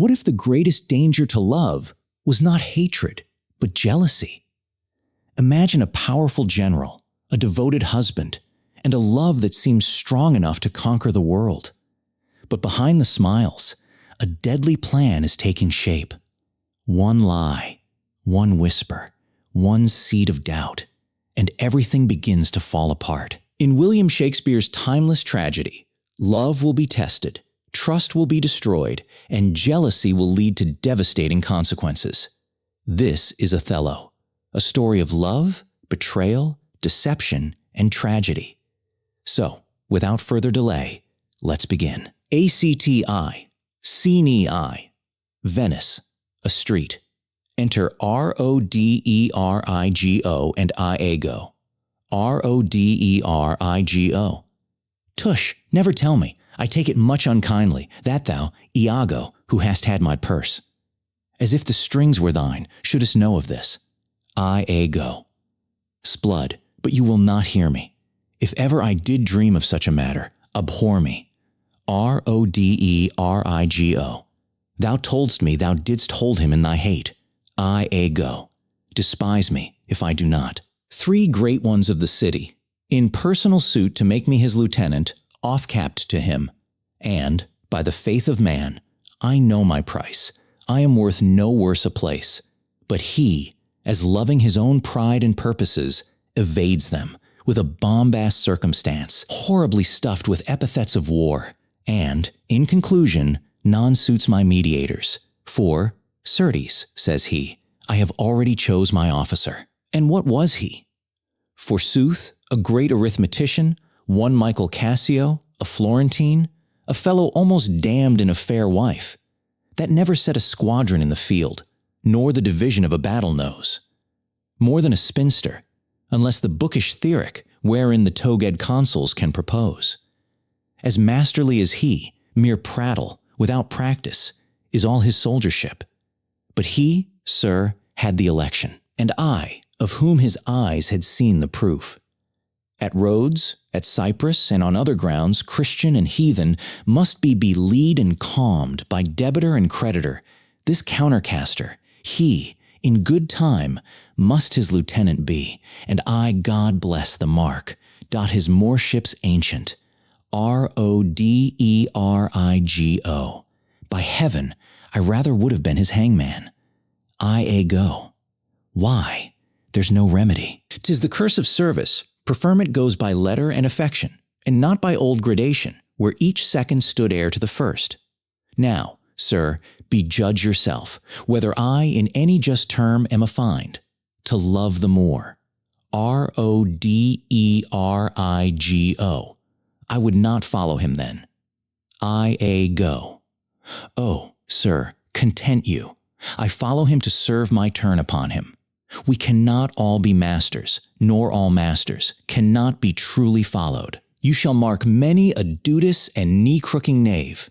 What if the greatest danger to love was not hatred, but jealousy? Imagine a powerful general, a devoted husband, and a love that seems strong enough to conquer the world. But behind the smiles, a deadly plan is taking shape. One lie, one whisper, one seed of doubt, and everything begins to fall apart. In William Shakespeare's timeless tragedy, love will be tested, trust will be destroyed, and jealousy will lead to devastating consequences. This is Othello, a story of love, betrayal, deception, and tragedy. So, without further delay, let's begin. ACTI, Cnei, Venice, a street. Enter Roderigo and Iago. Roderigo. Tush, never tell me. I take it much unkindly, that thou, Iago, who hast had my purse. As if the strings were thine, shouldst know of this. Iago. Splud, but you will not hear me. If ever I did dream of such a matter, abhor me. Roderigo. Thou toldst me thou didst hold him in thy hate. Iago. Despise me, if I do not. 3 great ones of the city, in personal suit to make me his lieutenant, off-capped to him. And, by the faith of man, I know my price. I am worth no worse a place. But he, as loving his own pride and purposes, evades them with a bombast circumstance, horribly stuffed with epithets of war, and, in conclusion, non-suits my mediators. For, certes, says he, I have already chose my officer. And what was he? Forsooth, a great arithmetician, one Michael Cassio, a Florentine, a fellow almost damned in a fair wife, that never set a squadron in the field, nor the division of a battle knows. More than a spinster, unless the bookish theoric wherein the togaed consuls can propose. As masterly as he, mere prattle, without practice, is all his soldiership. But he, sir, had the election, and I, of whom his eyes had seen the proof. At Rhodes, at Cyprus, and on other grounds, Christian and heathen must be beleed and calmed by debitor and creditor. This countercaster, he, in good time, must his lieutenant be, and I, God bless the mark, dot his more ships ancient. Roderigo. By heaven, I rather would have been his hangman. Iago. Why? There's no remedy. 'Tis the curse of service. Preferment goes by letter and affection, and not by old gradation, where each second stood heir to the first. Now, sir, be judge yourself, whether I in any just term am affined, to love the more. Roderigo. I would not follow him then. Iago. Oh, sir, content you. I follow him to serve my turn upon him. We cannot all be masters, nor all masters cannot be truly followed. You shall mark many a duteous and knee-crooking knave,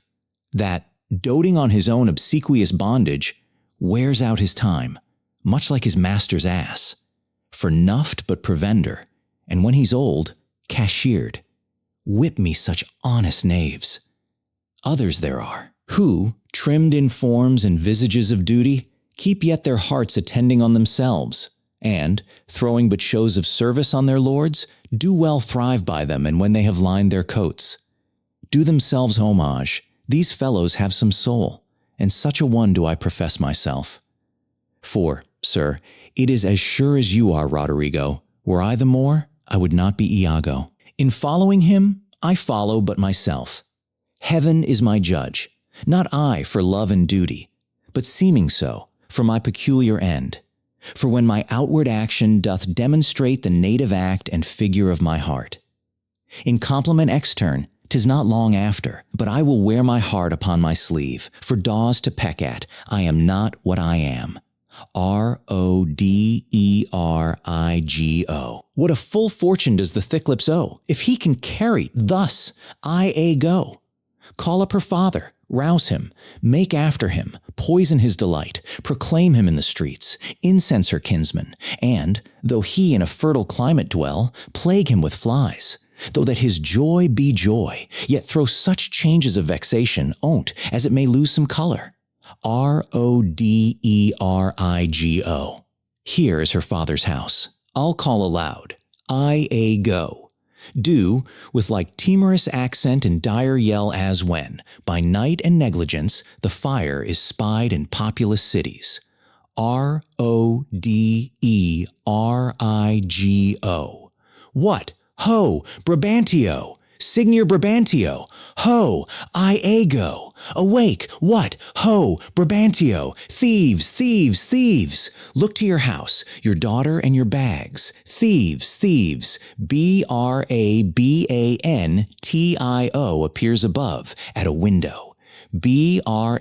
that, doting on his own obsequious bondage, wears out his time, much like his master's ass, for nuffed but provender, and when he's old, cashiered. Whip me such honest knaves. Others there are, who, trimmed in forms and visages of duty, keep yet their hearts attending on themselves, and, throwing but shows of service on their lords, do well thrive by them and when they have lined their coats. Do themselves homage, these fellows have some soul, and such a one do I profess myself. For, sir, it is as sure as you are, Roderigo, were I the more, I would not be Iago. In following him, I follow but myself. Heaven is my judge, not I for love and duty, but seeming so, for my peculiar end. For when my outward action doth demonstrate the native act and figure of my heart. In compliment extern, 'tis not long after, but I will wear my heart upon my sleeve, for daws to peck at, I am not what I am. Roderigo. What a full fortune does the thick lips owe, if he can carry thus, Iago. Call up her father, rouse him, make after him, poison his delight, proclaim him in the streets, incense her kinsman, and, though he in a fertile climate dwell, plague him with flies. Though that his joy be joy, yet throw such changes of vexation on't as it may lose some color. Roderigo. Here is her father's house. I'll call aloud. I go. Do, with like timorous accent and dire yell as when, by night and negligence, the fire is spied in populous cities. Roderigo. What? Ho, Brabantio! Signor Brabantio! Ho, Iago! Awake! What? Ho, Brabantio! Thieves! Thieves! Thieves! Look to your house, your daughter and your bags. Thieves! Thieves! Brabantio appears above, at a window. Brabantio.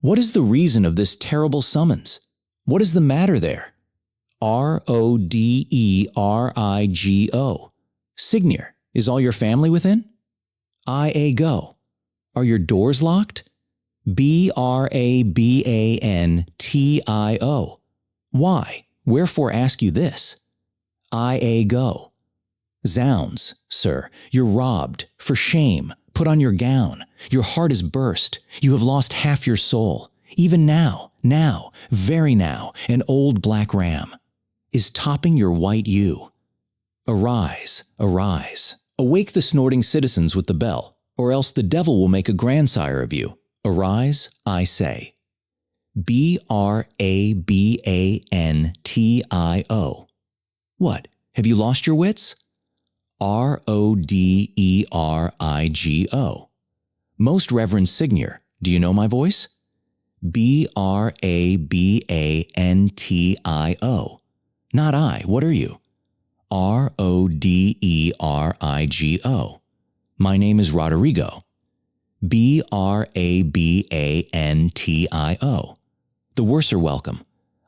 What is the reason of this terrible summons? What is the matter there? Roderigo. Signor, is all your family within? Iago. Are your doors locked? Brabantio. Why? Wherefore ask you this? Iago. Zounds, sir, you're robbed. For shame. Put on your gown. Your heart is burst. You have lost half your soul. Even now, very now, an old black ram is topping your white ewe. Arise, arise. Awake the snorting citizens with the bell, or else the devil will make a grandsire of you. Arise, I say. Brabantio. What, have you lost your wits? Roderigo. Most Reverend Signor, do you know my voice? Brabantio. Not I, what are you? Roderigo. My name is Roderigo. Brabantio. The worse are welcome.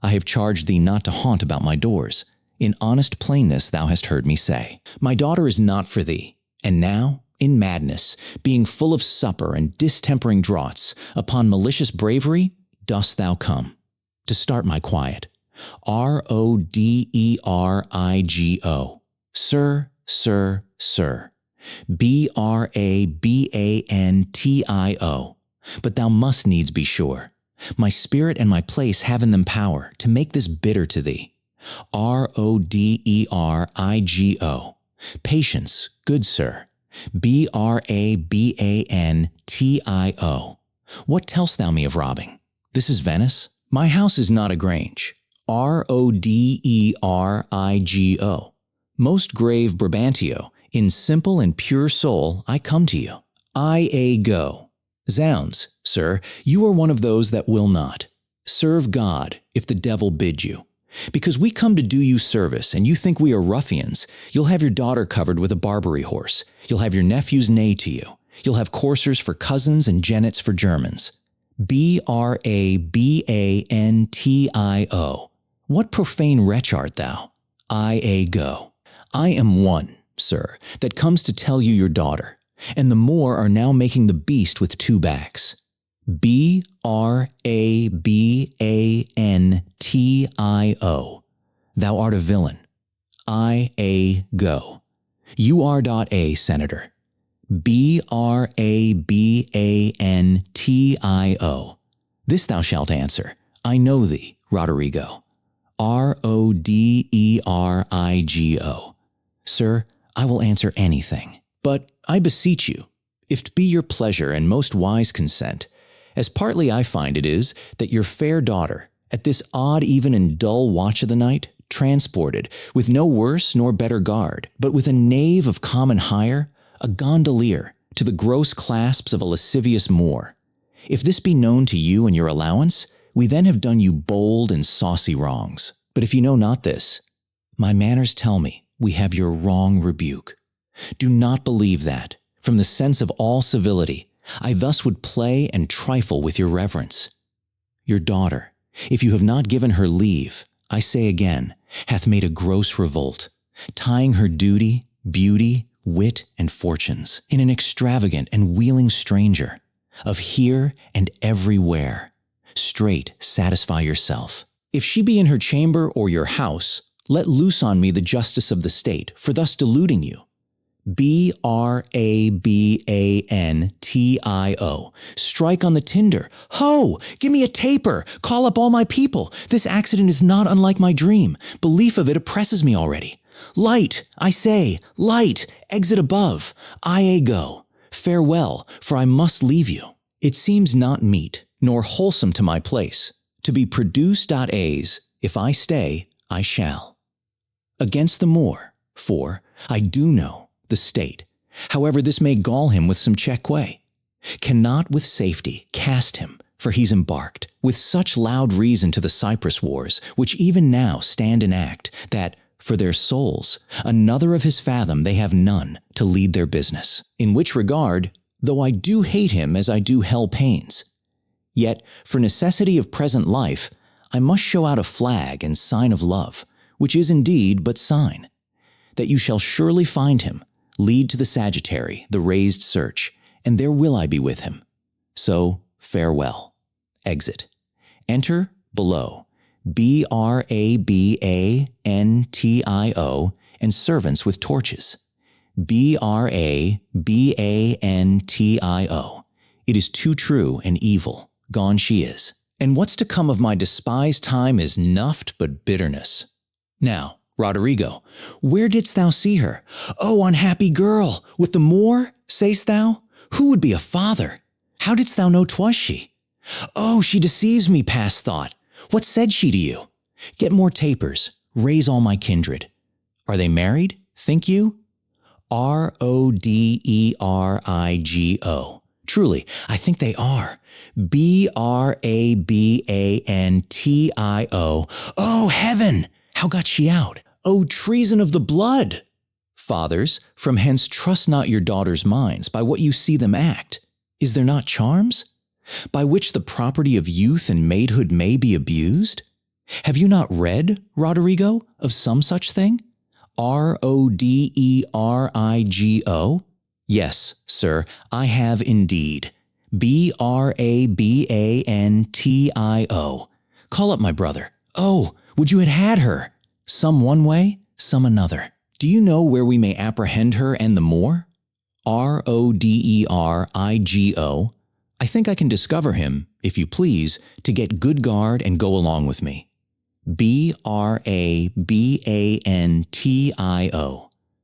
I have charged thee not to haunt about my doors. In honest plainness thou hast heard me say. My daughter is not for thee. And now, in madness, being full of supper and distempering draughts, upon malicious bravery, dost thou come. To start my quiet. Roderigo. Sir, sir, sir. Brabantio. But thou must needs be sure. My spirit and my place have in them power to make this bitter to thee. Roderigo. Patience, good sir. Brabantio. What tell'st thou me of robbing? This is Venice? My house is not a grange. Roderigo. Most grave Brabantio, in simple and pure soul I come to you. Iago. Zounds, sir, you are one of those that will not. Serve God, if the devil bid you. Because we come to do you service, and you think we are ruffians, you'll have your daughter covered with a Barbary horse. You'll have your nephews neigh to you. You'll have coursers for cousins and jennets for Germans. Brabantio. What profane wretch art thou? Iago. I am one, sir, that comes to tell you your daughter, and the more are now making the beast with two backs. Brabantio. Thou art a villain. Iago. You are .a, Senator. Brabantio. This thou shalt answer. I know thee, Roderigo. Roderigo. Sir, I will answer anything. But I beseech you, if 't be your pleasure and most wise consent, as partly I find it is that your fair daughter, at this odd even and dull watch of the night, transported, with no worse nor better guard, but with a knave of common hire, a gondolier, to the gross clasps of a lascivious Moor. If this be known to you and your allowance, we then have done you bold and saucy wrongs. But if you know not this, my manners tell me we have your wrong rebuke. Do not believe that, from the sense of all civility, I thus would play and trifle with your reverence. Your daughter, if you have not given her leave, I say again, hath made a gross revolt, tying her duty, beauty, wit, and fortunes in an extravagant and wheeling stranger, of here and everywhere. Straight satisfy yourself. If she be in her chamber or your house, let loose on me the justice of the state for thus deluding you. Brabantio. Strike on the tinder. Ho! Give me a taper! Call up all my people! This accident is not unlike my dream. Belief of it oppresses me already. Light! I say, light! Exit above. I go. Farewell, for I must leave you. It seems not meet, nor wholesome to my place, to be produced.a's. If I stay, I shall. Against the Moor, for I do know the state, however this may gall him with some cheque, cannot with safety cast him, for he's embarked, with such loud reason to the Cyprus wars, which even now stand in act, that, for their souls, another of his fathom they have none to lead their business. In which regard, though I do hate him as I do hell pains, yet, for necessity of present life, I must show out a flag and sign of love, which is indeed but sign, that you shall surely find him, lead to the Sagittary, the raised search, and there will I be with him. So, farewell. Exit. Enter below. Brabantio, and servants with torches. Brabantio. It is too true and evil. Gone she is. And what's to come of my despised time is nuffed but bitterness. Now, Roderigo, where didst thou see her? O unhappy girl, with the Moor, say'st thou? Who would be a father? How didst thou know 'twas she? Oh, she deceives me past thought. What said she to you? Get more tapers, raise all my kindred. Are they married, think you? Roderigo. Truly, I think they are. Brabantio. Oh, heaven! How got she out? O treason of the blood! Fathers, from hence trust not your daughters' minds by what you see them act. Is there not charms? By which the property of youth and maidhood may be abused? Have you not read, Roderigo, of some such thing? Roderigo? Yes, sir, I have indeed. Brabantio. Call up my brother. Oh, would you had her? Some one way, some another. Do you know where we may apprehend her and the Moor? Roderigo. I think I can discover him, if you please, to get good guard and go along with me. Brabantio.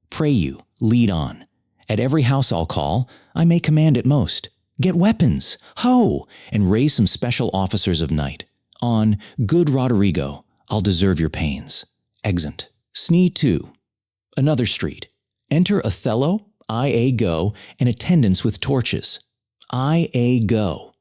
Pray you, lead on. At every house I'll call, I may command at most. Get weapons, ho, and raise some special officers of night. On, good Roderigo, I'll deserve your pains. Exeunt. Snee 2. Another street. Enter Othello, I go, and attendants with torches. I go.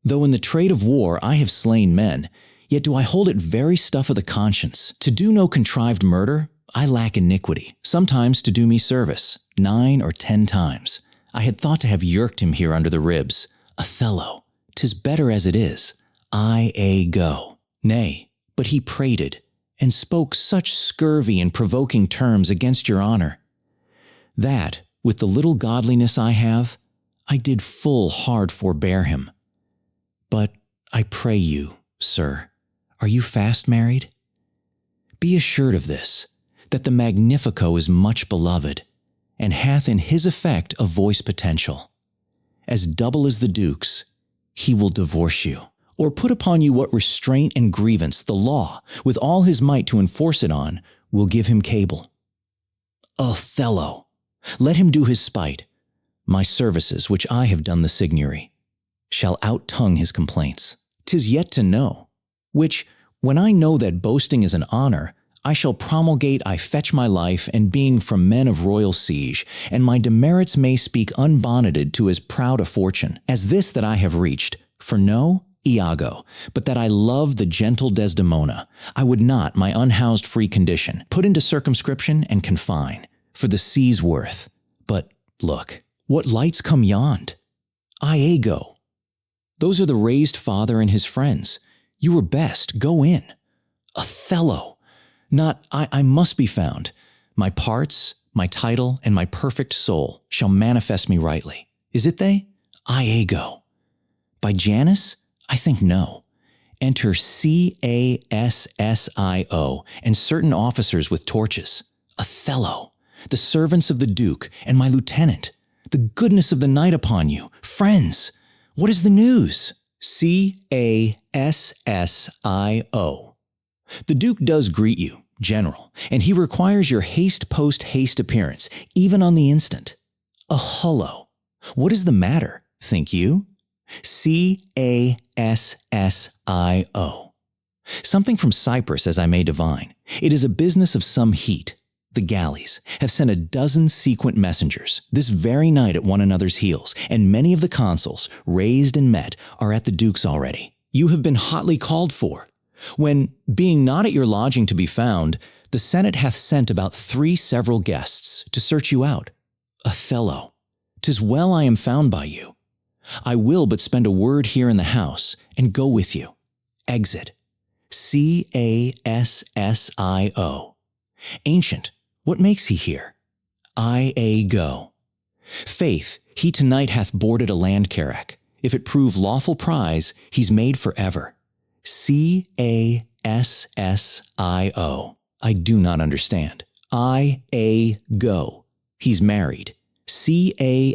Though in the trade of war I have slain men, yet do I hold it very stuff of the conscience. To do no contrived murder, I lack iniquity. Sometimes to do me service, 9 or 10 times. I had thought to have yerked him here under the ribs. Othello, 'tis better as it is. I go. Nay, but he prated, and spoke such scurvy and provoking terms against your honor, that, with the little godliness I have, I did full hard forbear him. But I pray you, sir, are you fast married? Be assured of this, that the Magnifico is much beloved, and hath in his effect a voice potential. As double as the Duke's, he will divorce you, or put upon you what restraint and grievance the law, with all his might to enforce it on, will give him cable. Othello, let him do his spite. My services, which I have done the Signory, shall out-tongue his complaints. 'Tis yet to know, which, when I know that boasting is an honor, I shall promulgate I fetch my life and being from men of royal siege, and my demerits may speak unbonneted to as proud a fortune as this that I have reached, for no, Iago, but that I love the gentle Desdemona. I would not my unhoused free condition put into circumscription and confine, for the sea's worth. But look, what lights come yond? Iago. Those are the raised father and his friends. You were best, go in. Othello. Not I must be found. My parts, my title, and my perfect soul shall manifest me rightly. Is it they? Iago. By Janus? I think no. Enter Cassio and certain officers with torches. Othello. the servants of the Duke, and my lieutenant. The goodness of the night upon you, friends. What is the news? Cassio. The Duke does greet you, General, and he requires your haste post-haste appearance, even on the instant. Othello. What is the matter, think you? Cassio. Something from Cyprus, as I may divine. It is a business of some heat. The galleys have sent a dozen sequent messengers this very night at one another's heels, and many of the consuls, raised and met, are at the Duke's already. You have been hotly called for, when, being not at your lodging to be found, the Senate hath sent about 3 several guests to search you out. Othello, 'tis well I am found by you. I will but spend a word here in the house, and go with you. Exit. Cassio. Ancient, what makes he here? Go. Faith, he tonight hath boarded a land carrack. If it prove lawful prize, he's made forever. Cassio. I do not understand. Go. He's married. Cassio.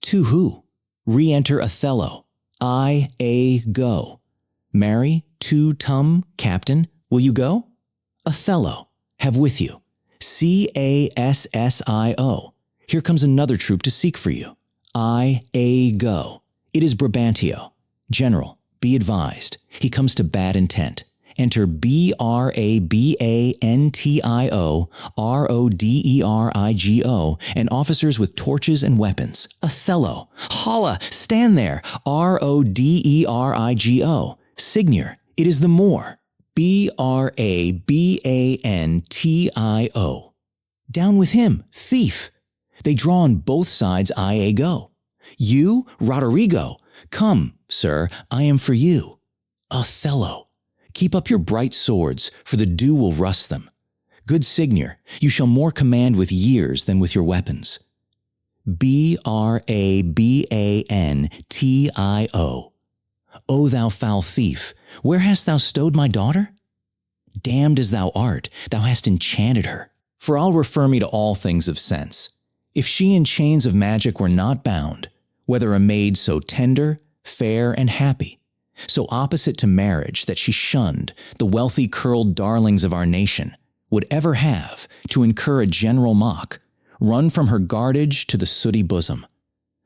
To who? Re-enter Othello. Go. Marry, to Tum, Captain, will you go? Othello, have with you. Cassio. Here comes another troop to seek for you. Go. It is Brabantio. General, be advised. He comes to bad intent. Enter Brabantio, Roderigo, and officers with torches and weapons. Othello, holla, stand there. Roderigo. Signor, it is the Moor. Brabantio. Down with him, thief. They draw on both sides. Go. You, Roderigo. Come, sir, I am for you. Othello, keep up your bright swords, for the dew will rust them. Good Signor, you shall more command with years than with your weapons. Brabantio. O thou foul thief, where hast thou stowed my daughter? Damned as thou art, thou hast enchanted her. For I'll refer me to all things of sense. If she in chains of magic were not bound, whether a maid so tender, fair, and happy, so opposite to marriage that she shunned the wealthy curled darlings of our nation, would ever have, to incur a general mock, run from her guardage to the sooty bosom.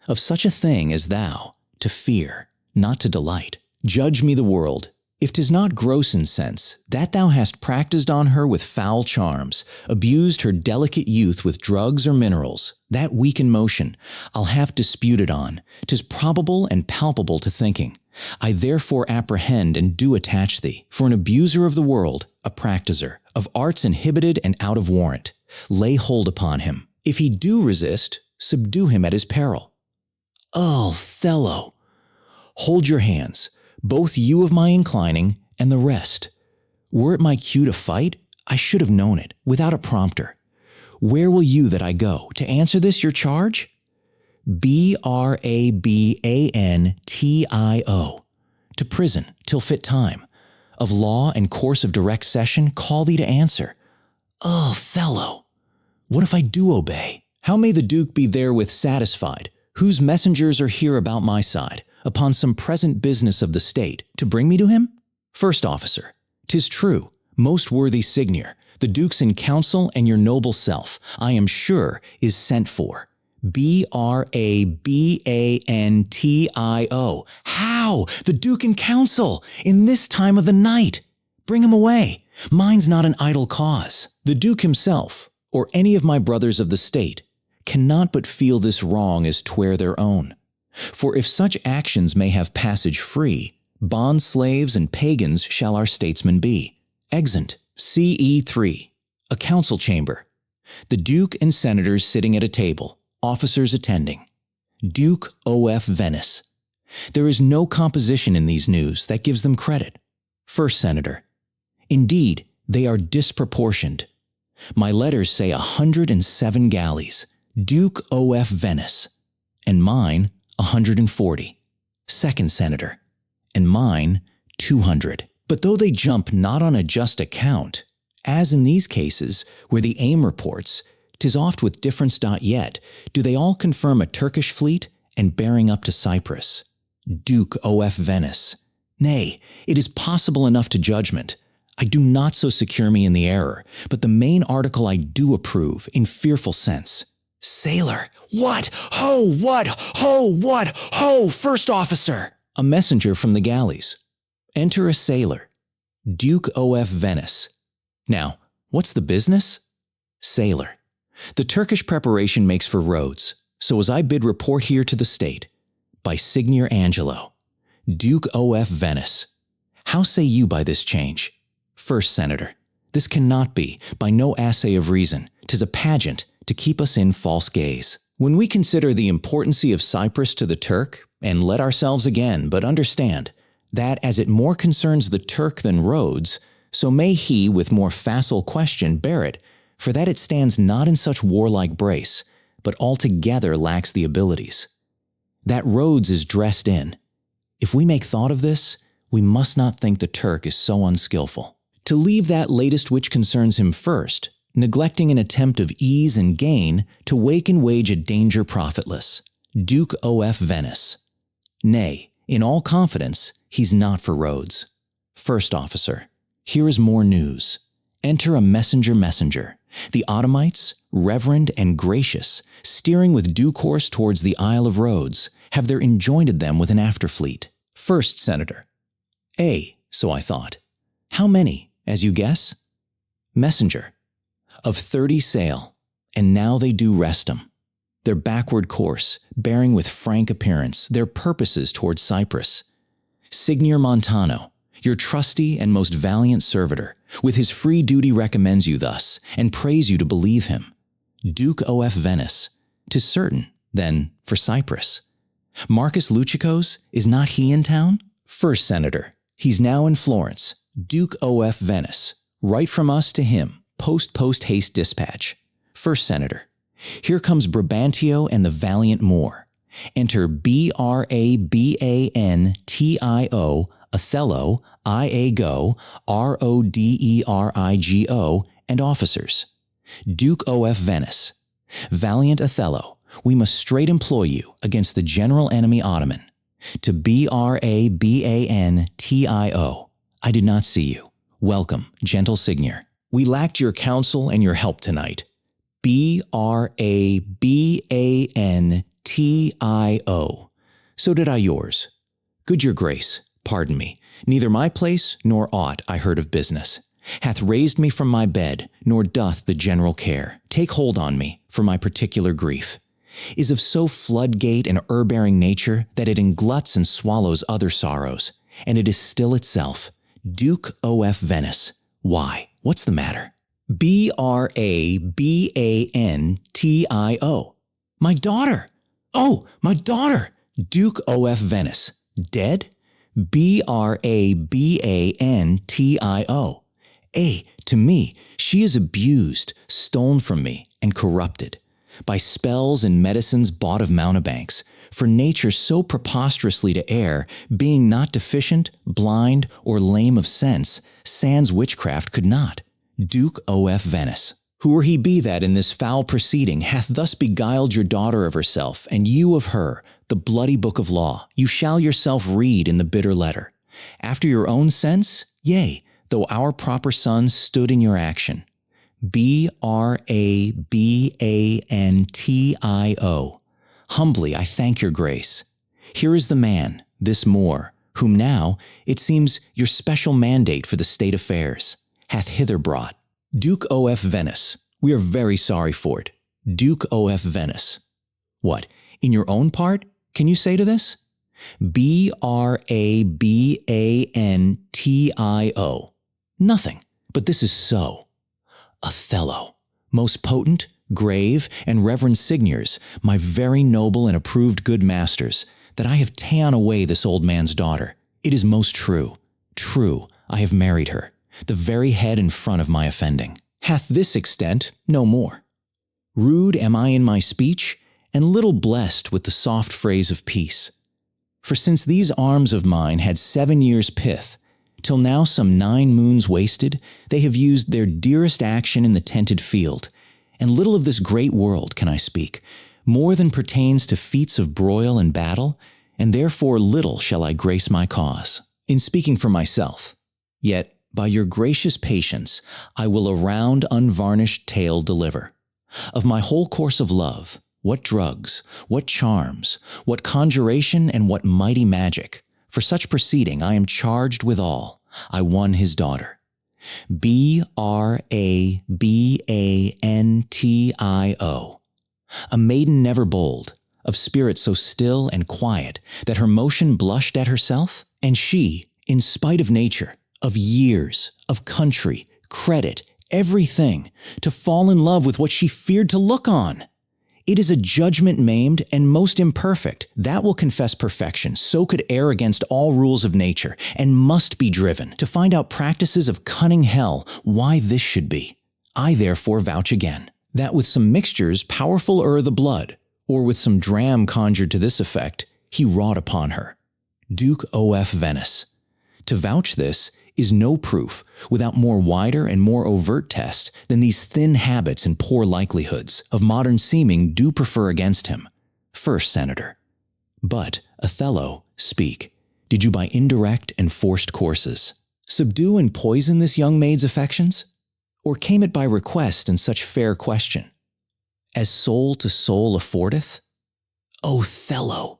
Of such a thing as thou, to fear, not to delight. Judge me the world, if 'tis not gross in sense, that thou hast practiced on her with foul charms, abused her delicate youth with drugs or minerals, that weak in motion, I'll have disputed on. 'Tis probable and palpable to thinking. I therefore apprehend and do attach thee, for an abuser of the world, a practiser, of arts inhibited and out of warrant. Lay hold upon him. If he do resist, subdue him at his peril. Othello, hold your hands, both you of my inclining and the rest. Were it my cue to fight, I should have known it, without a prompter. Where will you that I go, to answer this your charge? Brabantio. To prison, till fit time. Of law and course of direct session, call thee to answer. Othello, what if I do obey? How may the Duke be therewith satisfied, whose messengers are here about my side, upon some present business of the state, to bring me to him? First officer, 'tis true, most worthy Signor, the Duke's in council and your noble self, I am sure, is sent for. Brabantio. How? The Duke in council, in this time of the night? Bring him away. Mine's not an idle cause. The Duke himself, or any of my brothers of the state, cannot but feel this wrong as 'twere their own. For if such actions may have passage free, bond slaves and pagans shall our statesmen be. Exeunt. CE3. A council chamber. The Duke and senators sitting at a table, officers attending. Duke of Venice. There is no composition in these news that gives them credit. First Senator. Indeed, they are disproportioned. My letters say 107 galleys. Duke of Venice. And mine, 140. Second Senator. And mine, 200. But though they jump not on a just account, As in these cases, where the aim reports, 'tis oft with difference yet, do they all confirm a Turkish fleet and bearing up to Cyprus. Duke O.F. Venice. Nay, it is possible enough to judgment. I do not so secure me in the error, but the main article I do approve in fearful sense. Sailor, what? Ho, what? Ho, what? Ho, first officer! A messenger from the galleys. Enter a sailor. Duke O.F. Venice. Now, what's the business? Sailor. The Turkish preparation makes for Rhodes, so as I bid report here to the state. By Signor Angelo. Duke O.F. Venice. How say you by this change? First Senator. This cannot be, by no assay of reason. 'Tis a pageant to keep us in false gaze. When we consider the importancy of Cyprus to the Turk, and let ourselves again but understand that as it more concerns the Turk than Rhodes, so may he with more facile question bear it, for that it stands not in such warlike brace, but altogether lacks the abilities. That Rhodes is dressed in. If we make thought of this, we must not think the Turk is so unskillful. To leave that latest which concerns him first, neglecting an attempt of ease and gain to wake and wage a danger profitless. Duke O.F. Venice. Nay, in all confidence, he's not for Rhodes. First officer. Here is more news. Enter a messenger. The Ottomites, reverend and gracious, steering with due course towards the Isle of Rhodes, have there enjoined them with an afterfleet. First Senator. So I thought. How many, as you guess? Messenger. Of 30 sail, and now they do rest 'em. Their backward course, bearing with frank appearance their purposes towards Cyprus. Signor Montano, your trusty and most valiant servitor, with his free duty recommends you thus, and prays you to believe him. Duke O.F. Venice. 'Tis certain, then, for Cyprus. Marcus Luchicos, is not he in town? First Senator. He's now in Florence. Duke O.F. Venice. Write from us to him, post haste dispatch. First Senator. Here comes Brabantio and the valiant Moor. Enter Brabantio, Othello, Iago, Roderigo, and officers. Duke O.F. Venice. Valiant Othello, we must straight employ you against the general enemy Ottoman. To Brabantio. I did not see you. Welcome, gentle Signor. We lacked your counsel and your help tonight. Brabantio. So did I yours. Good your grace, pardon me, neither my place nor aught I heard of business hath raised me from my bed, nor doth the general care take hold on me for my particular grief, is of so floodgate and o'erbearing nature that it engluts and swallows other sorrows, and it is still itself. Duke O.F. Venice. Why, what's the matter? Brabantio. My daughter! Oh, my daughter! Duke O.F. Venice. Dead? Brabantio. To me, she is abused, stolen from me, and corrupted. By spells and medicines bought of mountebanks, for nature so preposterously to err, being not deficient, blind, or lame of sense, sans witchcraft could not. Duke O.F. Venice. Whoe'er he be that in this foul proceeding hath thus beguiled your daughter of herself, and you of her, the bloody book of law, you shall yourself read in the bitter letter. After your own sense, yea, though our proper son stood in your action. Brabantio. Humbly I thank your grace. Here is the man, this Moor, whom now, it seems, your special mandate for the state affairs hath hither brought. Duke O.F. Venice, we are very sorry for it. Duke O.F. Venice. What, in your own part, can you say to this? Brabantio. Nothing, but this is so. Othello, most potent, grave, and reverend signors, my very noble and approved good masters, that I have ta'en away this old man's daughter. It is most true. True, I have married her, the very head and front of my offending. Hath this extent, no more. Rude am I in my speech, and little blessed with the soft phrase of peace. For since these arms of mine had 7 years' pith, Till now some 9 moons wasted, they have used their dearest action in the tented field, and little of this great world can I speak, more than pertains to feats of broil and battle, and therefore little shall I grace my cause, in speaking for myself. Yet, by your gracious patience, I will a round unvarnished tale deliver. Of my whole course of love, what drugs, what charms, what conjuration, and what mighty magic, for such proceeding I am charged withal, I won his daughter. Brabantio, a maiden never bold, of spirit so still and quiet that her motion blushed at herself, and she, in spite of nature, of years, of country, credit, everything, to fall in love with what she feared to look on. It is a judgment maimed and most imperfect. That will confess perfection, so could err against all rules of nature, and must be driven to find out practices of cunning hell why this should be. I therefore vouch again, that with some mixtures powerful o'er the blood, or with some dram conjured to this effect, he wrought upon her. Duke of Venice. To vouch this is no proof without more wider and more overt test than these thin habits and poor likelihoods of modern seeming do prefer against him. First, Senator. But, Othello, speak. Did you by indirect and forced courses subdue and poison this young maid's affections? Or came it by request and such fair question? As soul to soul affordeth? Othello!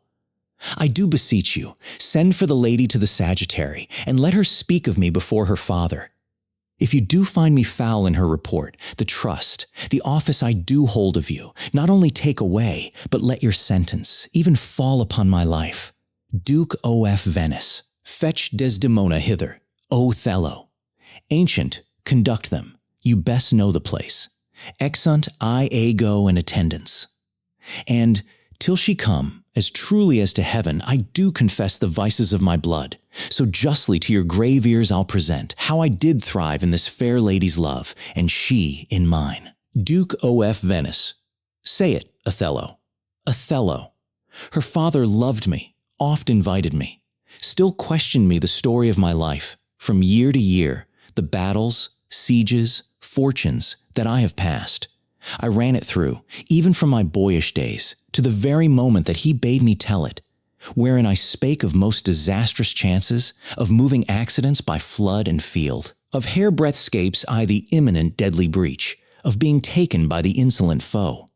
I do beseech you, send for the lady to the Sagittary, and let her speak of me before her father. If you do find me foul in her report, the trust, the office I do hold of you, not only take away, but let your sentence even fall upon my life. Duke of Venice, fetch Desdemona hither. Othello. Ancient, conduct them. You best know the place. Exeunt I go in attendance. And, till she come, as truly as to heaven, I do confess the vices of my blood. So justly to your grave ears I'll present how I did thrive in this fair lady's love, and she in mine. Duke of Venice. Say it, Othello. Othello. Her father loved me, oft invited me, still questioned me the story of my life, from year to year, the battles, sieges, fortunes that I have passed. I ran it through, even from my boyish days, to the very moment that he bade me tell it, wherein I spake of most disastrous chances, of moving accidents by flood and field, of hairbreadth scapes I the imminent deadly breach, of being taken by the insolent foe,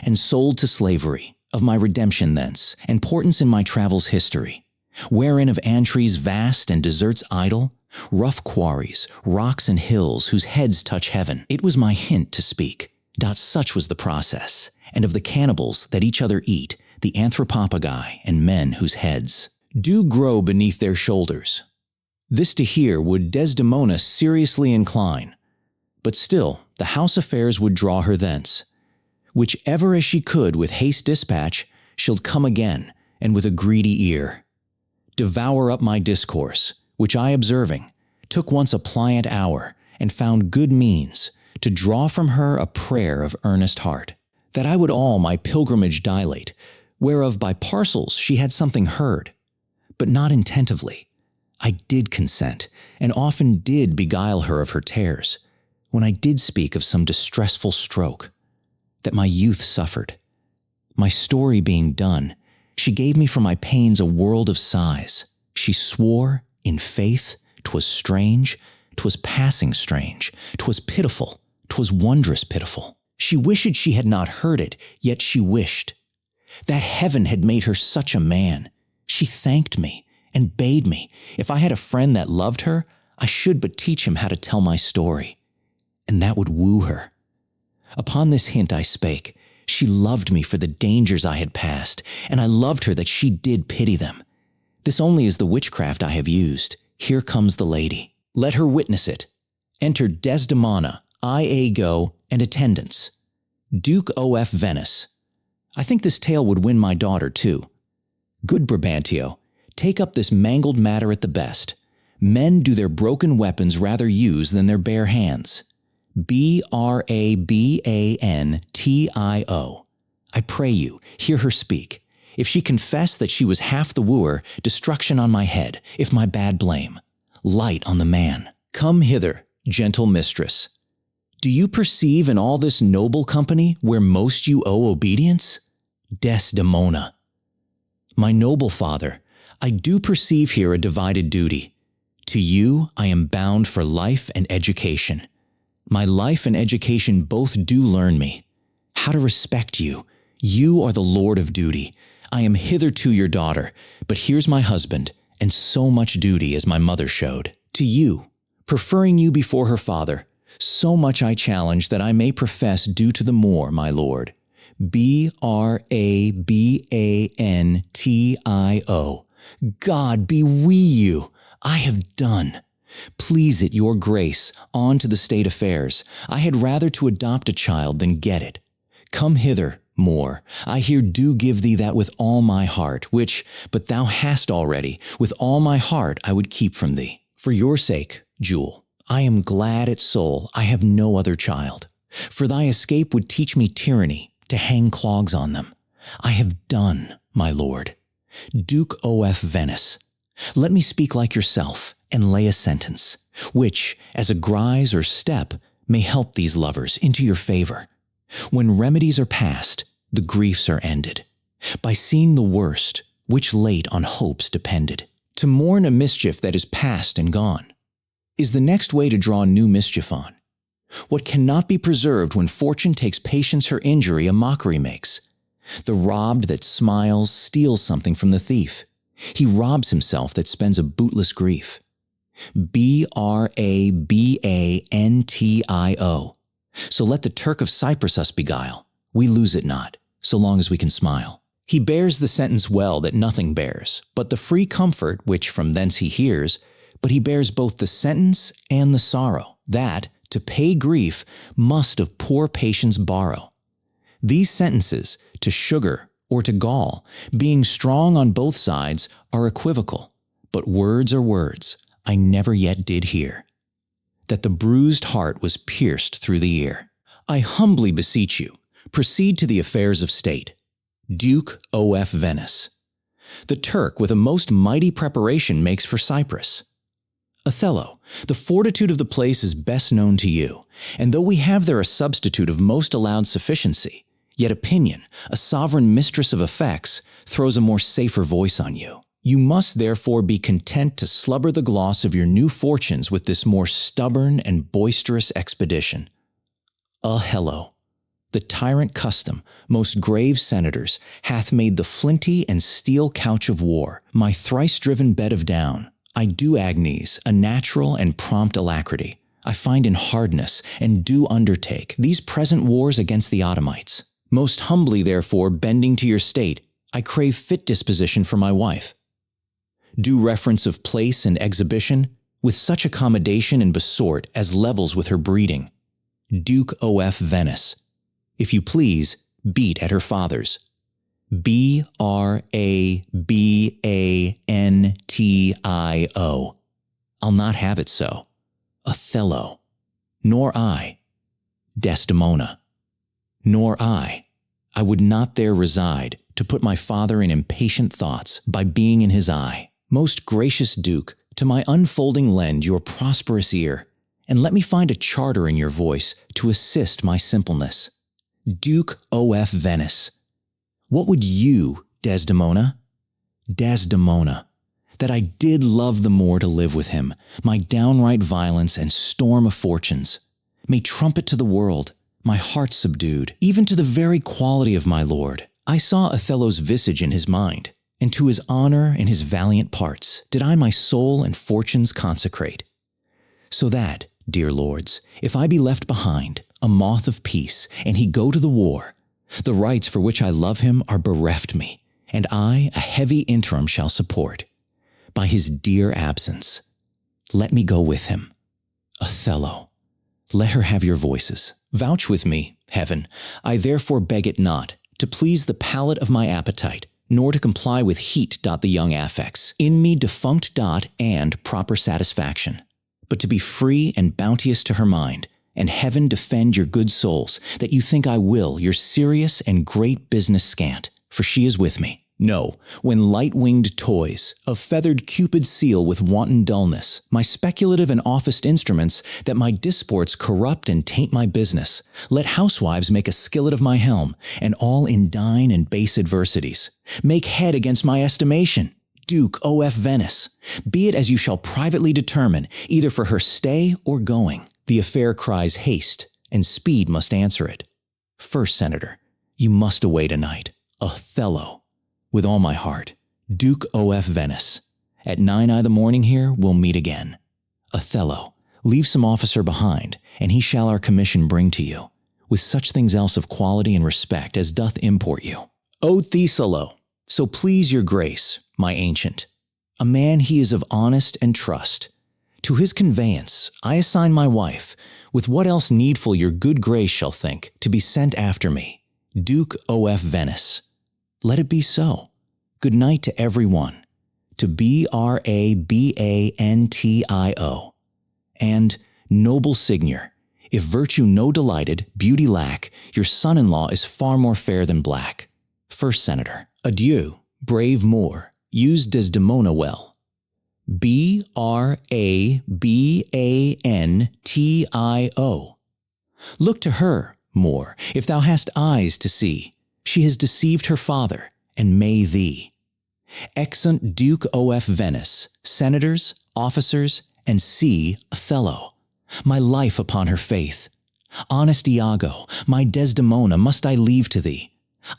and sold to slavery, of my redemption thence, and portents in my travels' history, wherein of antries vast and deserts idle, rough quarries, rocks and hills whose heads touch heaven. It was my hint to speak. Such was the process, and of the cannibals that each other eat, the anthropophagi and men whose heads do grow beneath their shoulders. This to hear would Desdemona seriously incline, but still the house affairs would draw her thence, which ever as she could with haste dispatch, she'll come again, and with a greedy ear devour up my discourse, which I observing, took once a pliant hour, and found good means to draw from her a prayer of earnest heart, that I would all my pilgrimage dilate, whereof by parcels she had something heard, but not intentively. I did consent, and often did beguile her of her tears, when I did speak of some distressful stroke, that my youth suffered. My story being done, she gave me for my pains a world of sighs. She swore, in faith, 'twas strange, 'twas passing strange, 'twas pitiful, 'twas wondrous pitiful. She wished she had not heard it, yet she wished that heaven had made her such a man. She thanked me, and bade me, if I had a friend that loved her, I should but teach him how to tell my story, and that would woo her. Upon this hint I spake. She loved me for the dangers I had passed, and I loved her that she did pity them. This only is the witchcraft I have used. Here comes the lady. Let her witness it. Enter Desdemona, Iago, and attendants. Duke of Venice. I think this tale would win my daughter too. Good Brabantio, take up this mangled matter at the best. Men do their broken weapons rather use than their bare hands. Brabantio. I pray you, hear her speak. If she confess that she was half the wooer, destruction on my head, if my bad blame. light on the man. Come hither, gentle mistress. Do you perceive in all this noble company where most you owe obedience? Desdemona. My noble father, I do perceive here a divided duty. To you I am bound for life and education. My life and education both do learn me how to respect you. You are the lord of duty. I am hitherto your daughter, but here's my husband, and so much duty as my mother showed. To you, preferring you before her father, so much I challenge that I may profess due to the more, my lord. Brabantio. God bewie you. I have done. Please it your grace, on to the state affairs. I had rather to adopt a child than get it. Come hither, more. I here do give thee that with all my heart, which, but thou hast already, with all my heart I would keep from thee. For your sake, Jewel, I am glad at soul I have no other child. For thy escape would teach me tyranny, to hang clogs on them. I have done, my lord. Duke of Venice, let me speak like yourself, and lay a sentence, which, as a grise or step, may help these lovers into your favor. When remedies are past, the griefs are ended. By seeing the worst, which late on hopes depended. To mourn a mischief that is past and gone is the next way to draw new mischief on. What cannot be preserved when fortune takes patience her injury a mockery makes. The robbed that smiles steals something from the thief. He robs himself that spends a bootless grief. Brabantio. So let the Turk of Cyprus us beguile. We lose it not, so long as we can smile. He bears the sentence well that nothing bears, but the free comfort which from thence he hears, but he bears both the sentence and the sorrow, that, to pay grief, must of poor patience borrow. These sentences, to sugar or to gall, being strong on both sides, are equivocal, but words are words I never yet did hear. That the bruised heart was pierced through the ear. I humbly beseech you, proceed to the affairs of state. Duke of Venice. The Turk with a most mighty preparation makes for Cyprus. Othello, the fortitude of the place is best known to you, and though we have there a substitute of most allowed sufficiency, yet opinion, a sovereign mistress of effects, throws a more safer voice on you. You must therefore be content to slubber the gloss of your new fortunes with this more stubborn and boisterous expedition. Othello, the tyrant custom, most grave senators, hath made the flinty and steel couch of war, my thrice-driven bed of down. I do Agnes, a natural and prompt alacrity. I find in hardness, and do undertake, these present wars against the Ottomites. Most humbly, therefore, bending to your state, I crave fit disposition for my wife. Due reference of place and exhibition, with such accommodation and besort as levels with her breeding. Duke of Venice. If you please, beat at her father's. Brabantio. I'll not have it so. Othello. Nor I. Desdemona. Nor I. I would not there reside, to put my father in impatient thoughts by being in his eye. Most gracious Duke, to my unfolding lend your prosperous ear, and let me find a charter in your voice to assist my simpleness. Duke of Venice. What would you, Desdemona? Desdemona, that I did love the more to live with him, my downright violence and storm of fortunes, may trumpet to the world, my heart subdued, even to the very quality of my lord. I saw Othello's visage in his mind, and to his honor and his valiant parts did I my soul and fortunes consecrate. So that, dear lords, if I be left behind, a moth of peace, and he go to the war, the rights for which I love him are bereft me, and I a heavy interim shall support. By his dear absence, let me go with him. Othello, let her have your voices. Vouch with me, heaven, I therefore beg it not, to please the palate of my appetite, nor to comply with heat the young affects, in me defunct and proper satisfaction, but to be free and bounteous to her mind, and heaven defend your good souls, that you think I will your serious and great business scant, for she is with me. No, when light-winged toys, a feathered Cupid seal with wanton dullness, my speculative and officed instruments, that my disports corrupt and taint my business, let housewives make a skillet of my helm, and all indine and base adversities. Make head against my estimation, Duke O.F. Venice. Be it as you shall privately determine, either for her stay or going. The affair cries haste, and speed must answer it. First Senator, you must away tonight. Othello. With all my heart, Duke O.F. Venice. At 9 the morning here, we'll meet again. Othello, leave some officer behind, and he shall our commission bring to you, with such things else of quality and respect as doth import you. O Thesallo, so please your grace, my ancient. A man he is of honest and trust. To his conveyance I assign my wife, with what else needful your good grace shall think, to be sent after me, Duke O.F. Venice. Let it be so. Good night to every one. To Brabantio. And, noble Signor, if virtue no delighted, beauty lack, your son-in-law is far more fair than black. First Senator, adieu, brave Moor, use Desdemona well. Brabantio. Look to her, Moor, if thou hast eyes to see. She has deceived her father, and may thee. Exeunt Duke O.F. Venice, senators, officers, and see Othello. My life upon her faith. Honest Iago, my Desdemona must I leave to thee.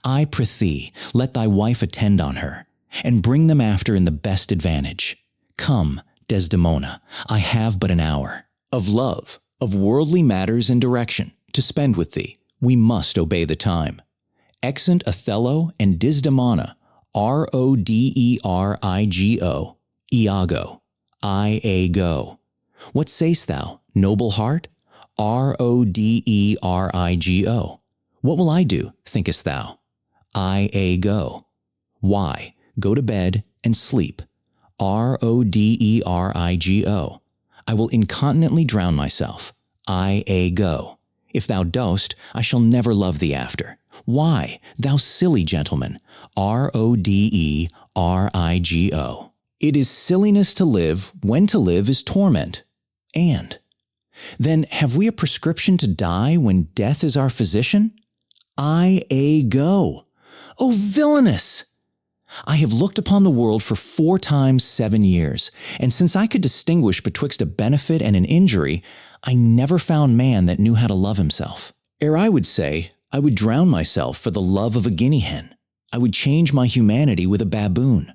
I prithee, let thy wife attend on her, and bring them after in the best advantage. Come, Desdemona, I have but an hour. Of love, of worldly matters and direction, to spend with thee, we must obey the time. Exeunt Othello and Desdemona, Roderigo, Iago, Iago. What sayst thou, noble heart? Roderigo. What will I do, thinkest thou? Iago. Why, go to bed and sleep. Roderigo. I will incontinently drown myself. Iago. If thou dost, I shall never love thee after. Why, thou silly gentleman? Roderigo. It is silliness to live when to live is torment. And, then have we a prescription to die when death is our physician? Iago. O villainous! I have looked upon the world for 4 times 7 years, and since I could distinguish betwixt a benefit and an injury, I never found man that knew how to love himself. Ere I would say, I would drown myself for the love of a guinea hen. I would change my humanity with a baboon.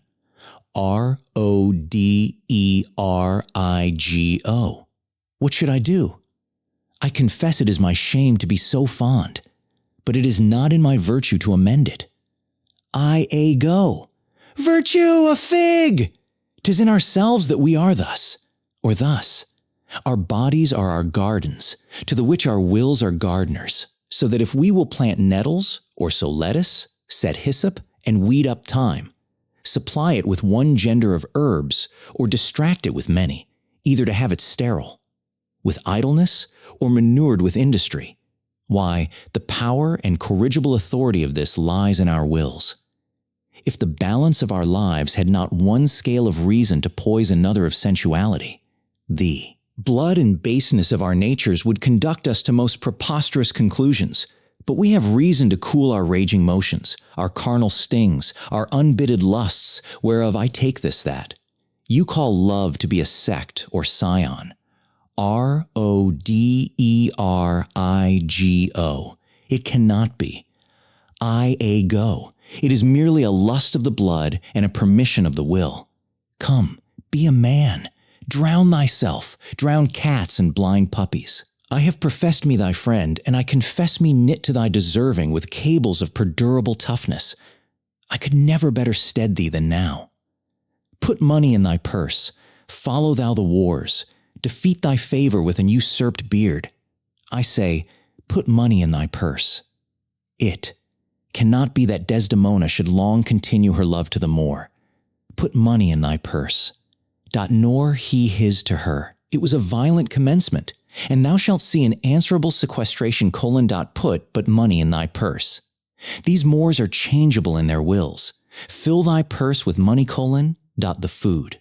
Roderigo. What should I do? I confess it is my shame to be so fond, but it is not in my virtue to amend it. Iago. Virtue a fig! 'Tis in ourselves that we are thus, or thus. Our bodies are our gardens, to the which our wills are gardeners, so that if we will plant nettles, or sow lettuce, set hyssop, and weed up thyme, supply it with one gender of herbs, or distract it with many, either to have it sterile, with idleness, or manured with industry, why, the power and corrigible authority of this lies in our wills. If the balance of our lives had not one scale of reason to poise another of sensuality, the blood and baseness of our natures would conduct us to most preposterous conclusions, but we have reason to cool our raging motions, our carnal stings, our unbidden lusts, whereof I take this that. You call love to be a sect or scion. Roderigo. It cannot be. Iago. It is merely a lust of the blood and a permission of the will. Come, be a man. Drown thyself, drown cats and blind puppies. I have professed me thy friend, and I confess me knit to thy deserving with cables of perdurable toughness. I could never better stead thee than now. Put money in thy purse, follow thou the wars, defeat thy favor with an usurped beard. I say, put money in thy purse. It cannot be that Desdemona should long continue her love to the Moor. Put money in thy purse. Nor he his to her. It was a violent commencement, and thou shalt see an answerable sequestration : put but money in thy purse. These Moors are changeable in their wills. Fill thy purse with money, the food.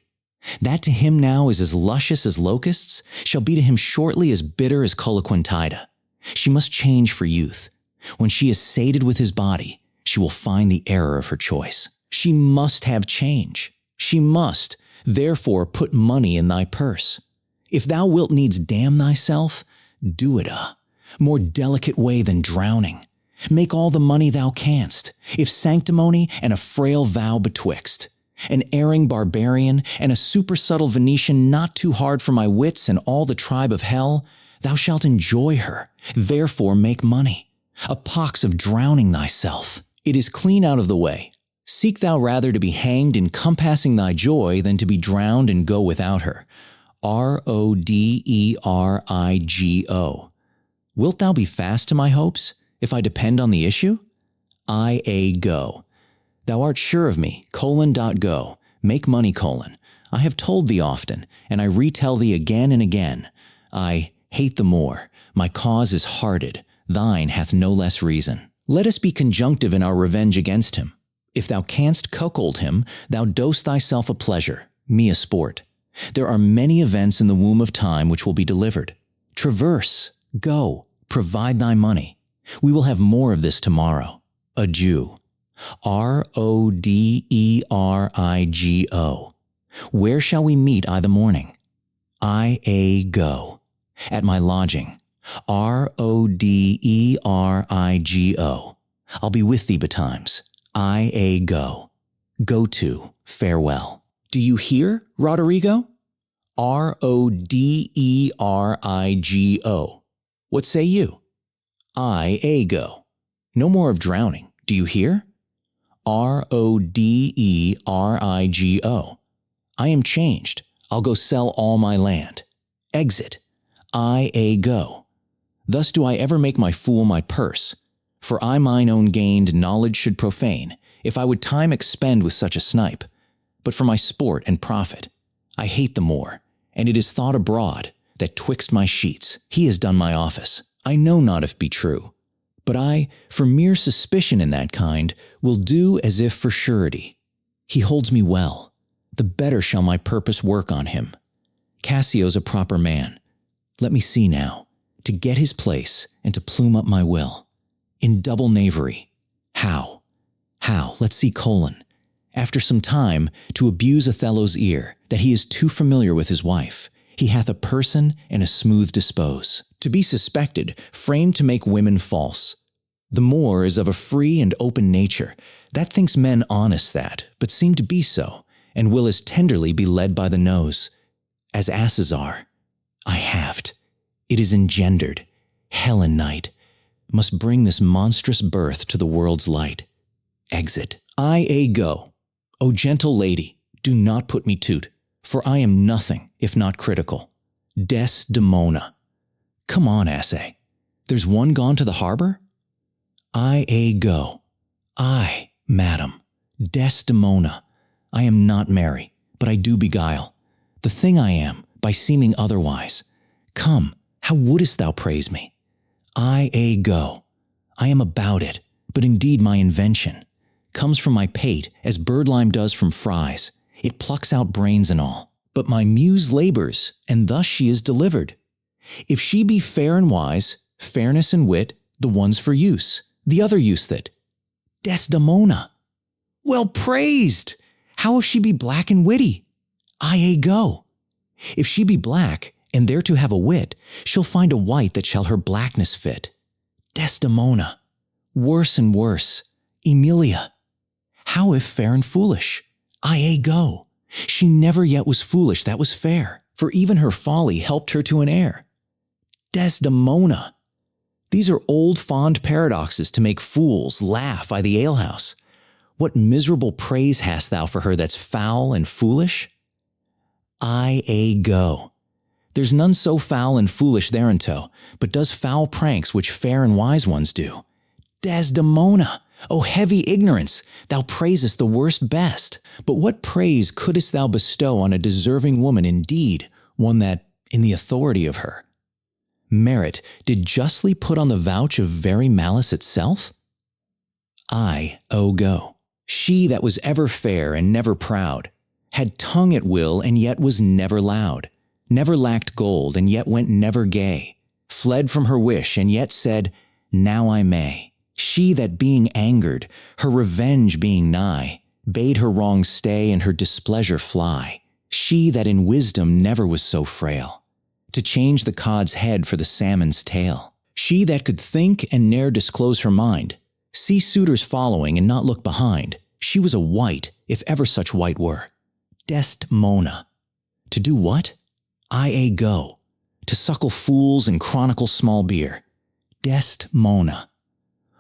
That to him now is as luscious as locusts, shall be to him shortly as bitter as coloquintida. She must change for youth. When she is sated with his body, she will find the error of her choice. She must have change. She must, therefore, put money in thy purse. If thou wilt needs damn thyself, do it a more delicate way than drowning. Make all the money thou canst, if sanctimony and a frail vow betwixt. An erring barbarian and a supersubtle Venetian not too hard for my wits and all the tribe of hell, thou shalt enjoy her, therefore make money. A pox of drowning thyself. It is clean out of the way. Seek thou rather to be hanged in compassing thy joy than to be drowned and go without her. Roderigo. Wilt thou be fast to my hopes, if I depend on the issue? Go. Thou art sure of me, go. Make money, I have told thee often, and I retell thee again and again. I hate the more. My cause is hearted. Thine hath no less reason. Let us be conjunctive in our revenge against him. If thou canst cuckold him, thou dost thyself a pleasure, me a sport. There are many events in the womb of time which will be delivered. Traverse, go, provide thy money. We will have more of this tomorrow. Adieu. Roderigo. Where shall we meet I the morning? Go. At my lodging. Roderigo. I'll be with thee betimes. Go. Go to, farewell. Do you hear, Roderigo? Roderigo. What say you? Go. No more of drowning. Do you hear? Roderigo. I am changed. I'll go sell all my land. Exit. Go. Thus do I ever make my fool my purse. For I mine own gained knowledge should profane, if I would time expend with such a snipe. But for my sport and profit, I hate the more, and it is thought abroad, that twixt my sheets he has done my office. I know not if be true, but I, for mere suspicion in that kind, will do as if for surety. He holds me well, the better shall my purpose work on him. Cassio's a proper man. Let me see now, to get his place and to plume up my will. In double knavery. How? Let's see, after some time, to abuse Othello's ear, that he is too familiar with his wife. He hath a person and a smooth dispose. To be suspected, framed to make women false. The Moor is of a free and open nature, that thinks men honest that, but seem to be so, and will as tenderly be led by the nose. As asses are. I have't. It is engendered. Hell and night must bring this monstrous birth to the world's light. Exit. Go. O gentle lady, do not put me to't, for I am nothing if not critical. Desdemona. Come on, assay. There's one gone to the harbor? Go. I, madam, Desdemona. I am not merry, but I do beguile. The thing I am, by seeming otherwise. Come, how wouldest thou praise me? Go. I am about it, but indeed my invention comes from my pate as birdlime does from fries. It plucks out brains and all. But my muse labors, and thus she is delivered. If she be fair and wise, fairness and wit, the one's for use, the other use that. Desdemona. Well praised! How if she be black and witty? Go. If she be black, and there to have a wit, she'll find a white that shall her blackness fit. Desdemona. Worse and worse. Emilia. How if fair and foolish? Go. She never yet was foolish, that was fair, for even her folly helped her to an heir. Desdemona. These are old fond paradoxes to make fools laugh by the alehouse. What miserable praise hast thou for her that's foul and foolish? Go. There's none so foul and foolish thereunto, but does foul pranks which fair and wise ones do. Desdemona! O heavy ignorance! Thou praisest the worst best. But what praise couldst thou bestow on a deserving woman indeed, one that, in the authority of her merit, did justly put on the vouch of very malice itself? Go. She that was ever fair and never proud, had tongue at will and yet was never loud, never lacked gold and yet went never gay, fled from her wish and yet said, now I may. She that being angered, her revenge being nigh, bade her wrong stay and her displeasure fly. She that in wisdom never was so frail, to change the cod's head for the salmon's tail. She that could think and ne'er disclose her mind, see suitors following and not look behind. She was a wight, if ever such wight were. Desdemona. To do what? Go. To suckle fools and chronicle small beer. Desdemona.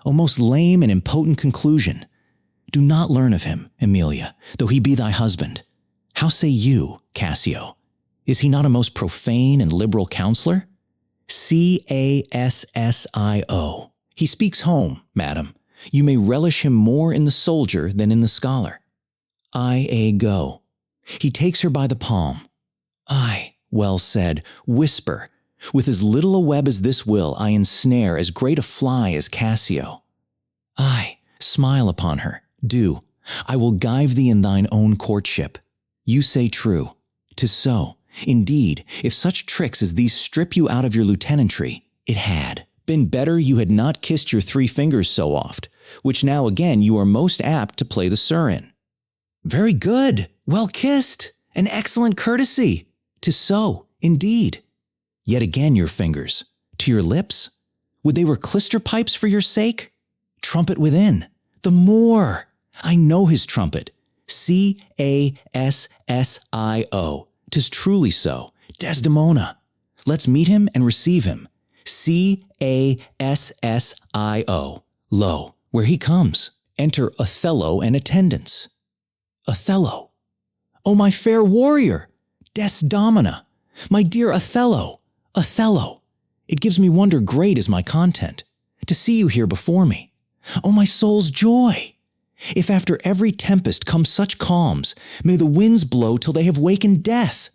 O most lame and impotent conclusion. Do not learn of him, Emilia, though he be thy husband. How say you, Cassio? Is he not a most profane and liberal counselor? Cassio. He speaks home, madam. You may relish him more in the soldier than in the scholar. Go. He takes her by the palm. Well said, whisper. With as little a web as this will I ensnare as great a fly as Cassio. Smile upon her, do. I will guide thee in thine own courtship. You say true. 'Tis so. Indeed, if such tricks as these strip you out of your lieutenantry, it had been better you had not kissed your 3 fingers so oft, which now again you are most apt to play the sir in. Very good, well kissed, an excellent courtesy. 'Tis so, indeed. Yet again your fingers, to your lips? Would they were clyster pipes for your sake? Trumpet within, the more. I know his trumpet. Cassio. 'Tis truly so. Desdemona. Let's meet him and receive him. Cassio. Lo, where he comes. Enter Othello and attendants. Othello. O my fair warrior! Desdemona. My dear Othello. Othello. It gives me wonder great is my content, to see you here before me. O my soul's joy! If after every tempest come such calms, may the winds blow till they have wakened death,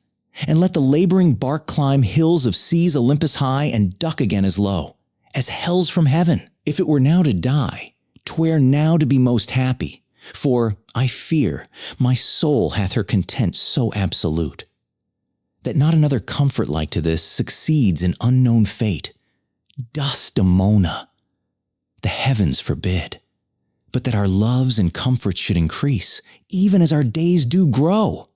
and let the laboring bark climb hills of seas Olympus high and duck again as low, as hells from heaven. If it were now to die, 'twere now to be most happy, for, I fear, my soul hath her content so absolute, that not another comfort like to this succeeds in unknown fate. Desdemona. The heavens forbid, but that our loves and comforts should increase, even as our days do grow.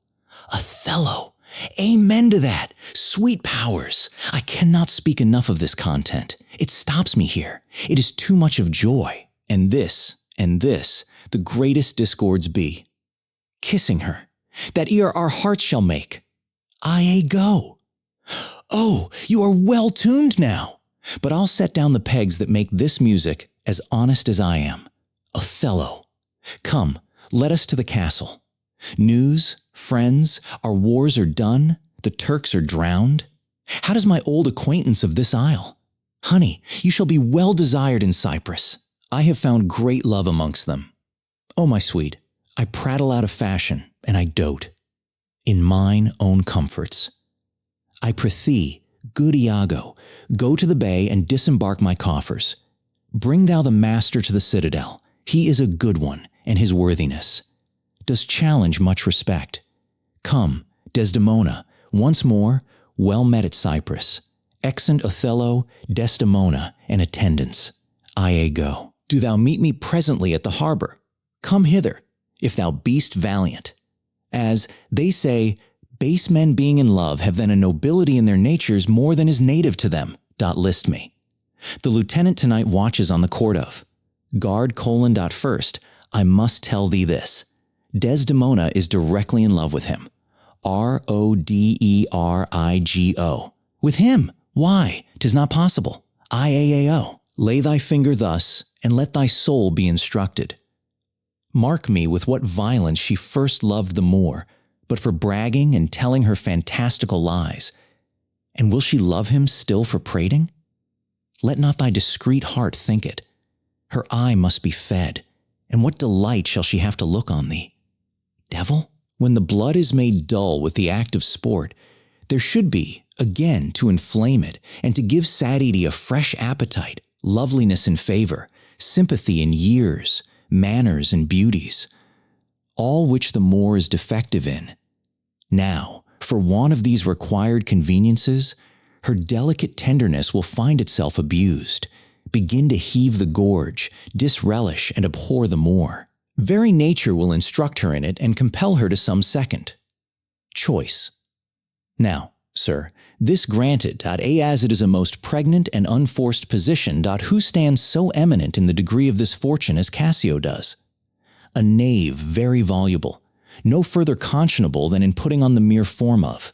Othello, amen to that. Sweet powers, I cannot speak enough of this content. It stops me here. It is too much of joy. And this, the greatest discords be. Kissing her, that ere our hearts shall make. Go. Oh, you are well tuned now. But I'll set down the pegs that make this music as honest as I am. Othello. Come, let us to the castle. News, friends, our wars are done, the Turks are drowned. How does my old acquaintance of this isle? Honey, you shall be well desired in Cyprus. I have found great love amongst them. Oh, my sweet, I prattle out of fashion, and I dote. In mine own comforts. I prithee, good Iago, go to the bay and disembark my coffers. Bring thou the master to the citadel. He is a good one, and his worthiness does challenge much respect. Come, Desdemona, once more, well met at Cyprus. Exeunt Othello, Desdemona, and attendants. Go. Do thou meet me presently at the harbor. Come hither, if thou be'st valiant. As, they say, base men being in love have then a nobility in their natures more than is native to them. List me. The lieutenant tonight watches on the court of. Guard : first, I must tell thee this. Desdemona is directly in love with him. Roderigo. With him? Why? 'Tis not possible. Iao. Lay thy finger thus, and let thy soul be instructed. Mark me with what violence she first loved the Moor, but for bragging and telling her fantastical lies. And will she love him still for prating? Let not thy discreet heart think it. Her eye must be fed, and what delight shall she have to look on thee? Devil? When the blood is made dull with the act of sport, there should be, again, to inflame it, and to give satiety a fresh appetite, loveliness and favor, sympathy in years, manners and beauties, all which the Moor is defective in. Now, for want of these required conveniences, her delicate tenderness will find itself abused, begin to heave the gorge, disrelish and abhor the Moor. Very nature will instruct her in it and compel her to some second. Choice. Now, sir, this granted, as it is a most pregnant and unforced position, who stands so eminent in the degree of this fortune as Cassio does? A knave very voluble, no further conscionable than in putting on the mere form of.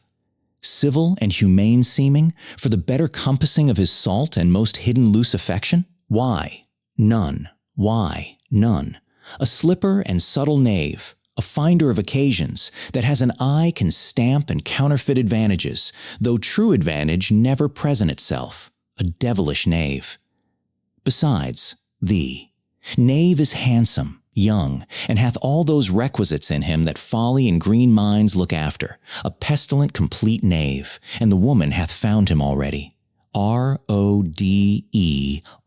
Civil and humane seeming, for the better compassing of his salt and most hidden loose affection? Why? None. Why? None. A slipper and subtle knave, a finder of occasions, that has an eye can stamp and counterfeit advantages, though true advantage never present itself, a devilish knave. Besides, thee, knave is handsome, young, and hath all those requisites in him that folly and green minds look after, a pestilent complete knave, and the woman hath found him already.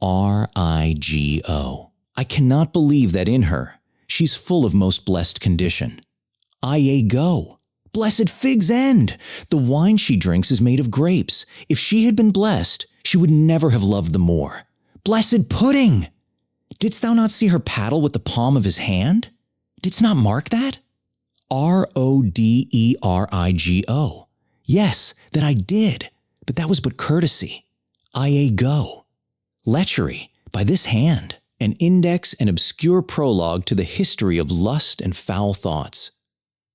Roderigo. I cannot believe that in her, she's full of most blessed condition. Go. Blessed fig's end! The wine she drinks is made of grapes. If she had been blessed, she would never have loved the Moor. Blessed pudding! Didst thou not see her paddle with the palm of his hand? Didst not mark that? Roderigo. Yes, that I did, but that was but courtesy. Go. Lechery, by this hand, an index and obscure prologue to the history of lust and foul thoughts.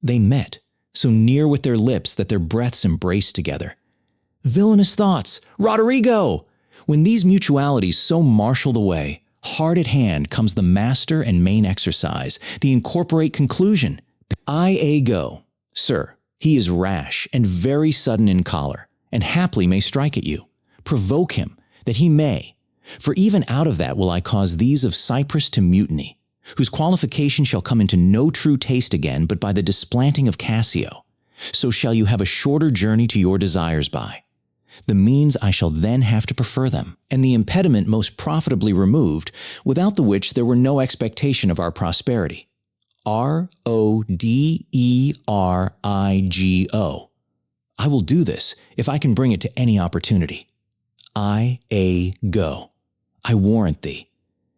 They met, so near with their lips that their breaths embraced together. Villainous thoughts, Roderigo! When these mutualities so marshal the way, hard at hand comes the master and main exercise, the incorporate conclusion. Go. Sir, he is rash and very sudden in choler, and haply may strike at you. Provoke him, that he may. For even out of that will I cause these of Cyprus to mutiny, whose qualification shall come into no true taste again but by the displanting of Cassio. So shall you have a shorter journey to your desires by. The means I shall then have to prefer them, and the impediment most profitably removed, without the which there were no expectation of our prosperity. Roderigo. I will do this, if I can bring it to any opportunity. Go. I warrant thee.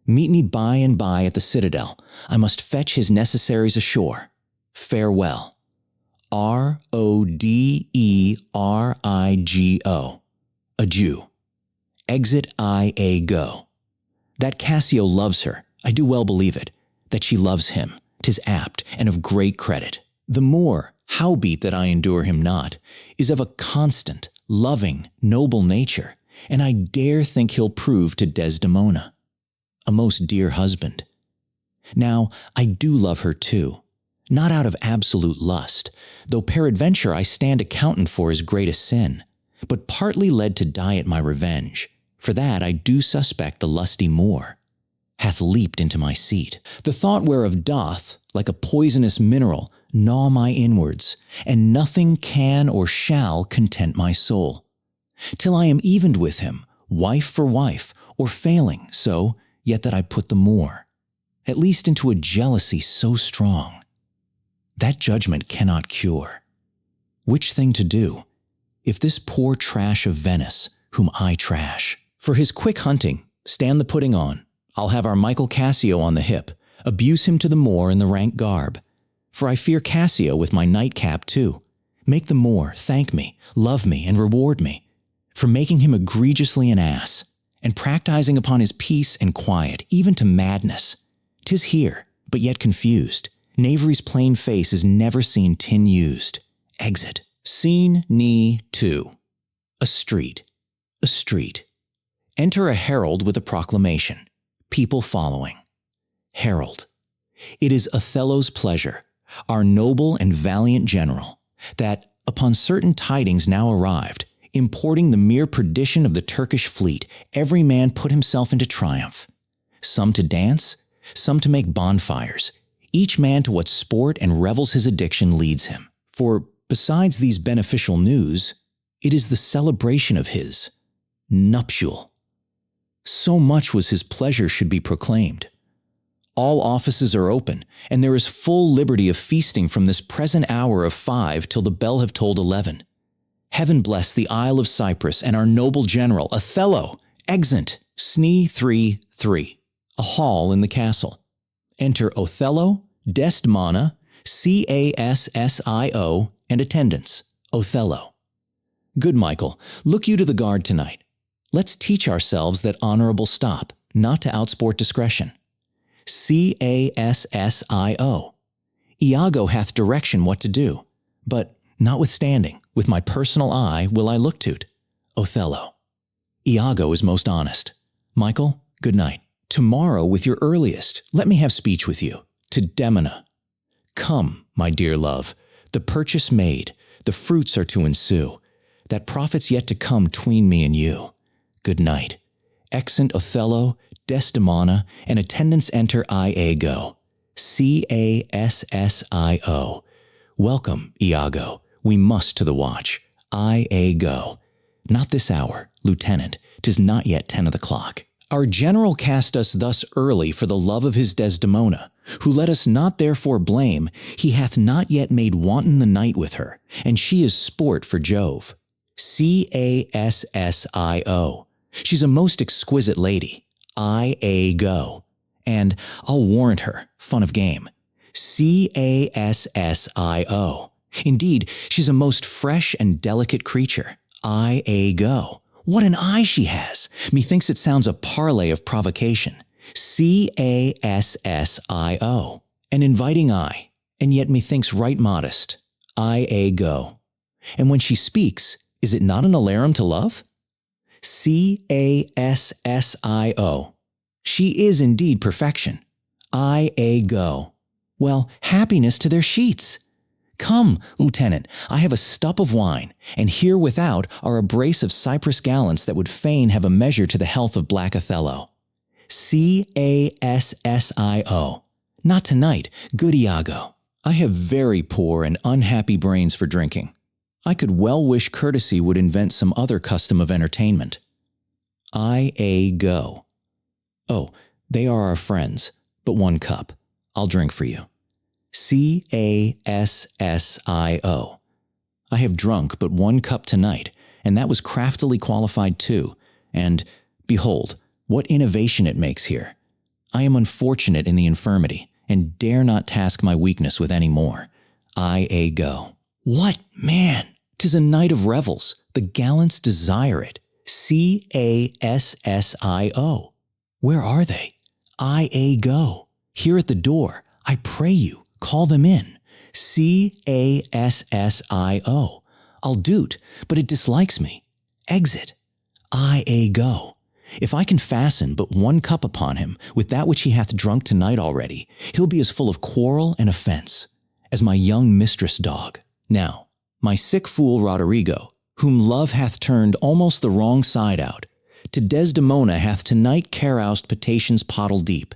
Meet me by and by at the citadel. I must fetch his necessaries ashore. Farewell. Roderigo. Adieu. Exit Go. That Cassio loves her, I do well believe it. That she loves him, 'tis apt, and of great credit. The Moor, howbeit that I endure him not, is of a constant, loving, noble nature, and I dare think he'll prove to Desdemona a most dear husband. Now, I do love her too, not out of absolute lust, though peradventure I stand accountant for his greatest sin, but partly led to die at my revenge. For that I do suspect the lusty Moor hath leaped into my seat, the thought whereof doth, like a poisonous mineral, gnaw my inwards, and nothing can or shall content my soul, till I am evened with him, wife for wife, or failing so, yet that I put the Moor, at least into a jealousy so strong. That judgment cannot cure. Which thing to do, if this poor trash of Venice, whom I trash, for his quick hunting, stand the putting on, I'll have our Michael Cassio on the hip, abuse him to the Moor in the rank garb. For I fear Cassio with my nightcap too. Make the Moor thank me, love me, and reward me, for making him egregiously an ass, and practising upon his peace and quiet, even to madness. 'Tis here, but yet confused. Knavery's plain face is never seen tin used. Exit. Scene Ni 2. A street. A street. Enter a herald with a proclamation. People following. Herald. It is Othello's pleasure, our noble and valiant general, that, upon certain tidings now arrived, importing the mere perdition of the Turkish fleet, every man put himself into triumph. Some to dance, some to make bonfires, each man to what sport and revels his addiction leads him. For, besides these beneficial news, it is the celebration of his nuptial. So much was his pleasure should be proclaimed. All offices are open, and there is full liberty of feasting from this present hour of 5 till the bell have tolled 11. Heaven bless the Isle of Cyprus and our noble general, Othello, exeunt, Sne 3-3, a hall in the castle. Enter Othello, Desdemona, Cassio, and attendants. Othello. Good Michael, look you to the guard tonight. Let's teach ourselves that honorable stop, not to outsport discretion. Cassio. Iago hath direction what to do, but notwithstanding, with my personal eye will I look to't. Othello. Iago is most honest. Michael, good night. Tomorrow with your earliest, let me have speech with you. To Demona. Come, my dear love, the purchase made, the fruits are to ensue. That profit's yet to come tween me and you. Good night. Exeunt Othello, Desdemona, and attendants enter Iago. Cassio. Welcome, Iago. We must to the watch. Iago. Not this hour, Lieutenant. 'Tis not yet 10 of the clock. Our general cast us thus early for the love of his Desdemona, who let us not therefore blame, he hath not yet made wanton the night with her, and she is sport for Jove. Cassio. She's a most exquisite lady. Iago. And I'll warrant her, fun of game. Cassio. Indeed, she's a most fresh and delicate creature. Iago. What an eye she has! Methinks it sounds a parley of provocation. Cassio. An inviting eye, and yet methinks right modest. Iago. And when she speaks, is it not an alarum to love? Cassio. She is indeed perfection. Iago. Well, happiness to their sheets. Come, Lieutenant, I have a stup of wine, and here without are a brace of Cyprus gallants that would fain have a measure to the health of Black Othello. Cassio. Not tonight, good Iago. I have very poor and unhappy brains for drinking. I could well wish courtesy would invent some other custom of entertainment. Iago. Oh, they are our friends, but one cup. I'll drink for you. Cassio. I have drunk but one cup tonight, and that was craftily qualified too, and, behold, what innovation it makes here. I am unfortunate in the infirmity, and dare not task my weakness with any more. Iago. What, man! 'Tis a night of revels. The gallants desire it. Cassio. Where are they? Iago. Here at the door. I pray you, call them in. Cassio. I'll do't, but it dislikes me. Exit. Iago. If I can fasten but one cup upon him with that which he hath drunk tonight already, he'll be as full of quarrel and offence as my young mistress dog. Now, my sick fool Roderigo, whom love hath turned almost the wrong side out, to Desdemona hath tonight caroused potations pottle deep,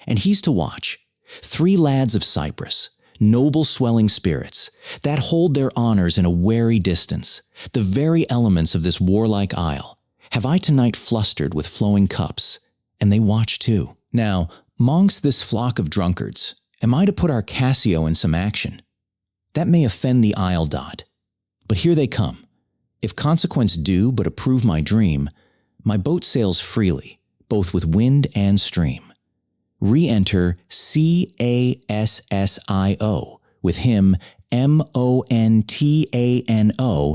and he's to watch 3 lads of Cyprus, noble swelling spirits, that hold their honors in a wary distance, the very elements of this warlike isle, have I tonight flustered with flowing cups, and they watch too. Now, mongst this flock of drunkards, am I to put our Cassio in some action? That may offend the isle dot, but here they come. If consequence do but approve my dream, my boat sails freely, both with wind and stream. Re-enter Cassio, with him Montano,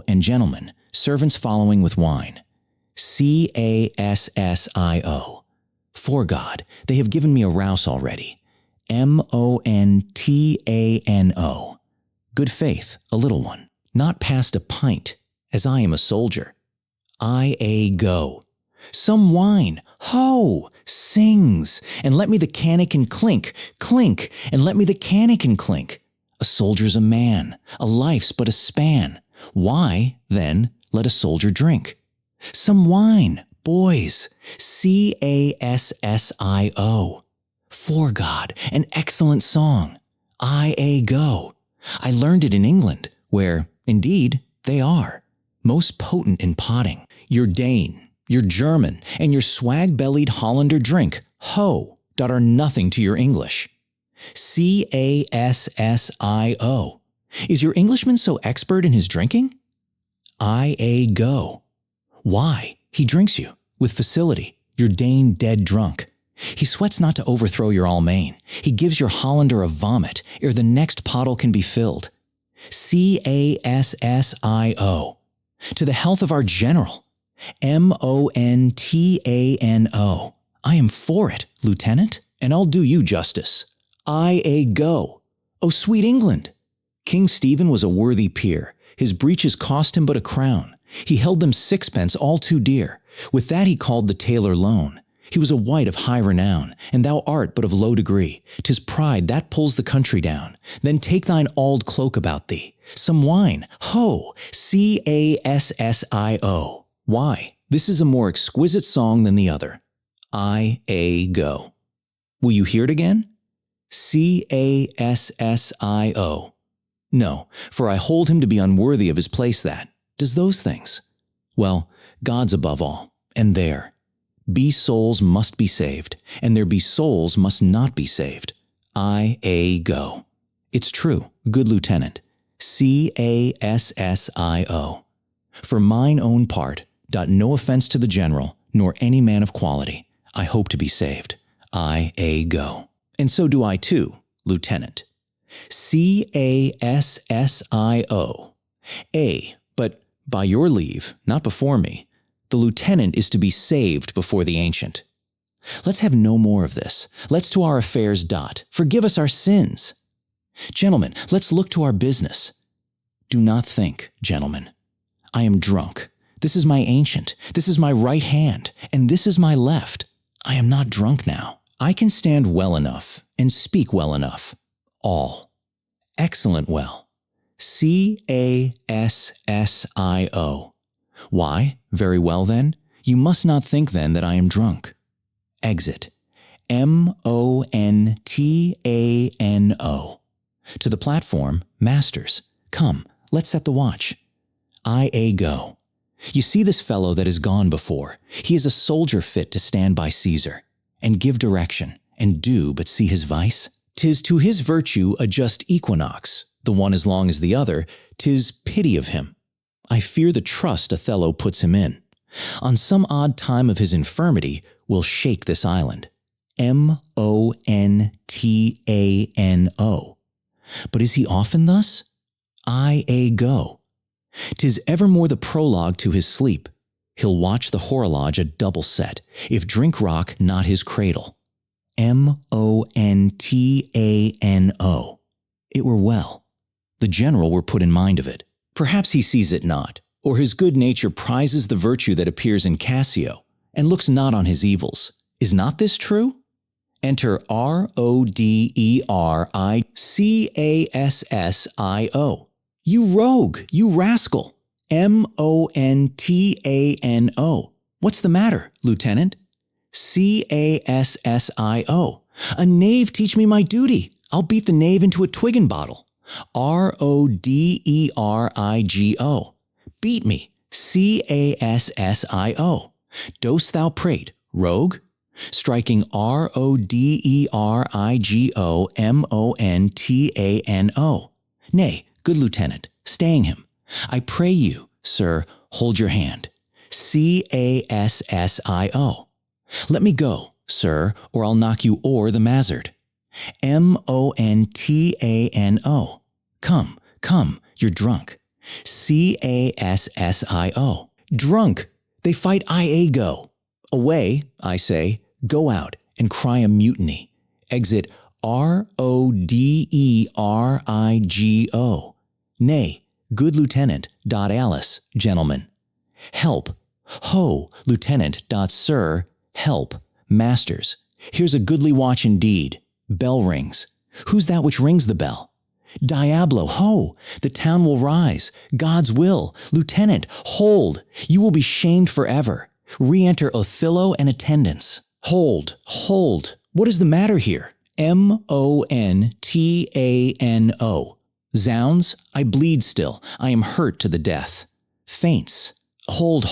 and gentlemen, servants following with wine. Cassio. 'Fore God, they have given me a rouse already. Montano. Good faith, a little one, not past a pint, as I am a soldier. Iago. Some wine, ho! Sings, and let me the cannikin clink, clink, and let me the cannikin clink. A soldier's a man, a life's but a span. Why, then, let a soldier drink? Some wine, boys. Cassio. 'Fore God, an excellent song. Iago. I learned it in England, where, indeed, they are most potent in potting. Your Dane, your German, and your swag-bellied Hollander drink, ho, are nothing to your English. Cassio. Is your Englishman so expert in his drinking? Go. Why? He drinks you, with facility, your Dane dead drunk. He sweats not to overthrow your Almain. He gives your Hollander a vomit, ere the next pottle can be filled. Cassio. To the health of our general. Montano. I am for it, Lieutenant, and I'll do you justice. Go. O sweet England! King Stephen was a worthy peer. His breeches cost him but a crown. He held them sixpence all too dear. With that he called the tailor loan. He was a wight of high renown, and thou art but of low degree. 'Tis pride that pulls the country down. Then take thine auld cloak about thee. Some wine, ho! Cassio. Why? This is a more exquisite song than the other. Go. Will you hear it again? Cassio. No, for I hold him to be unworthy of his place that does those things. Well, God's above all, and there. Be souls must be saved, and there be souls must not be saved. Go. It's true, good Lieutenant. Cassio. For mine own part, no offense to the general, nor any man of quality, I hope to be saved. Go. And so do I too, Lieutenant. Cassio. But by your leave, not before me, the lieutenant is to be saved before the ancient. Let's have no more of this. Let's to our affairs dot. Forgive us our sins. Gentlemen, let's look to our business. Do not think, gentlemen. I am drunk. This is my ancient. This is my right hand, and this is my left. I am not drunk now. I can stand well enough and speak well enough. All. Excellent well. Cassio. Why? Very well then. You must not think then that I am drunk. Exit. Montano. To the platform, masters. Come, let's set the watch. Go. You see this fellow that is gone before. He is a soldier fit to stand by Caesar, and give direction, and do but see his vice. 'Tis to his virtue a just equinox, the one as long as the other. 'Tis pity of him. I fear the trust Othello puts him in. On some odd time of his infirmity will shake this island. Montano. But is he often thus? Go. 'Tis evermore the prologue to his sleep. He'll watch the horologe a double set, if drink rock not his cradle. Montano. It were well. The general were put in mind of it. Perhaps he sees it not, or his good nature prizes the virtue that appears in Cassio, and looks not on his evils. Is not this true? Enter Rodericasio. You rogue, you rascal. Montano. What's the matter, Lieutenant? Cassio. A knave teach me my duty. I'll beat the knave into a twiggin bottle. Roderigo. Beat me. Cassio. Dost thou prate, rogue? Striking Roderigomontano. Nay, good Lieutenant, staying him. I pray you, sir, hold your hand. Cassio. Let me go, sir, or I'll knock you o'er the mazzard. Montano. Come, come, you're drunk. Cassio. Drunk. They fight Go. Away, I say, go out and cry a mutiny. Exit Roderigo. Nay, good Lieutenant, Alice, gentlemen. Help. Ho, Lieutenant, Sir, help, masters. Here's a goodly watch indeed. Bell rings. Who's that which rings the bell? Diablo, ho! The town will rise. God's will. Lieutenant, hold! You will be shamed forever. Re-enter Othello and attendants. Hold, hold. What is the matter here? Montano. Zounds, I bleed still. I am hurt to the death. Faints. Hold,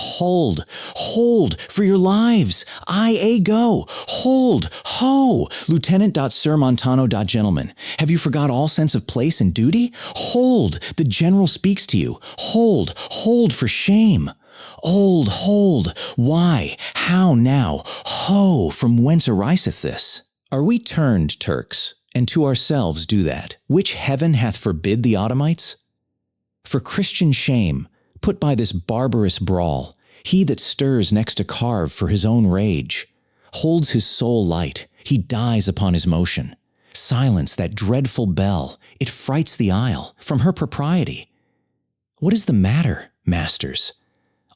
for your lives. I go. Hold, ho. Lieutenant.Sir Montano.Gentleman, have you forgot all sense of place and duty? Hold, the general speaks to you. Hold for shame. Hold, why, how now? Ho, from whence ariseth this? Are we turned, Turks, and to ourselves do that, which heaven hath forbid the Ottomites? For Christian shame, put by this barbarous brawl, he that stirs next to carve for his own rage, holds his soul light, he dies upon his motion. Silence that dreadful bell, it frights the isle from her propriety. What is the matter, masters?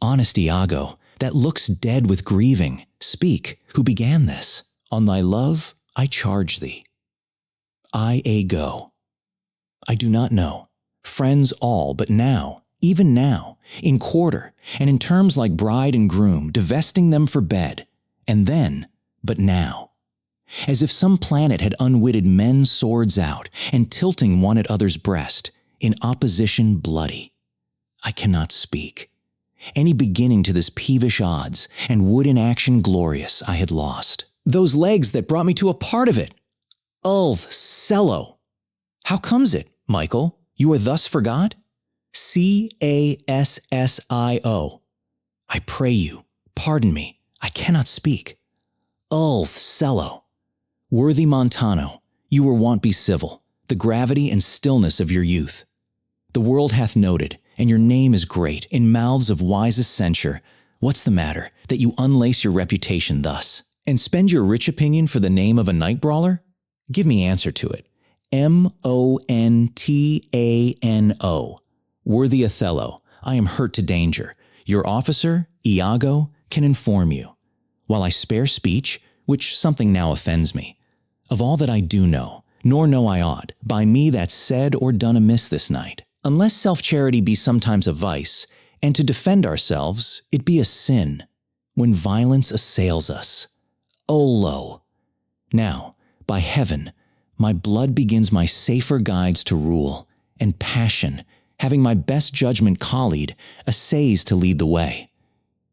Honest Iago, that looks dead with grieving, speak, who began this? On thy love I charge thee. I go. I do not know. Friends all, but now, even now, in quarter, and in terms like bride and groom, divesting them for bed, and then, but now. As if some planet had unwitted men's swords out, and tilting one at other's breast, in opposition bloody. I cannot speak. Any beginning to this peevish odds, and would in action glorious I had lost. Those legs that brought me to a part of it. Othello. How comes it, Michael, you are thus forgot? Cassio. I pray you, pardon me, I cannot speak. Othello. Worthy Montano, you were wont be civil, the gravity and stillness of your youth. The world hath noted, and your name is great, in mouths of wisest censure. What's the matter, that you unlace your reputation thus, and spend your rich opinion for the name of a night brawler? Give me answer to it. Montano. Worthy Othello, I am hurt to danger. Your officer, Iago, can inform you. While I spare speech, which something now offends me, of all that I do know, nor know I ought, by me that's said or done amiss this night, unless self-charity be sometimes a vice, and to defend ourselves it be a sin, when violence assails us. Olo. Now, by heaven, my blood begins my safer guides to rule, and passion, having my best judgment collied, essays to lead the way.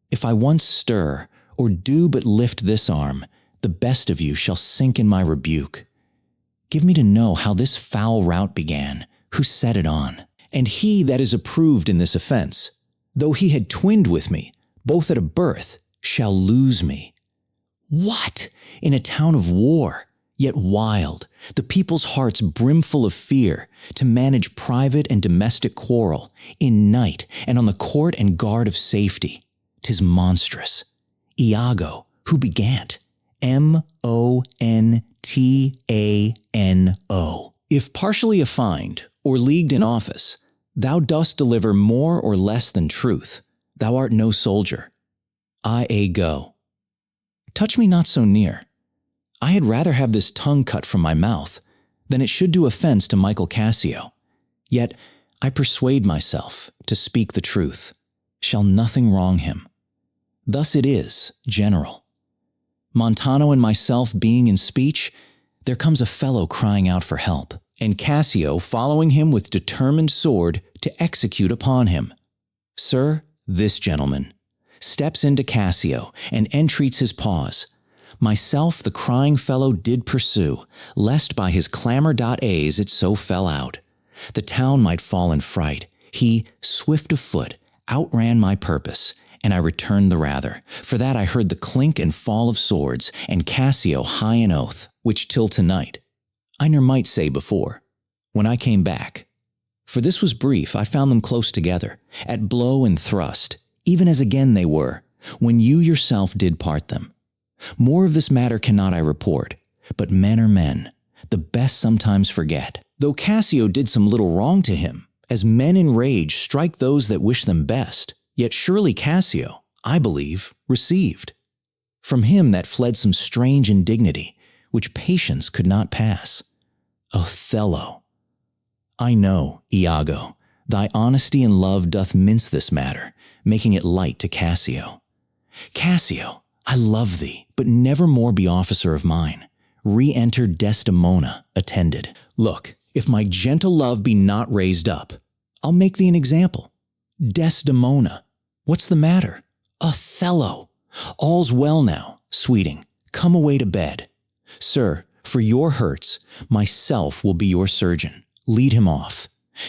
If I once stir, or do but lift this arm, the best of you shall sink in my rebuke. Give me to know how this foul rout began, who set it on, and he that is approved in this offense, though he had twinned with me, both at a birth, shall lose me. What? In a town of war, yet wild, the people's hearts brimful of fear, to manage private and domestic quarrel, in night and on the court and guard of safety. 'Tis monstrous. Iago, who began't? Montano. If partially affined, or leagued in office, thou dost deliver more or less than truth. Thou art no soldier. I go. Touch me not so near. I had rather have this tongue cut from my mouth, than it should do offense to Michael Cassio. Yet I persuade myself to speak the truth. Shall nothing wrong him. Thus it is, General. Montano and myself being in speech, there comes a fellow crying out for help, and Cassio following him with determined sword to execute upon him. Sir, this gentleman steps into Cassio and entreats his pause. Myself the crying fellow did pursue, lest by his clamor.a's it so fell out. The town might fall in fright. He, swift of foot, outran my purpose, and I returned the rather, for that I heard the clink and fall of swords, and Cassio high in oath, which till tonight, I ne'er might say before, when I came back. For this was brief, I found them close together, at blow and thrust, even as again they were, when you yourself did part them. More of this matter cannot I report, but men are men, the best sometimes forget. Though Cassio did some little wrong to him, as men in rage strike those that wish them best, yet surely Cassio, I believe, received. From him that fled some strange indignity, which patience could not pass. Othello. I know, Iago, thy honesty and love doth mince this matter, making it light to Cassio. Cassio, I love thee, but never more be officer of mine. Re-enter Desdemona, attended. Look, if my gentle love be not raised up, I'll make thee an example. Desdemona, What's the matter? Othello! All's well now, sweeting. Come away to bed. Sir, for your hurts, myself will be your surgeon. Lead him off.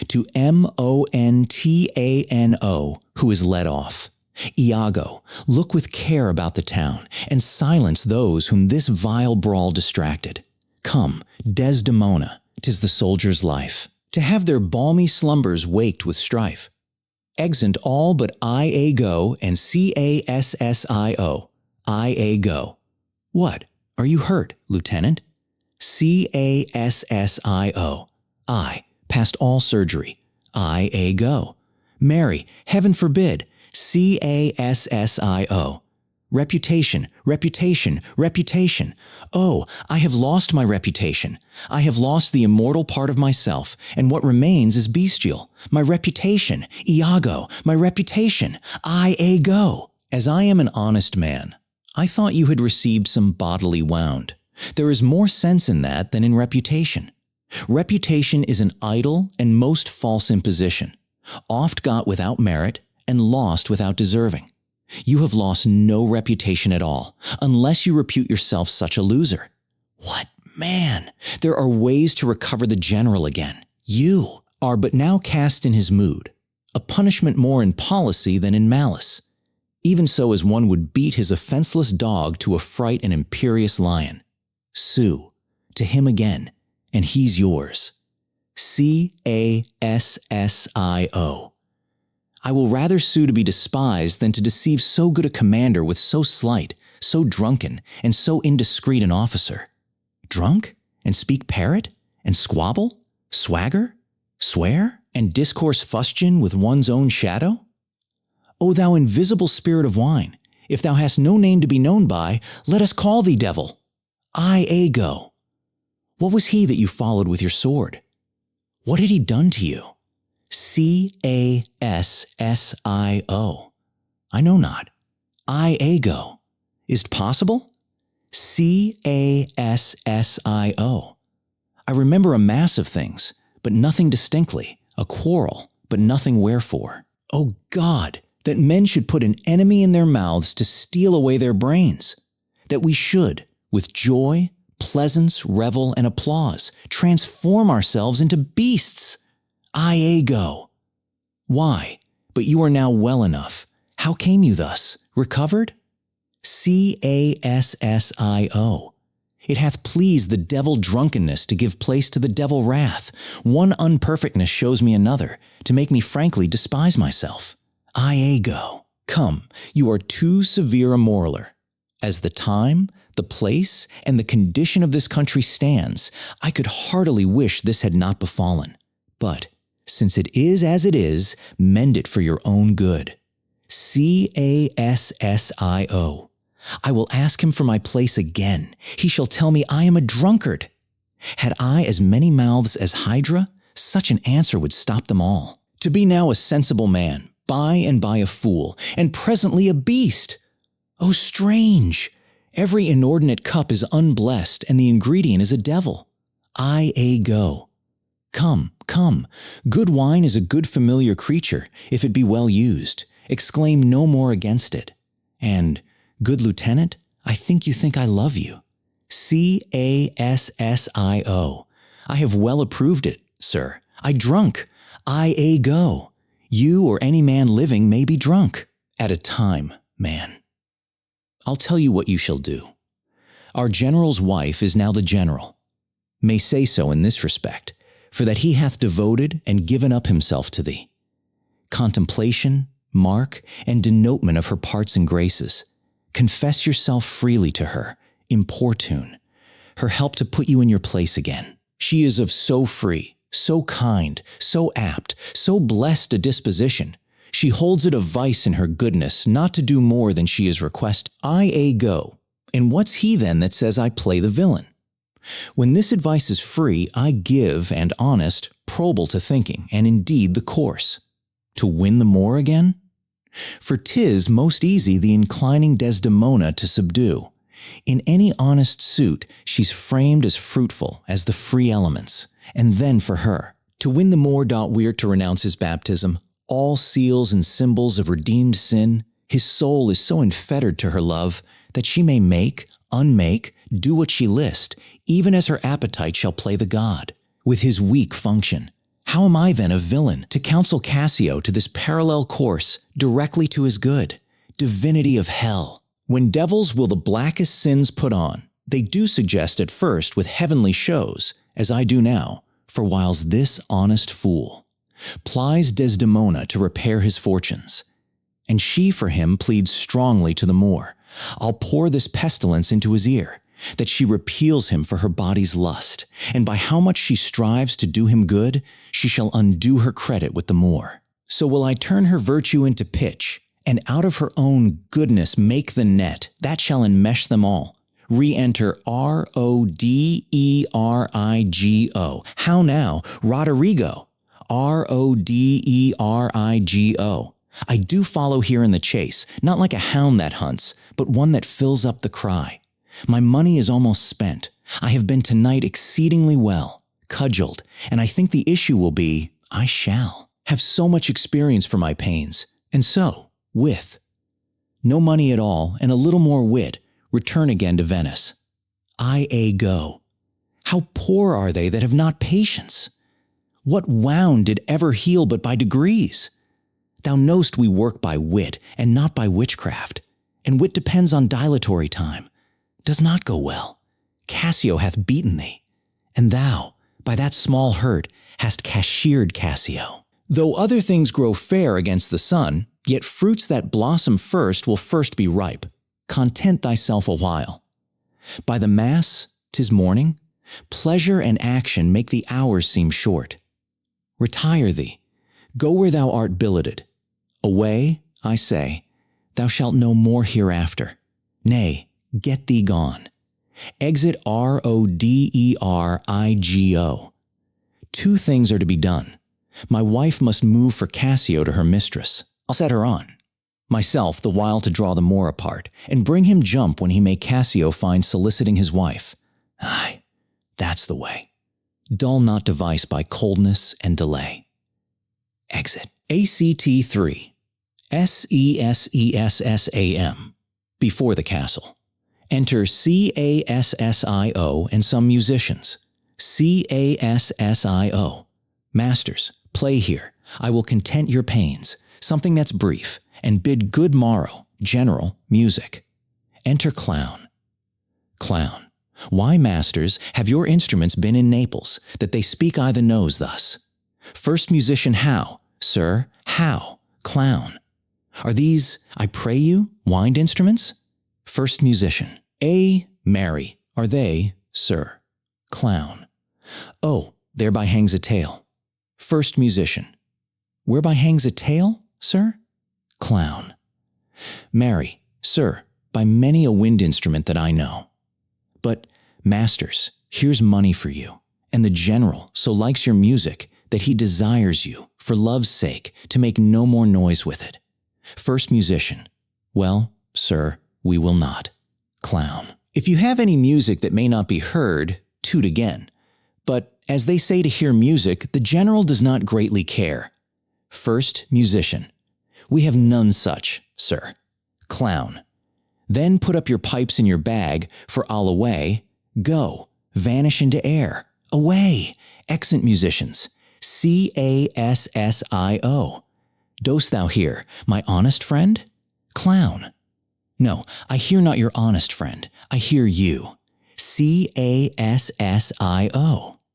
To Montano, who is led off. Iago, look with care about the town, and silence those whom this vile brawl distracted. Come, Desdemona, 'tis the soldier's life, to have their balmy slumbers waked with strife. Exeunt all but Iago and Cassio. Iago. What? Are you hurt, Lieutenant? Cassio. I, past all surgery. Iago. Marry, heaven forbid. Cassio. Reputation, reputation, reputation. Oh, I have lost my reputation. I have lost the immortal part of myself, and what remains is bestial. My reputation, Iago, my reputation, Iago. As I am an honest man, I thought you had received some bodily wound. There is more sense in that than in reputation. Reputation is an idle and most false imposition, oft got without merit and lost without deserving. You have lost no reputation at all, unless you repute yourself such a loser. What man? There are ways to recover the general again. You are but now cast in his mood, a punishment more in policy than in malice, even so as one would beat his offenseless dog to affright an imperious lion. Sue, to him again, and he's yours. Cassio. I will rather sue to be despised than to deceive so good a commander with so slight, so drunken, and so indiscreet an officer. Drunk? And speak parrot? And squabble? Swagger? Swear? And discourse fustian with one's own shadow? O thou invisible spirit of wine, if thou hast no name to be known by, let us call thee devil. Iago. What was he that you followed with your sword? What had he done to you? Cassio. I know not. Iago. Is't possible? Cassio. I remember a mass of things, but nothing distinctly, a quarrel, but nothing wherefore. O God, that men should put an enemy in their mouths to steal away their brains, that we should, with joy, pleasance, revel, and applause, transform ourselves into beasts. Iago. Why? But you are now well enough. How came you thus? Recovered? Cassio. It hath pleased the devil drunkenness to give place to the devil wrath. One unperfectness shows me another, to make me frankly despise myself. Iago. Come, you are too severe a moraler. As the time, the place, and the condition of this country stands, I could heartily wish this had not befallen. But, since it is as it is, mend it for your own good. Cassio. I will ask him for my place again. He shall tell me I am a drunkard. Had I as many mouths as Hydra, such an answer would stop them all. To be now a sensible man, by and by a fool, and presently a beast. Oh, strange! Every inordinate cup is unblessed, and the ingredient is a devil. Iago. Come, come. Good wine is a good familiar creature, if it be well used. Exclaim no more against it. And, good lieutenant, I think you think I love you. Cassio. I have well approved it, sir. I drunk. Iago. You or any man living may be drunk. At a time, man. I'll tell you what you shall do. Our general's wife is now the general. May say so in this respect, for that he hath devoted and given up himself to thee. Contemplation, mark, and denotement of her parts and graces. Confess yourself freely to her, importune, her help to put you in your place again. She is of so free, so kind, so apt, so blessed a disposition. She holds it a vice in her goodness not to do more than she is requested. Iago. And what's he then that says I play the villain? When this advice is free, I give, and honest, probable to thinking, and indeed the course. To win the more again? For 'tis most easy the inclining Desdemona to subdue. In any honest suit, she's framed as fruitful as the free elements, and then for her. To win the more we're to renounce his baptism, all seals and symbols of redeemed sin, his soul is so enfettered to her love that she may make, unmake, do what she list, even as her appetite shall play the god, with his weak function. How am I then a villain to counsel Cassio to this parallel course directly to his good? Divinity of hell! When devils will the blackest sins put on, they do suggest at first with heavenly shows, as I do now, for whiles this honest fool plies Desdemona to repair his fortunes, and she for him pleads strongly to the Moor, I'll pour this pestilence into his ear, that she repeals him for her body's lust, and by how much she strives to do him good, she shall undo her credit with the Moor. So will I turn her virtue into pitch, and out of her own goodness make the net, that shall enmesh them all. Re-enter Roderigo. How now, Roderigo? Roderigo. I do follow here in the chase, not like a hound that hunts, but one that fills up the cry. My money is almost spent. I have been tonight exceedingly well, cudgeled, and I think the issue will be, I shall have so much experience for my pains, and so, with no money at all and a little more wit, return again to Venice. I go. How poor are they that have not patience? What wound did ever heal but by degrees? Thou know'st we work by wit and not by witchcraft, and wit depends on dilatory time. Does not go well. Cassio hath beaten thee, and thou, by that small hurt, hast cashiered Cassio. Though other things grow fair against the sun, yet fruits that blossom first will first be ripe. Content thyself a while. By the mass, 'tis morning. Pleasure and action make the hours seem short. Retire thee. Go where thou art billeted. Away, I say, thou shalt no more hereafter. Nay, get thee gone. Exit Roderigo. 2 things are to be done. My wife must move for Cassio to her mistress. I'll set her on. Myself the while to draw the Moor apart, and bring him jump when he may Cassio find soliciting his wife. Aye, that's the way. Dull not device by coldness and delay. Exit. ACT 3. SESESSAM. Before the castle. Enter CASSIO and some musicians. CASSIO. Masters, play here. I will content your pains. Something that's brief, and bid good morrow, general, music. Enter clown. Clown. Why, masters, have your instruments been in Naples, that they speak I the nose thus? First musician, how? Sir, how? Clown. Are these, I pray you, wind instruments? First musician. Marry, are they, sir? Clown. Oh, thereby hangs a tale. First musician. Whereby hangs a tale, sir? Clown. Marry, sir, by many a wind instrument that I know. But, masters, here's money for you, and the general so likes your music that he desires you, for love's sake, to make no more noise with it. First musician. Well, sir, we will not. Clown. If you have any music that may not be heard, toot again. But, as they say to hear music, the general does not greatly care. First musician. We have none such, sir. Clown. Then put up your pipes in your bag, for I'll away. Go. Vanish into air. Away. Exeunt musicians. CASSIO. Dost thou hear, my honest friend? Clown. No, I hear not your honest friend. I hear you. CASSIO.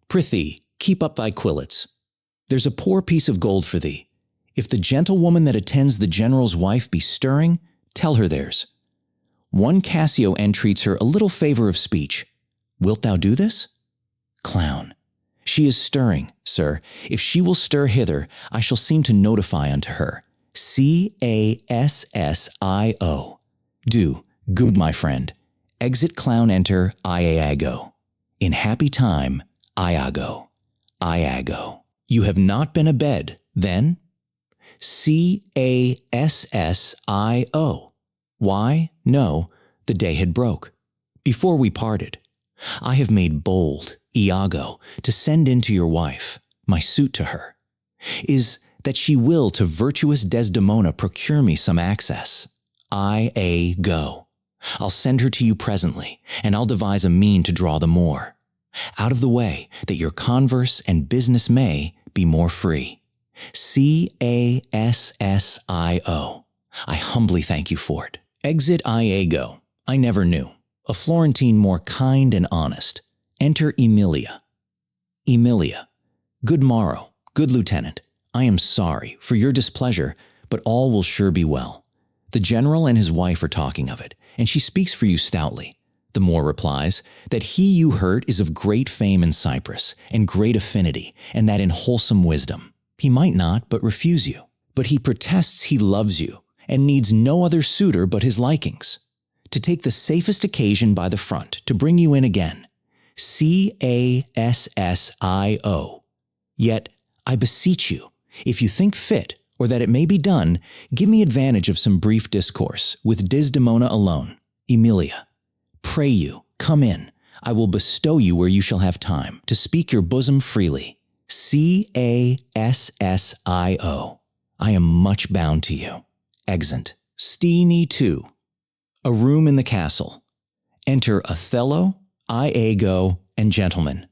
Prithee, keep up thy quillets. There's a poor piece of gold for thee. If the gentlewoman that attends the general's wife be stirring, tell her there's. One Cassio entreats her a little favor of speech. Wilt thou do this? Clown. She is stirring, sir. If she will stir hither, I shall seem to notify unto her. CASSIO. Do, good my friend. Exit clown enter Iago. In happy time, Iago. Iago. You have not been abed, then? CASSIO. Why? No, the day had broke. Before we parted, I have made bold, Iago, to send in to your wife, my suit to her. Is that she will to virtuous Desdemona procure me some access. Go. I'll send her to you presently, and I'll devise a mean to draw the more out of the way, that your converse and business may be more free. Cassio. I humbly thank you for it. Exit Iago. I never knew. A Florentine more kind and honest. Enter Emilia. Emilia. Good morrow, good lieutenant. I am sorry for your displeasure, but all will sure be well. The general and his wife are talking of it, and she speaks for you stoutly. The Moor replies that he you hurt is of great fame in Cyprus and great affinity, and that in wholesome wisdom he might not but refuse you. But he protests he loves you and needs no other suitor but his likings, to take the safest occasion by the front to bring you in again. Cassio. Yet, I beseech you, if you think fit, or that it may be done, give me advantage of some brief discourse with Desdemona alone. Emilia. Pray you, come in. I will bestow you where you shall have time to speak your bosom freely. Cassio. I am much bound to you. Exeunt. Scene 2. A room in the castle. Enter Othello, Iago, and gentlemen.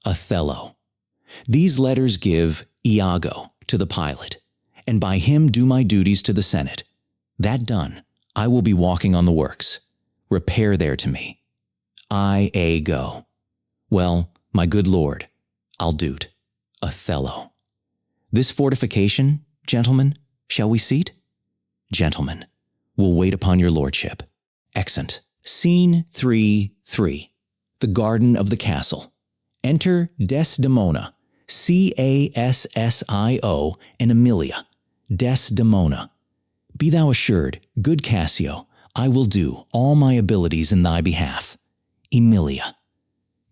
Othello. These letters give Iago to the pilot, and by him do my duties to the Senate. That done, I will be walking on the works. Repair there to me. Iago. Well, my good lord, I'll do't. Othello. This fortification, gentlemen, shall we seat? Gentlemen, will wait upon your lordship. Exeunt. Scene 3. The garden of the castle. Enter Desdemona, Cassio, and Emilia. Desdemona. Be thou assured, good Cassio, I will do all my abilities in thy behalf. Emilia.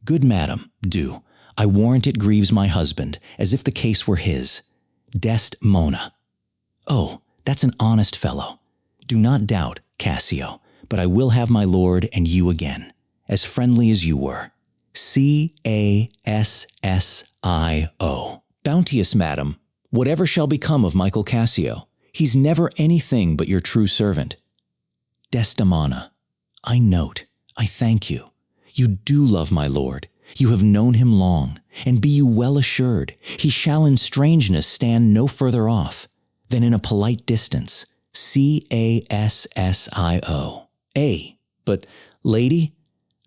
Good madam, do. I warrant it grieves my husband, as if the case were his. Desdemona. Oh, that's an honest fellow. Do not doubt, Cassio, but I will have my lord and you again, as friendly as you were. Cassio. Bounteous madam, whatever shall become of Michael Cassio, he's never anything but your true servant. Desdemona. I note, I thank you. You do love my lord. You have known him long, and be you well assured, he shall in strangeness stand no further off than in a polite distance. Cassio. But, lady,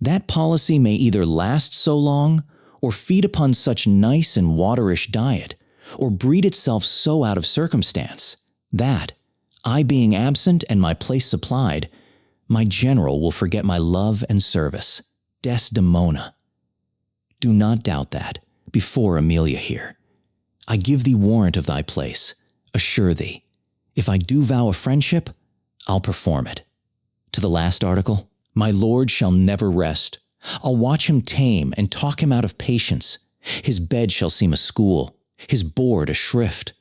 that policy may either last so long, or feed upon such nice and waterish diet, or breed itself so out of circumstance, that, I being absent and my place supplied, my general will forget my love and service. Desdemona. Do not doubt that, before Emilia here. I give thee warrant of thy place. Assure thee, if I do vow a friendship, I'll perform it. To the last article, my lord shall never rest. I'll watch him tame and talk him out of patience. His bed shall seem a school, his board a shrift.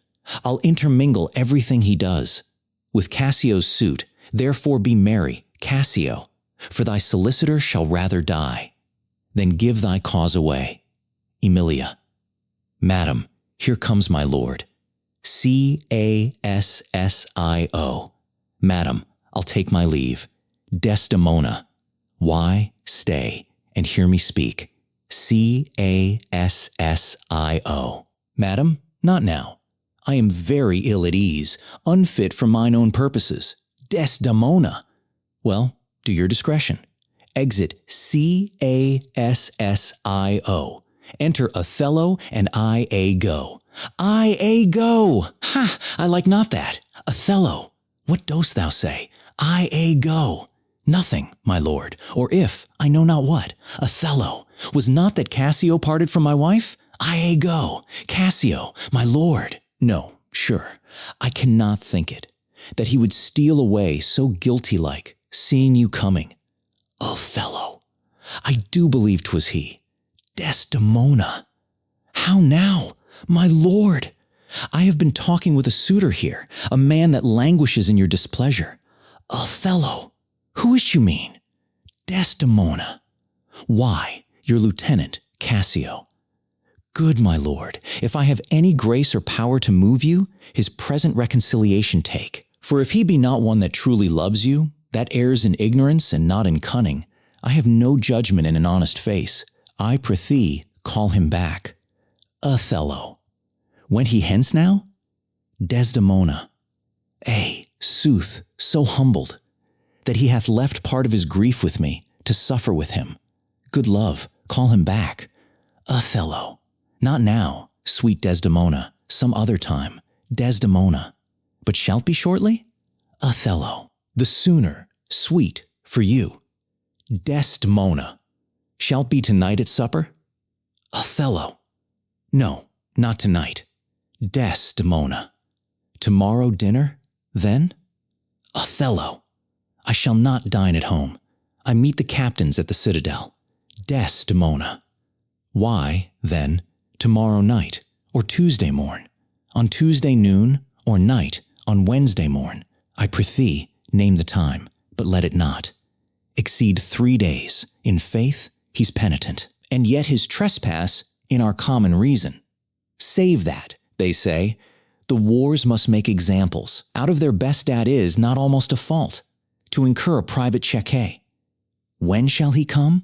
I'll intermingle everything he does. With Cassio's suit, therefore be merry, Cassio, for thy solicitor shall rather die than give thy cause away. Emilia. Madam, here comes my lord. Cassio. Madam, I'll take my leave. Desdemona. Why, stay, and hear me speak. Cassio. Madam, not now. I am very ill at ease, unfit for mine own purposes. Desdemona. Well, do your discretion. Exit Cassio. Enter Othello and Iago. Iago! Ha! I like not that. Othello. What dost thou say? Iago. Nothing, my lord, or if, I know not what. Othello. Was not that Cassio parted from my wife? Iago. Cassio, my lord. No, sure, I cannot think it, that he would steal away so guilty-like, seeing you coming. Othello. I do believe 'twas he. Desdemona. How now, my lord? I have been talking with a suitor here, a man that languishes in your displeasure. Othello. Who is't you mean? Desdemona. Why, your lieutenant, Cassio. Good, my lord, if I have any grace or power to move you, his present reconciliation take. For if he be not one that truly loves you, that errs in ignorance and not in cunning, I have no judgment in an honest face. I prithee, call him back. Othello. Went he hence now? Desdemona. Sooth, so humbled, that he hath left part of his grief with me, to suffer with him. Good love, call him back. Othello. Not now, sweet Desdemona, some other time. Desdemona. But shalt be shortly? Othello. The sooner, sweet, for you. Desdemona. Shalt be tonight at supper? Othello. No, not tonight. Desdemona. Tomorrow dinner, then? Othello. I shall not dine at home. I meet the captains at the citadel. Desdemona. Why, then, tomorrow night, or Tuesday morn? On Tuesday noon, or night, on Wednesday morn? I prithee, name the time, but let it not exceed 3 days. In faith, he's penitent, and yet his trespass in our common reason. Save that, they say. The wars must make examples. Out of their best dat is not almost a fault, to incur a private checquet. When shall he come?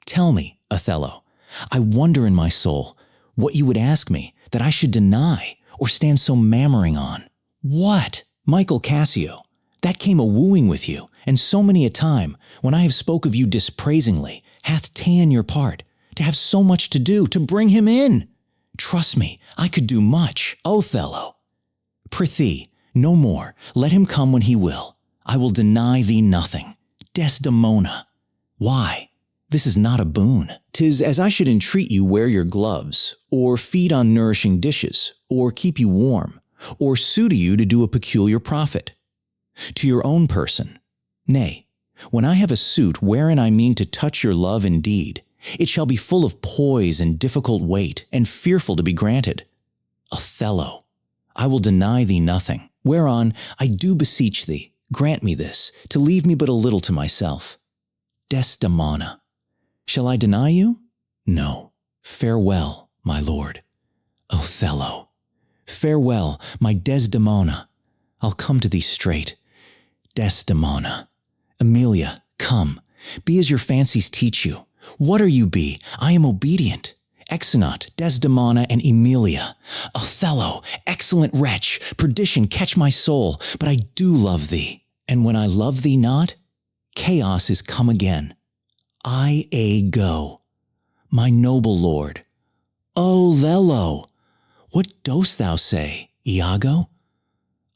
Tell me, Othello. I wonder in my soul what you would ask me that I should deny or stand so mammering on. What? Michael Cassio, that came a-wooing with you, and so many a time, when I have spoke of you dispraisingly, hath ta'en your part, to have so much to do, to bring him in. Trust me, I could do much, Othello. Prithee, no more, let him come when he will. I will deny thee nothing. Desdemona. Why? This is not a boon. 'Tis as I should entreat you wear your gloves, or feed on nourishing dishes, or keep you warm, or sue to you to do a peculiar profit. To your own person. Nay, when I have a suit wherein I mean to touch your love indeed, it shall be full of poise and difficult weight, and fearful to be granted. Othello, I will deny thee nothing, whereon I do beseech thee, grant me this, to leave me but a little to myself. Desdemona. Shall I deny you? No. Farewell, my lord. Othello. Farewell, my Desdemona. I'll come to thee straight. Desdemona. Emilia, come. Be as your fancies teach you. What are you be? I am obedient. Exeunt, Desdemona and Emilia. Othello, excellent wretch, perdition catch my soul, but I do love thee. And when I love thee not, chaos is come again. I go. My noble lord. Othello. What dost thou say, Iago?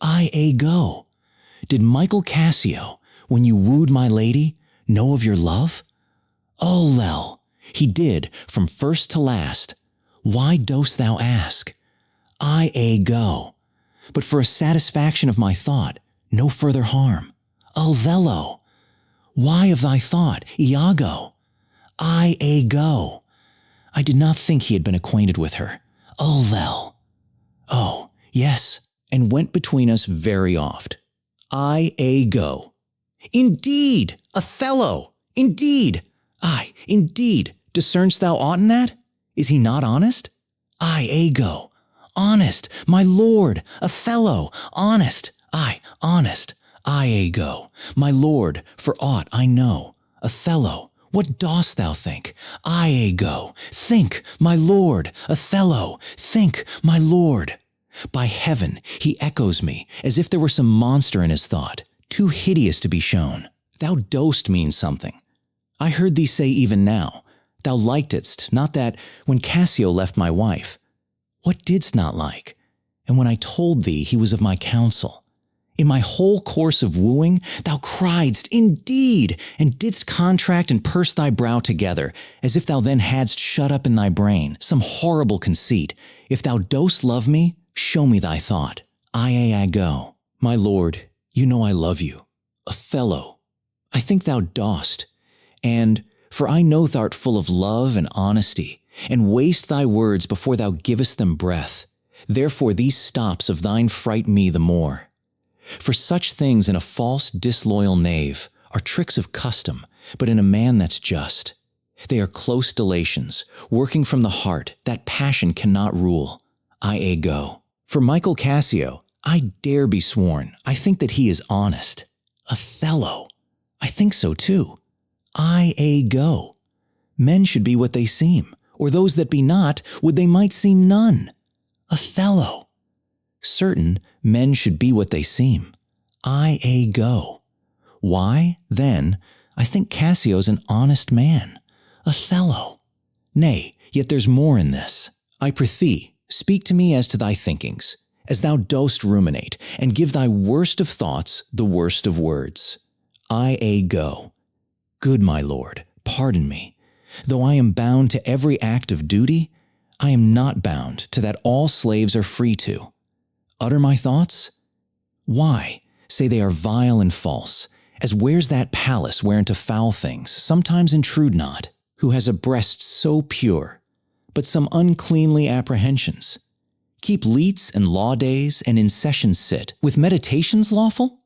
I go. Did Michael Cassio, when you wooed my lady, know of your love? Olel, he did from first to last. Why dost thou ask? I go. But for a satisfaction of my thought, no further harm. Othello. Why of thy thought, Iago? I go. I did not think he had been acquainted with her. Olel. Oh, yes, and went between us very oft. I go. Indeed, Othello, indeed. Aye, indeed, discernst thou aught in that? Is he not honest? I go. Honest, my lord, Othello, honest. Aye, honest. I go. My lord, for aught I know. Othello, what dost thou think? I go. Think, my lord, Othello, think, my lord. By heaven, he echoes me, as if there were some monster in his thought, too hideous to be shown. Thou dost mean something. I heard thee say even now, thou likedst, not that, when Cassio left my wife. What didst not like? And when I told thee he was of my counsel, in my whole course of wooing, thou criedst, indeed, and didst contract and purse thy brow together, as if thou then hadst shut up in thy brain some horrible conceit. If thou dost love me, show me thy thought. I go. My lord, you know I love you. Othello, I think thou dost. And, for I know thou'rt full of love and honesty, and waste thy words before thou givest them breath. Therefore these stops of thine fright me the more. For such things in a false, disloyal knave are tricks of custom, but in a man that's just. They are close dilations, working from the heart that passion cannot rule. I ego. For Michael Cassio, I dare be sworn, I think that he is honest. Othello. I think so too. I ego. Men should be what they seem, or those that be not, would they might seem none. Othello. Certain men should be what they seem. I ego. Why, then, I think Cassio's an honest man. Othello. Nay, yet there's more in this. I prithee, speak to me as to thy thinkings, as thou dost ruminate, and give thy worst of thoughts the worst of words. I ego. Good my lord, pardon me. Though I am bound to every act of duty, I am not bound to that all slaves are free to. Utter my thoughts? Why, say they are vile and false, as where's that palace whereunto foul things sometimes intrude not, who has a breast so pure, but some uncleanly apprehensions. Keep leets and law days, and in session sit, with meditations lawful?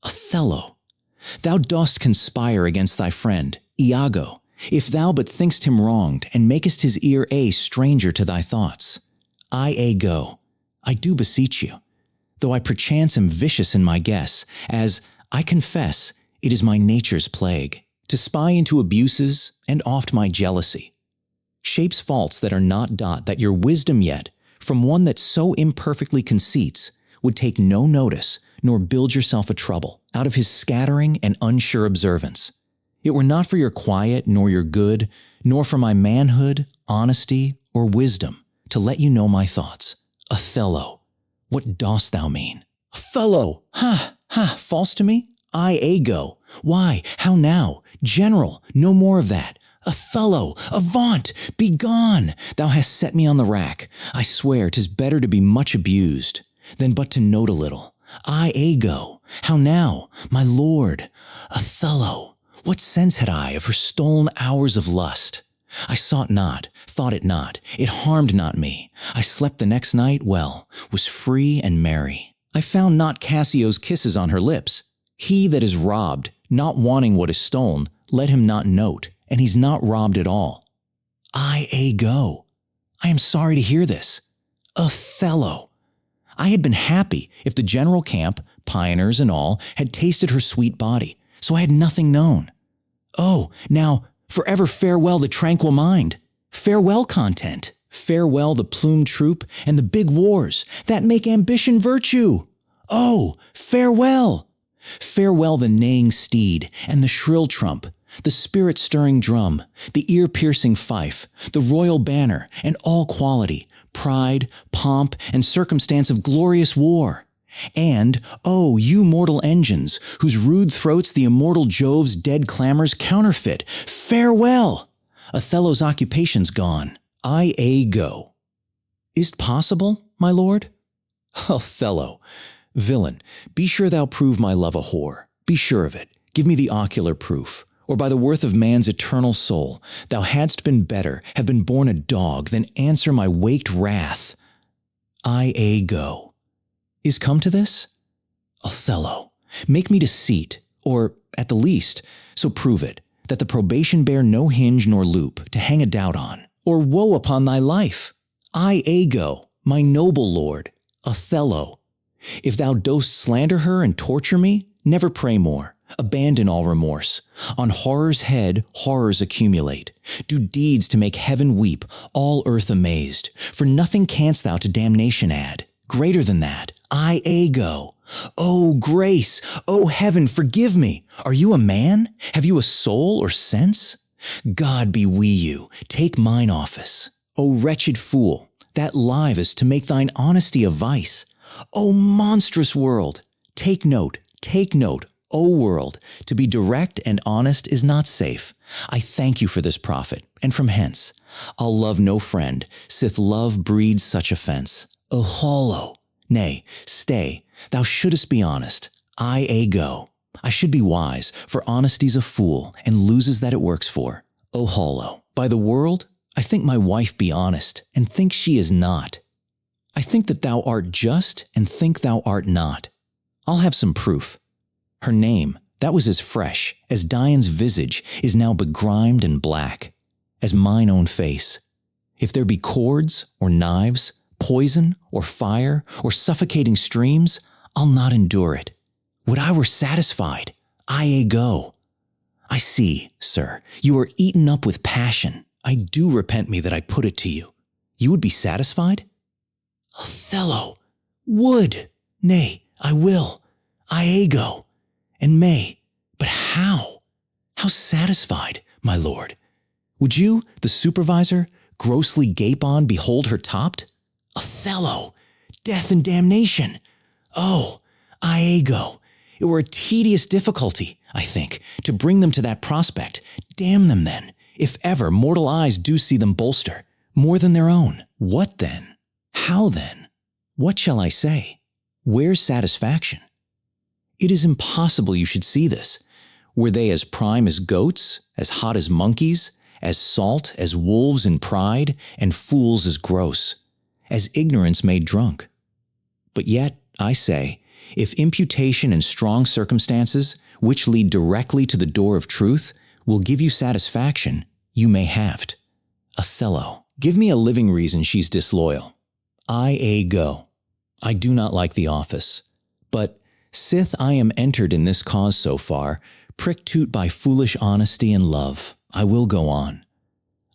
Othello, thou dost conspire against thy friend, Iago, if thou but think'st him wronged, and makest his ear a stranger to thy thoughts. I ego. I do beseech you, though I perchance am vicious in my guess, as, I confess, it is my nature's plague, to spy into abuses, and oft my jealousy. Shapes faults that are not dot, that your wisdom yet, from one that so imperfectly conceits, would take no notice, nor build yourself a trouble, out of his scattering and unsure observance. It were not for your quiet, nor your good, nor for my manhood, honesty, or wisdom, to let you know my thoughts. Othello, what dost thou mean? Othello, false to me? I ego. Why, how now? General, no more of that. Othello, avaunt, be gone. Thou hast set me on the rack. I swear 'tis better to be much abused, than but to note a little. I ego. How now? My lord. Othello, what sense had I of her stolen hours of lust? I sought not, thought it not, it harmed not me. I slept the next night well, was free and merry. I found not Cassio's kisses on her lips. He that is robbed, not wanting what is stolen, let him not note, and he's not robbed at all. I ego. I am sorry to hear this. Othello. I had been happy if the general camp, pioneers and all, had tasted her sweet body, so I had nothing known. Oh, now, forever farewell the tranquil mind. Farewell content. Farewell the plumed troop and the big wars that make ambition virtue. Oh, farewell. Farewell the neighing steed and the shrill trump, the spirit-stirring drum, the ear-piercing fife, the royal banner, and all quality, pride, pomp, and circumstance of glorious war. And, oh, you mortal engines, whose rude throats the immortal Jove's dead clamors counterfeit, farewell! Othello's occupation's gone. I ego. Is't possible, my lord? Othello, villain, be sure thou prove my love a whore. Be sure of it. Give me the ocular proof. Or by the worth of man's eternal soul, thou hadst been better, have been born a dog, than answer my waked wrath. I ego. Is come to this? Othello, make me to seat, or, at the least, so prove it, that the probation bear no hinge nor loop to hang a doubt on, or woe upon thy life. I ego, my noble lord, Othello. If thou dost slander her and torture me, never pray more. Abandon all remorse. On horror's head, horrors accumulate. Do deeds to make heaven weep, all earth amazed. For nothing canst thou to damnation add. Greater than that, I ego. O grace, O heaven, forgive me. Are you a man? Have you a soul or sense? God bewie you, take mine office. O wretched fool, that livest to make thine honesty a vice. O monstrous world, take note, O world, to be direct and honest is not safe. I thank you for this profit, and from hence, I'll love no friend, sith love breeds such offense. Othello, nay, stay, thou shouldest be honest. I ego. I should be wise, for honesty's a fool, and loses that it works for. Othello, by the world, I think my wife be honest, and think she is not. I think that thou art just, and think thou art not. I'll have some proof. Her name, that was as fresh as Dian's visage, is now begrimed and black. as mine own face. If there be cords or knives, poison or fire or suffocating streams, I'll not endure it. Would I were satisfied, I go. I see, sir, you are eaten up with passion. I do repent me that I put it to you. You would be satisfied? Othello, would, nay, I will, I go, and may, but how? How satisfied, my lord? Would you, the supervisor, grossly gape on, behold her topped? Othello, death and damnation. Oh, Iago, it were a tedious difficulty, I think, to bring them to that prospect. Damn them then, if ever mortal eyes do see them bolster, more than their own. What then? How then? What shall I say? Where's satisfaction? It is impossible you should see this. Were they as prime as goats, as hot as monkeys, as salt as wolves in pride, and fools as gross, as ignorance made drunk? But yet, I say, if imputation and strong circumstances, which lead directly to the door of truth, will give you satisfaction, you may have't. Othello, give me a living reason she's disloyal. I go. I do not like the office. But, sith I am entered in this cause so far, pricked to't by foolish honesty and love, I will go on.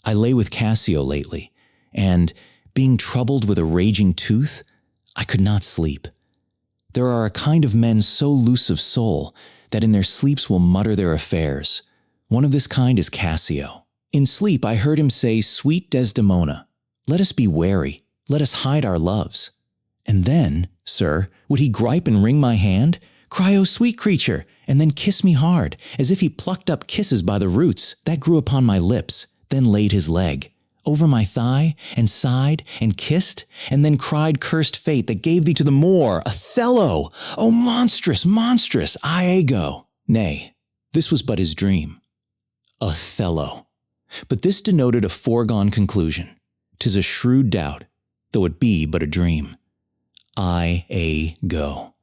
I lay with Cassio lately, and, being troubled with a raging tooth, I could not sleep. There are a kind of men so loose of soul that in their sleeps will mutter their affairs. One of this kind is Cassio. In sleep I heard him say, "Sweet Desdemona, let us be wary, let us hide our loves." And then, sir, would he gripe and wring my hand, cry, "O sweet creature," and then kiss me hard, as if he plucked up kisses by the roots that grew upon my lips, then laid his leg over my thigh, and sighed, and kissed, and then cried, "Cursed fate that gave thee to the Moor, Othello! O monstrous, monstrous, Iago!" Nay, this was but his dream. Othello. But this denoted a foregone conclusion. 'Tis a shrewd doubt, though it be but a dream. Go.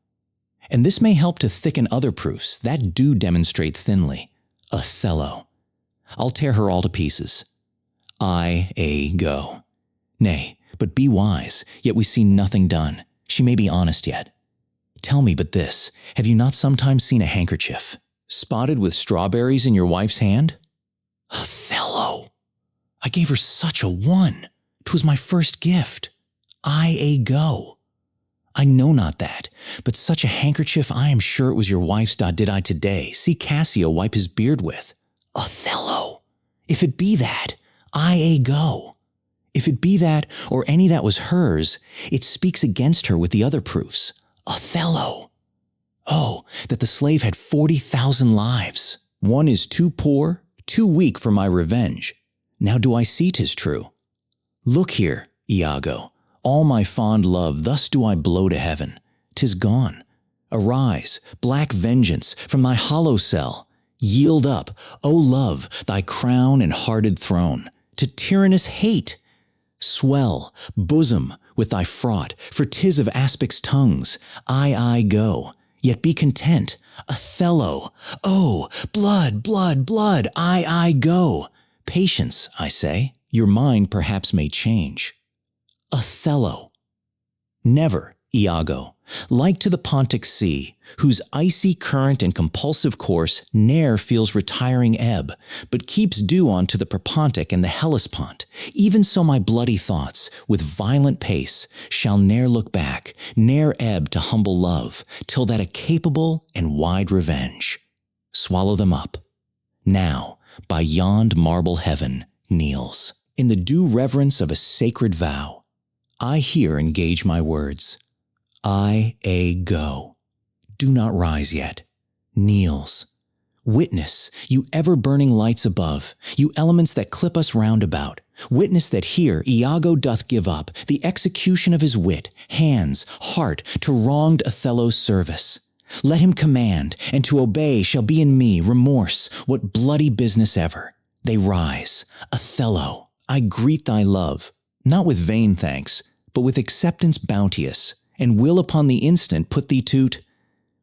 And this may help to thicken other proofs that do demonstrate thinly. Othello. I'll tear her all to pieces. Go. Nay, but be wise, yet we see nothing done. She may be honest yet. Tell me but this, have you not sometimes seen a handkerchief, spotted with strawberries in your wife's hand? Othello! I gave her such a one. 'Twas my first gift. Go. I know not that, but such a handkerchief I am sure it was your wife's. Did I today see Cassio wipe his beard with? Othello! If it be that, go. If it be that, or any that was hers, it speaks against her with the other proofs. Othello! Oh, that the slave had 40,000 lives. One is too poor, too weak for my revenge. Now do I see 'tis true. Look here, Iago, all my fond love thus do I blow to heaven. 'Tis gone. Arise, black vengeance, from thy hollow cell. Yield up, O love, thy crown and hearted throne, to tyrannous hate. Swell, bosom, with thy fraught, for 'tis of aspic's tongues. I go, yet be content. Othello, oh, blood, blood, blood, I go. Patience, I say, your mind perhaps may change. Othello. Never, Iago, like to the Pontic Sea, whose icy current and compulsive course ne'er feels retiring ebb, but keeps due on to the Perpontic and the Hellespont, even so my bloody thoughts, with violent pace, shall ne'er look back, ne'er ebb to humble love, till that a capable and wide revenge swallow them up. Now, by yond marble heaven kneels, in the due reverence of a sacred vow, I here engage my words. Go. Do not rise yet. Kneels. Witness, you ever-burning lights above, you elements that clip us round about. Witness that here Iago doth give up the execution of his wit, hands, heart, to wronged Othello's service. Let him command, and to obey shall be in me remorse, what bloody business ever. They rise. Othello, I greet thy love, not with vain thanks, but with acceptance bounteous, and will upon the instant put thee to't.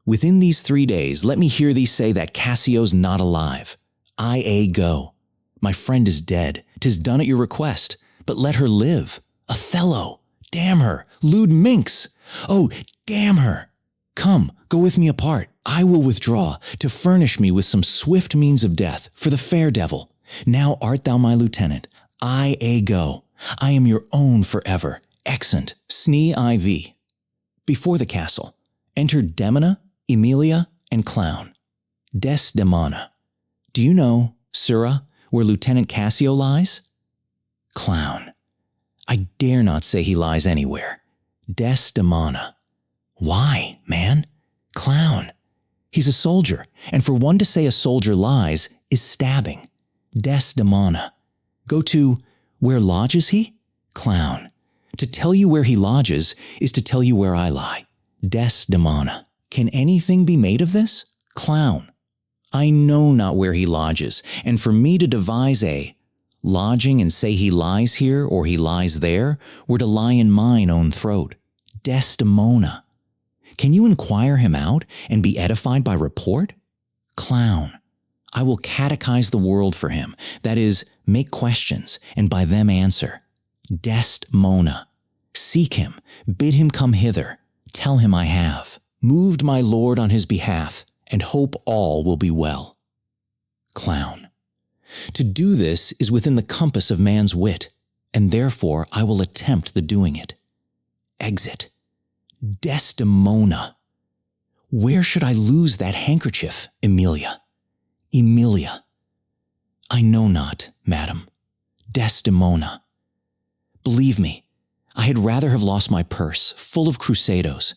Within these 3 days let me hear thee say that Cassio's not alive. Go. My friend is dead, 'Tis done at your request, but let her live. Othello, damn her, lewd minx! Oh, damn her! Come, go with me apart. I will withdraw, to furnish me with some swift means of death for the fair devil. Now art thou my lieutenant. I go. I am your own forever. Exeunt. Sne IV. Before the castle, enter Demona, Emilia, and Clown. Desdemona. Do you know, sirrah, where Lieutenant Cassio lies? Clown. I dare not say he lies anywhere. Desdemona. Why, man? Clown. He's a soldier, and for one to say a soldier lies is stabbing. Desdemona. Go to, where lodges he? Clown. To tell you where he lodges is to tell you where I lie. Desdemona. Can anything be made of this? Clown. I know not where he lodges, and for me to devise a lodging and say he lies here or he lies there were to lie in mine own throat. Desdemona. Can you inquire him out and be edified by report? Clown. I will catechize the world for him, that is, make questions, and by them answer. Desdemona. Seek him, bid him come hither, tell him I have moved my lord on his behalf, and hope all will be well. Clown. To do this is within the compass of man's wit, and therefore I will attempt the doing it. Exit. Desdemona. Where should I lose that handkerchief, Emilia? Emilia. I know not, madam. Desdemona. Believe me, I had rather have lost my purse, full of crusados,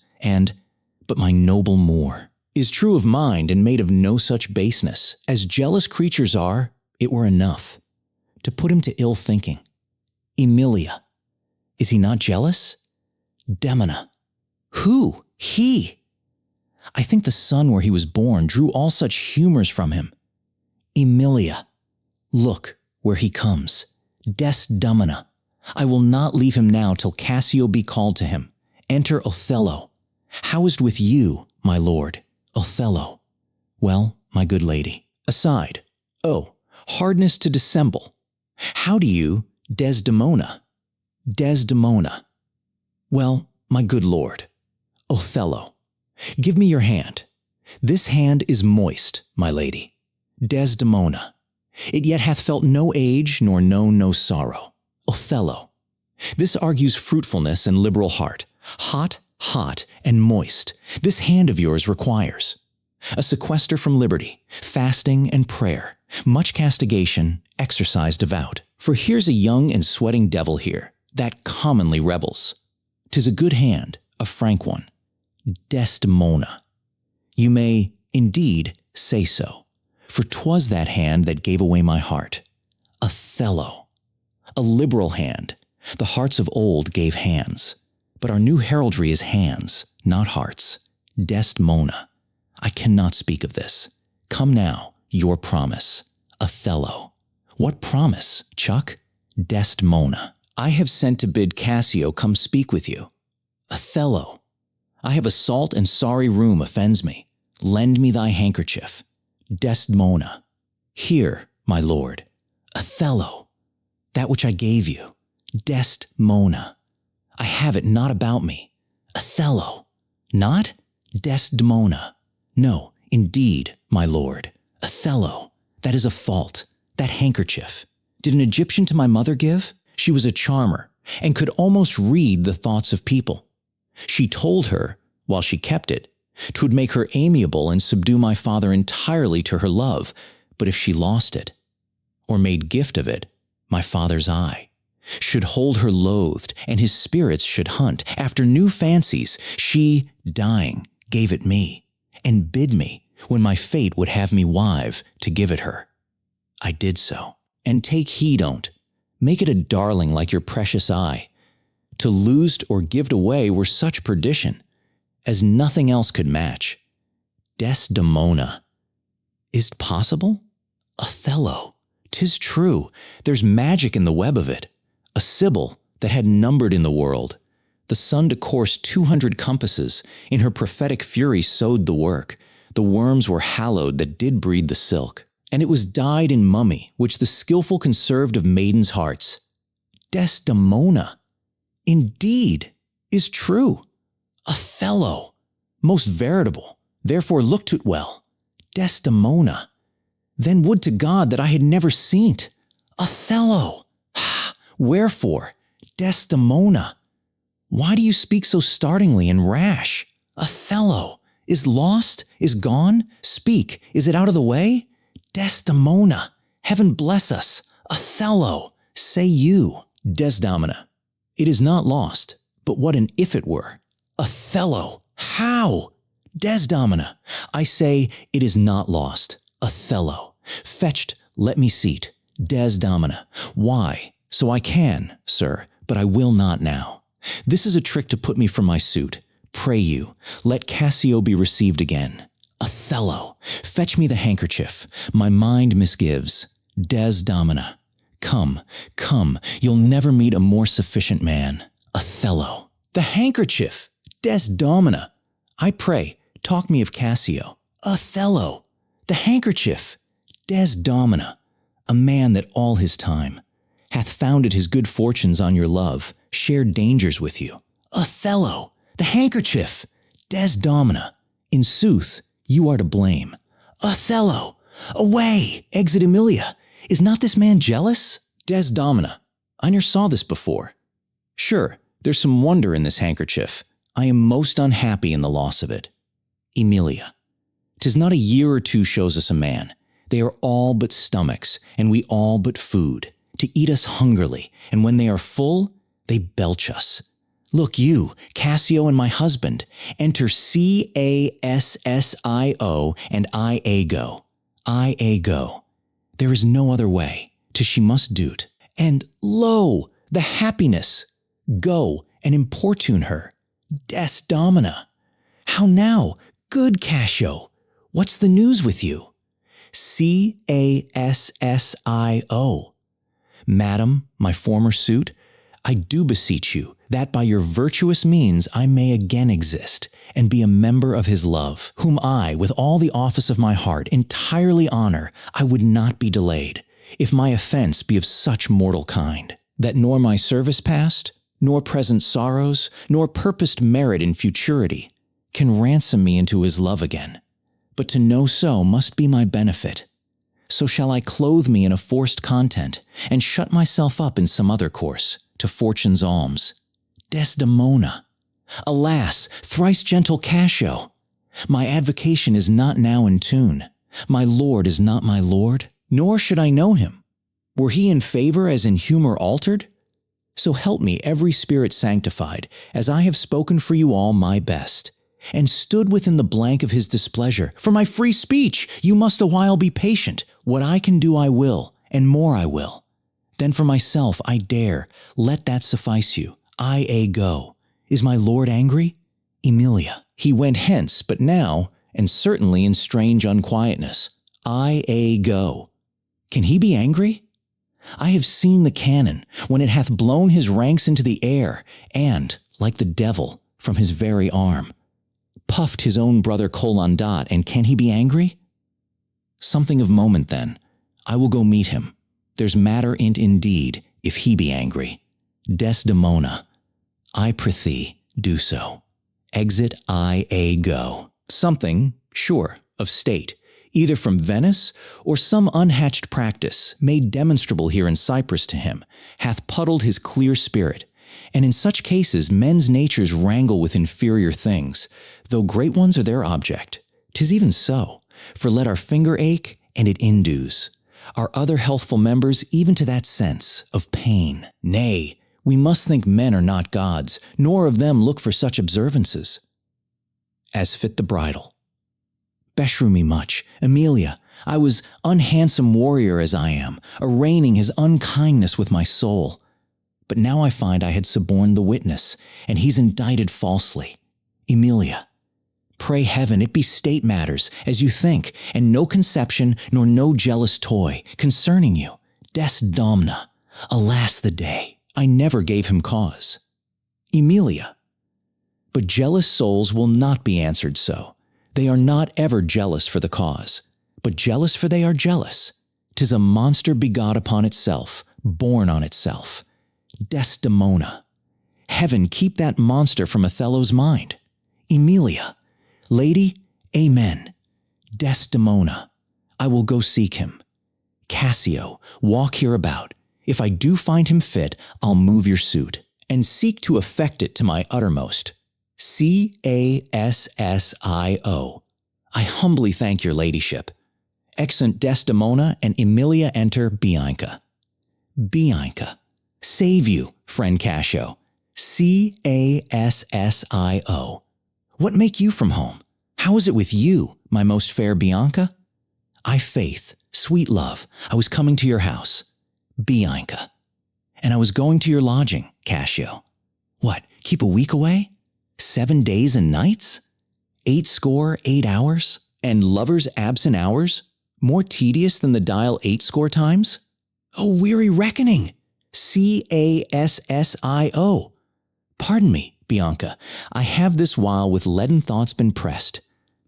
but my noble Moor is true of mind and made of no such baseness. As jealous creatures are, it were enough to put him to ill thinking. Emilia. Is he not jealous? Demona. Who? He. I think the sun where he was born drew all such humors from him. Emilia. Look where he comes. Desdemona. I will not leave him now till Cassio be called to him. Enter Othello. How is't with you, my lord? Othello. Well, my good lady. Aside. Oh, hardness to dissemble. How do you, Desdemona? Desdemona. Well, my good lord. Othello. Give me your hand. This hand is moist, my lady. Desdemona. It yet hath felt no age nor known no sorrow. Othello. This argues fruitfulness and liberal heart. Hot, hot, and moist, this hand of yours requires. A sequester from liberty, fasting and prayer, much castigation, exercise devout. For here's a young and sweating devil here, that commonly rebels. 'Tis a good hand, a frank one. Desdemona. You may, indeed, say so, for 'twas that hand that gave away my heart. Othello. A liberal hand. The hearts of old gave hands, but our new heraldry is hands, not hearts. Desdemona. I cannot speak of this. Come now, your promise. Othello. What promise, Chuck? Desdemona. I have sent to bid Cassio come speak with you. Othello. I have a salt and sorry room offends me. Lend me thy handkerchief. Desdemona. Here, my lord. Othello. That which I gave you. Desdemona. I have it not about me. Othello. Not? Desdemona. No, indeed, my lord. Othello. That is a fault. That handkerchief. Did an Egyptian to my mother give? She was a charmer, and could almost read the thoughts of people. She told her, while she kept it, 'twould make her amiable and subdue my father entirely to her love, but if she lost it, or made gift of it, my father's eye should hold her loathed, and his spirits should hunt after new fancies. She, dying, gave it me, and bid me, when my fate would have me wive, to give it her. I did so, and take heed on't. Make it a darling like your precious eye. To lose't or give't away were such perdition, as nothing else could match. Desdemona. Is't possible? Othello. 'Tis true, there's magic in the web of it. A Sibyl that had numbered in the world. The sun to course 200 compasses, in her prophetic fury sowed the work. The worms were hallowed that did breed the silk. and it was dyed in mummy, which the skillful conserved of maidens' hearts. Desdemona, indeed, is true. Othello, most veritable, therefore look to't well. Desdemona, then would to God that I had never seen't. Othello, wherefore, Desdemona, why do you speak so startlingly and rash? Othello, is lost, is gone? Speak, is it out of the way? Desdemona, heaven bless us. Othello, say you. Desdemona, it is not lost, but what an if it were. Othello, how? Desdemona, I say it is not lost. Othello, fetched, let me seat. Desdemona, why? So I can, sir, but I will not now. This is a trick to put me from my suit. Pray you, let Cassio be received again. Othello, fetch me the handkerchief. My mind misgives. Desdemona, come, come, you'll never meet a more sufficient man. Othello, the handkerchief. Desdemona, I pray, talk me of Cassio. Othello, the handkerchief. Desdemona, a man that all his time hath founded his good fortunes on your love, shared dangers with you. Othello, the handkerchief. Desdemona, in sooth, you are to blame. Othello, away, exit Emilia. Is not this man jealous? Desdemona, I ne'er saw this before. Sure, there's some wonder in this handkerchief. I am most unhappy in the loss of it. Emilia, 'tis not a year or two shows us a man. They are all but stomachs, and we all but food, to eat us hungrily, and when they are full, they belch us. Look you, Cassio and my husband, enter Cassio, and I go. I go. There is no other way, 'tis she must do't. And lo, the happiness! Go and importune her. Desdemona, how now, good Cassio, what's the news with you? Cassio. Madam, my former suit, I do beseech you that by your virtuous means I may again exist and be a member of his love, whom I, with all the office of my heart, entirely honor. I would not be delayed, if my offense be of such mortal kind, that nor my service past, nor present sorrows, nor purposed merit in futurity can ransom me into his love again. But to know so must be my benefit. So shall I clothe me in a forced content, and shut myself up in some other course, to fortune's alms. Desdemona, alas, thrice gentle Cassio, my advocation is not now in tune. My lord is not my lord, nor should I know him. Were he in favor as in humor altered? So help me every spirit sanctified, as I have spoken for you all my best, and stood within the blank of his displeasure. For my free speech, you must a while be patient. What I can do I will, and more I will. Then for myself I dare, let that suffice you. I go. Is my lord angry? Emilia, he went hence, but now, and certainly in strange unquietness. I go. Can he be angry? I have seen the cannon, when it hath blown his ranks into the air, and, like the devil, from his very arm, puffed his own brother Colandat, and can he be angry? Something of moment then. I will go meet him. There's matter in't indeed, if he be angry. Desdemona, I prithee, do so. Exit I go. Something, sure, of state, either from Venice or some unhatched practice, made demonstrable here in Cyprus to him, hath puddled his clear spirit. And in such cases men's natures wrangle with inferior things, though great ones are their object. 'Tis even so, for let our finger ache, and it indues our other healthful members even to that sense of pain. Nay, we must think men are not gods, nor of them look for such observances. As fit the bridal. Beshrew me much, Emilia, I was unhandsome warrior as I am, arraigning his unkindness with my soul. But now I find I had suborned the witness, and he's indicted falsely. Emilia, pray heaven it be state matters, as you think, and no conception nor no jealous toy concerning you. Desdemona, alas the day, I never gave him cause. Emilia, but jealous souls will not be answered so. They are not ever jealous for the cause, but but jealous for they are jealous. 'Tis a monster begot upon itself, born on itself. Desdemona. Heaven keep that monster from Othello's mind. Emilia. Lady, amen. Desdemona. I will go seek him. Cassio, walk hereabout. If I do find him fit, I'll move your suit, and seek to effect it to my uttermost. Cassio. I humbly thank your ladyship. Exeunt Desdemona and Emilia enter Bianca. Bianca. Save you, friend Cassio. Cassio. What make you from home? How is it with you, my most fair Bianca? I faith, sweet love, I was coming to your house. Bianca. And I was going to your lodging, Cassio. What, keep a week away? 7 days and nights? 8 hours? And lovers' absent hours? More tedious than the dial 80 times? Oh, weary reckoning! Cassio. Pardon me, Bianca, I have this while with leaden thoughts been pressed,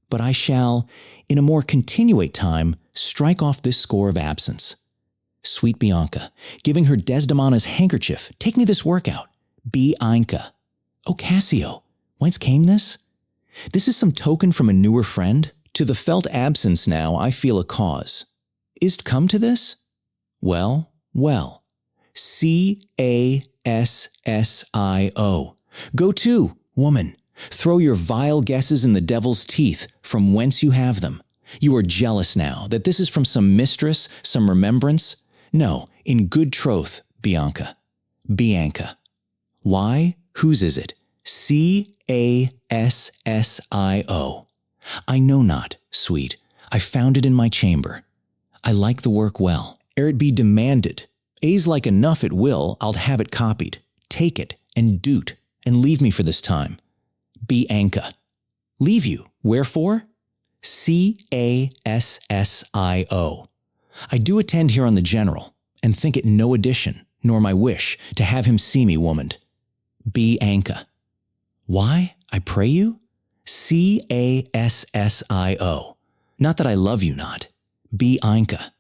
but I shall, in a more continuate time, strike off this score of absence. Sweet Bianca, giving her Desdemona's handkerchief, take me this work out. Bianca. O Cassio, whence came this? This is some token from a newer friend. To the felt absence now I feel a cause. Is't come to this? Well, well. Cassio. Go to, woman. Throw your vile guesses in the devil's teeth, from whence you have them. You are jealous now, that this is from some mistress, some remembrance. No, in good troth, Bianca. Bianca. Why? Whose is it? Cassio. I know not, sweet. I found it in my chamber. I like the work well. Ere it be demanded, A's like enough it will, I'll have it copied. Take it, and do't, and leave me for this time. Bianca. Leave you, wherefore? Cassio. I do attend here on the general, and think it no addition, nor my wish, to have him see me womaned. Bianca. Why, I pray you? Cassio. Not that I love you not, Bianca,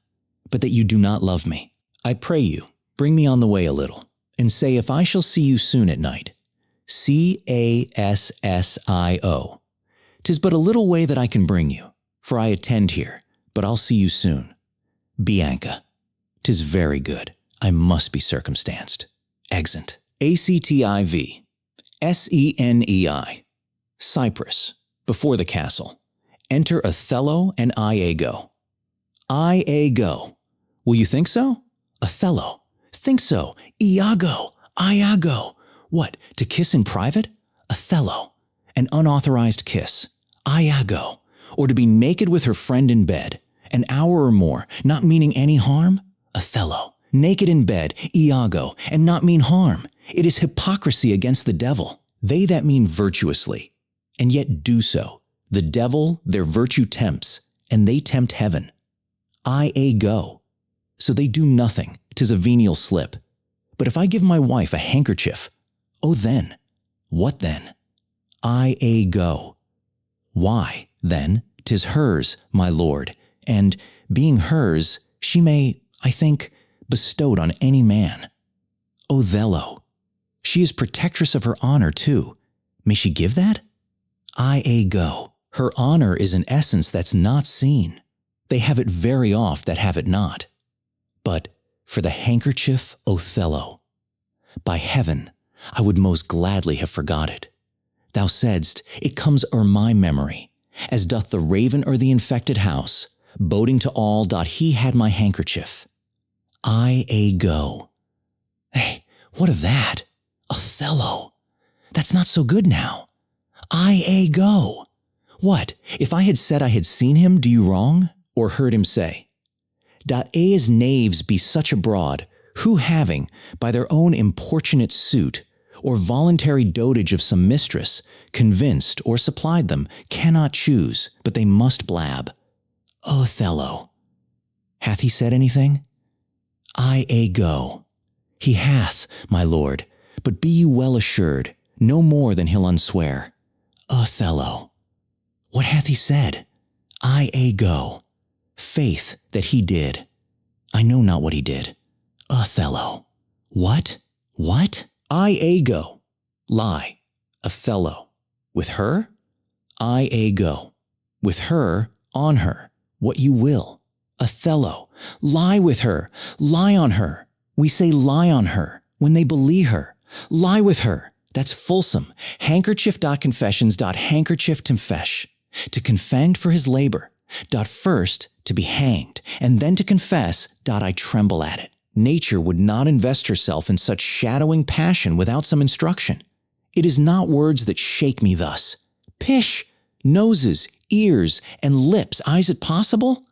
but that you do not love me. I pray you, bring me on the way a little, and say if I shall see you soon at night. Cassio. 'Tis but a little way that I can bring you, for I attend here, but I'll see you soon. Bianca. 'Tis very good. I must be circumstanced. Exeunt. Activ. Senei. Cyprus. Before the castle. Enter Othello and Iago. Iago. Will you think so? Othello. Think so. Iago. What, to kiss in private? Othello. An unauthorized kiss. Iago. Or to be naked with her friend in bed. An hour or more, not meaning any harm? Othello. Naked in bed, Iago, and not mean harm. It is hypocrisy against the devil. They that mean virtuously, and yet do so. The devil their virtue tempts, and they tempt heaven. Iago. So they do nothing, 'tis a venial slip. But if I give my wife a handkerchief, oh then, what then? Iago. Why, then, 'tis hers, my lord, and, being hers, she may, I think, bestowed on any man. Othello. She is protectress of her honor, too. May she give that? Iago. Her honor is an essence that's not seen. They have it very oft that have it not. But for the handkerchief, Othello. By heaven, I would most gladly have forgot it. Thou saidst, it comes o'er my memory, as doth the raven o'er the infected house, boding to all dot he had my handkerchief. Iago. Hey, what of that? Othello. That's not so good now. Iago. What, if I had said I had seen him, do you wrong? Or heard him say? As knaves be such abroad, who having, by their own importunate suit, or voluntary dotage of some mistress, convinced or supplied them, cannot choose, but they must blab. Othello. Hath he said anything? Iago. He hath, my lord, but be you well assured, no more than he'll unswear. Othello. What hath he said? Iago. faith that he did. I know not what he did. Othello. What? What? I go. Lie. Othello. With her? I go. With her, on her, what you will. Othello. Lie with her. Lie on her. We say lie on her when they belie her. Lie with her. That's fulsome. Handkerchief.confessions.handkerchief-confesh. To confanged for his labor. First to be hanged, and then to confess. I tremble at it. Nature would not invest herself in such shadowing passion without some instruction. It is not words that shake me thus. Pish! Noses, ears, and lips, is it possible?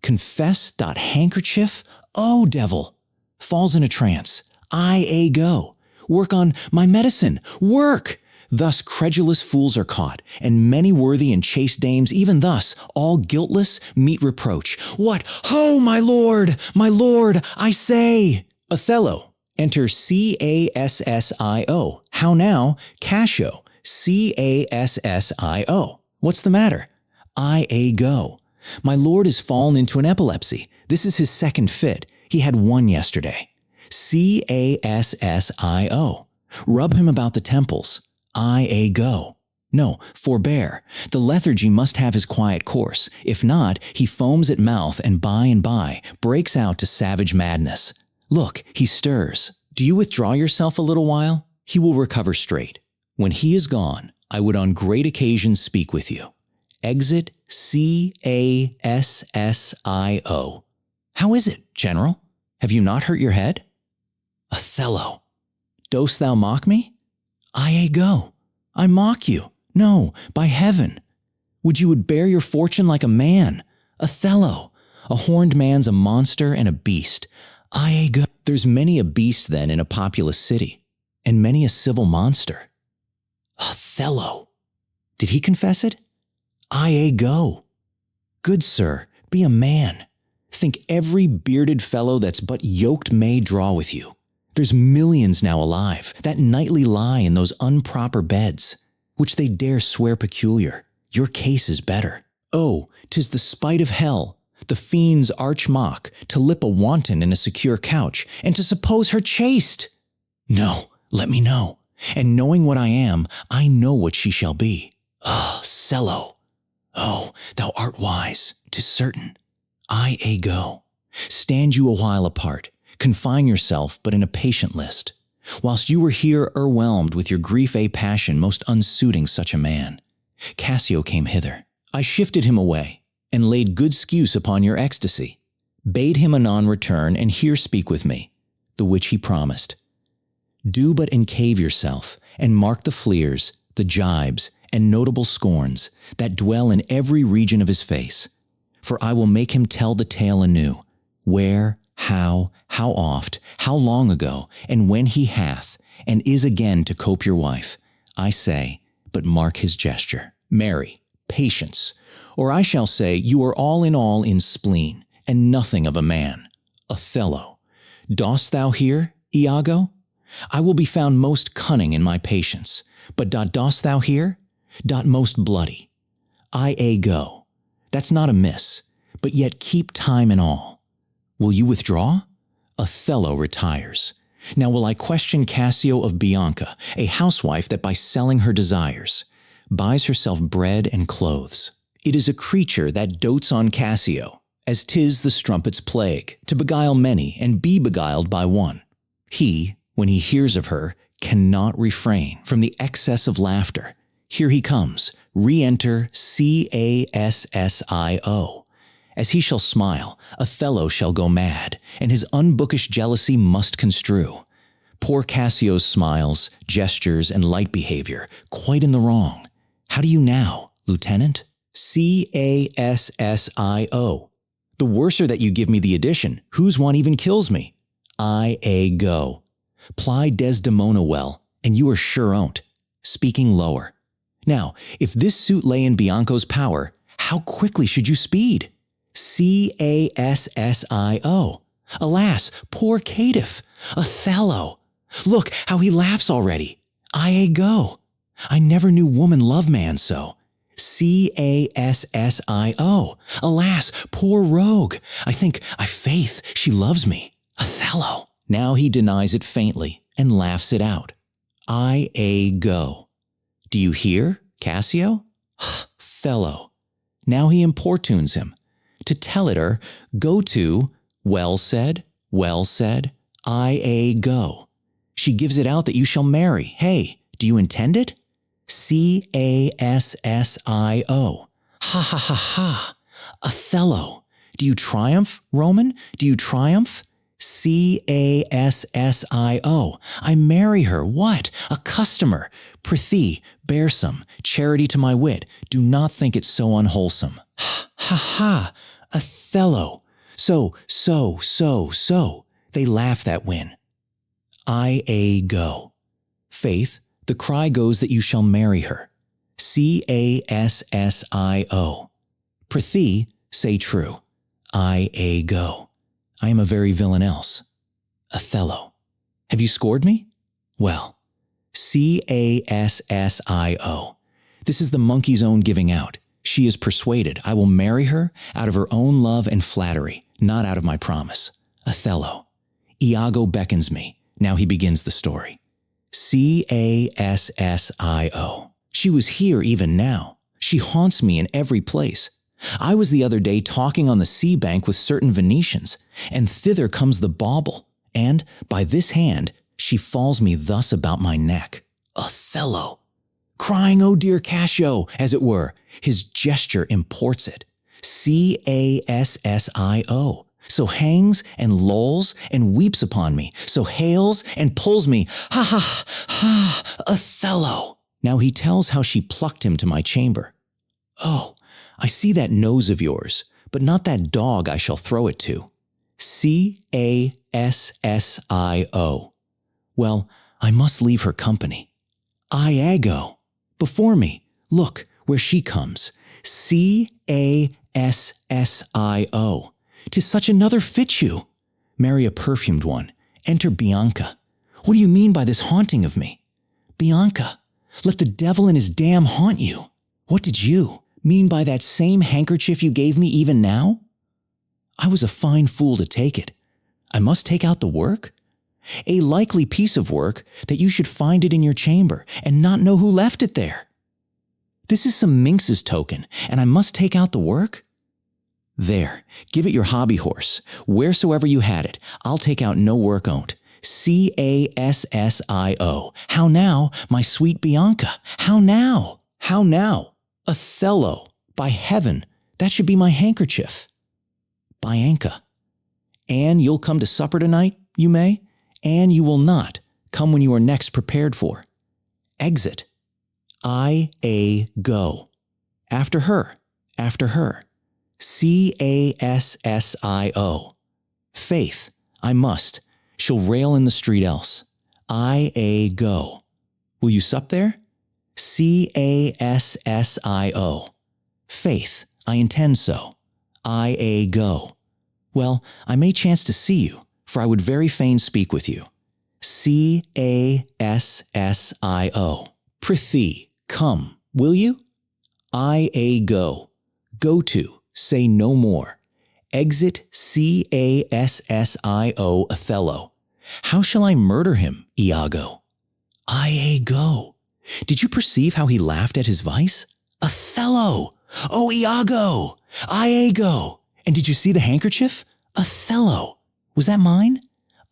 Confess.handkerchief? Oh, devil! Falls in a trance. I go. Work on my medicine. Work! Thus credulous fools are caught, and many worthy and chaste dames, even thus, all guiltless, meet reproach. What? Ho, my lord, I say! Othello. Enter Cassio. How now? Cassio. Cassio. What's the matter? I go. My lord is fallen into an epilepsy. This is his second fit. He had one yesterday. Cassio. Rub him about the temples. I go. No, forbear. The lethargy must have his quiet course. If not, he foams at mouth and by breaks out to savage madness. Look, he stirs. Do you withdraw yourself a little while? He will recover straight. When he is gone, I would on great occasion speak with you. Exit Cassio. How is it, General? Have you not hurt your head? Othello. Dost thou mock me? I go. I mock you. No, by heaven. Would you would bear your fortune like a man? Othello. A horned man's a monster and a beast. I go. There's many a beast then in a populous city, and many a civil monster. Othello. Did he confess it? I go. Good sir, be a man. Think every bearded fellow that's but yoked may draw with you. There's millions now alive that nightly lie in those unproper beds, which they dare swear peculiar. Your case is better. Oh, 'tis the spite of hell, the fiend's arch mock, to lip a wanton in a secure couch, and to suppose her chaste. No, let me know. And knowing what I am, I know what she shall be. Ah, Cello. Oh, thou art wise, 'tis certain. I go. Stand you a while apart. Confine yourself but in a patient list, whilst you were here o'erwhelmed with your grief passion most unsuiting such a man. Cassio came hither. I shifted him away, and laid good excuse upon your ecstasy, bade him anon return and here speak with me, the which he promised. Do but encave yourself, and mark the fleers, the jibes, and notable scorns that dwell in every region of his face, for I will make him tell the tale anew, where, how oft, how long ago, and when he hath, and is again to cope your wife. I say, but mark his gesture. Marry, patience, or I shall say you are all in spleen, and nothing of a man. Othello. Dost thou hear, Iago? I will be found most cunning in my patience, but dost thou hear? Most bloody. I go. That's not amiss, but yet keep time and all. Will you withdraw? Othello retires. Now will I question Cassio of Bianca, a housewife that by selling her desires, buys herself bread and clothes. It is a creature that dotes on Cassio, as 'tis the strumpet's plague, to beguile many and be beguiled by one. He, when he hears of her, cannot refrain from the excess of laughter. Here he comes, re-enter Cassio. As he shall smile, Othello shall go mad, and his unbookish jealousy must construe. Poor Cassio's smiles, gestures, and light behavior, quite in the wrong. How do you now, Lieutenant? Cassio. The worser that you give me the addition, whose one even kills me. I go. Ply Desdemona well, and you are sure on't. Speaking lower. Now, if this suit lay in Bianco's power, how quickly should you speed? Cassio. Alas, poor caitiff, Othello. Look how he laughs already. I go. I never knew woman love man so. Cassio. Alas, poor rogue. I think, faith, she loves me. Othello. Now he denies it faintly and laughs it out. Go. Do you hear, Cassio? Fellow. Now he importunes him. To tell it her, go to, well said, go. She gives it out that you shall marry. Hey, do you intend it? Cassio. Ha ha ha ha. Othello. Do you triumph, Roman? Do you triumph? Cassio. I marry her. What? A customer. Prithee, bear some. Charity to my wit. Do not think it so unwholesome. Ha ha. Othello. So. They laugh that win. Go. Faith, the cry goes that you shall marry her. Cassio. Prithee, say true. Go. I am a very villain else. Othello. Have you scored me? Well. Cassio. This is the monkey's own giving out. She is persuaded. I will marry her out of her own love and flattery, not out of my promise. Othello. Iago beckons me. Now he begins the story. Cassio. She was here even now. She haunts me in every place. I was the other day talking on the sea bank with certain Venetians, and thither comes the bauble, and by this hand she falls me thus about my neck. Othello. Crying, oh dear Cassio, as it were. His gesture imports it. Cassio. So hangs and lolls and weeps upon me. So hails and pulls me. Ha ha ha, Othello. Now he tells how she plucked him to my chamber. Oh, I see that nose of yours, but not that dog I shall throw it to. Cassio. Well, I must leave her company. Iago. Before me, look where she comes. Cassio. 'Tis such another fits you. Marry a perfumed one. Enter Bianca. What do you mean by this haunting of me? Bianca, let the devil in his dam haunt you. What did you mean by that same handkerchief you gave me even now? I was a fine fool to take it. I must take out the work? A likely piece of work that you should find it in your chamber and not know who left it there. This is some minx's token, and I must take out the work? There, give it your hobby horse. Wheresoever you had it, I'll take out no work on't. Cassio. How now, my sweet Bianca? How now? How now? Othello. By heaven, that should be my handkerchief. Bianca. And you'll come to supper tonight, you may, and you will not. Come when you are next prepared for. Exit. Go. After her. Cassio. Faith, I must. She'll rail in the street else. Go. Will you sup there? Cassio. Faith, I intend so. Go. Well, I may chance to see you, for I would very fain speak with you. Cassio. Prithee, come, will you? Go. Go to. Say no more. Exit Cassio. Othello. How shall I murder him, Iago? Go. Did you perceive how he laughed at his vice? Othello! Oh, Iago! Iago! And did you see the handkerchief? Othello! Was that mine?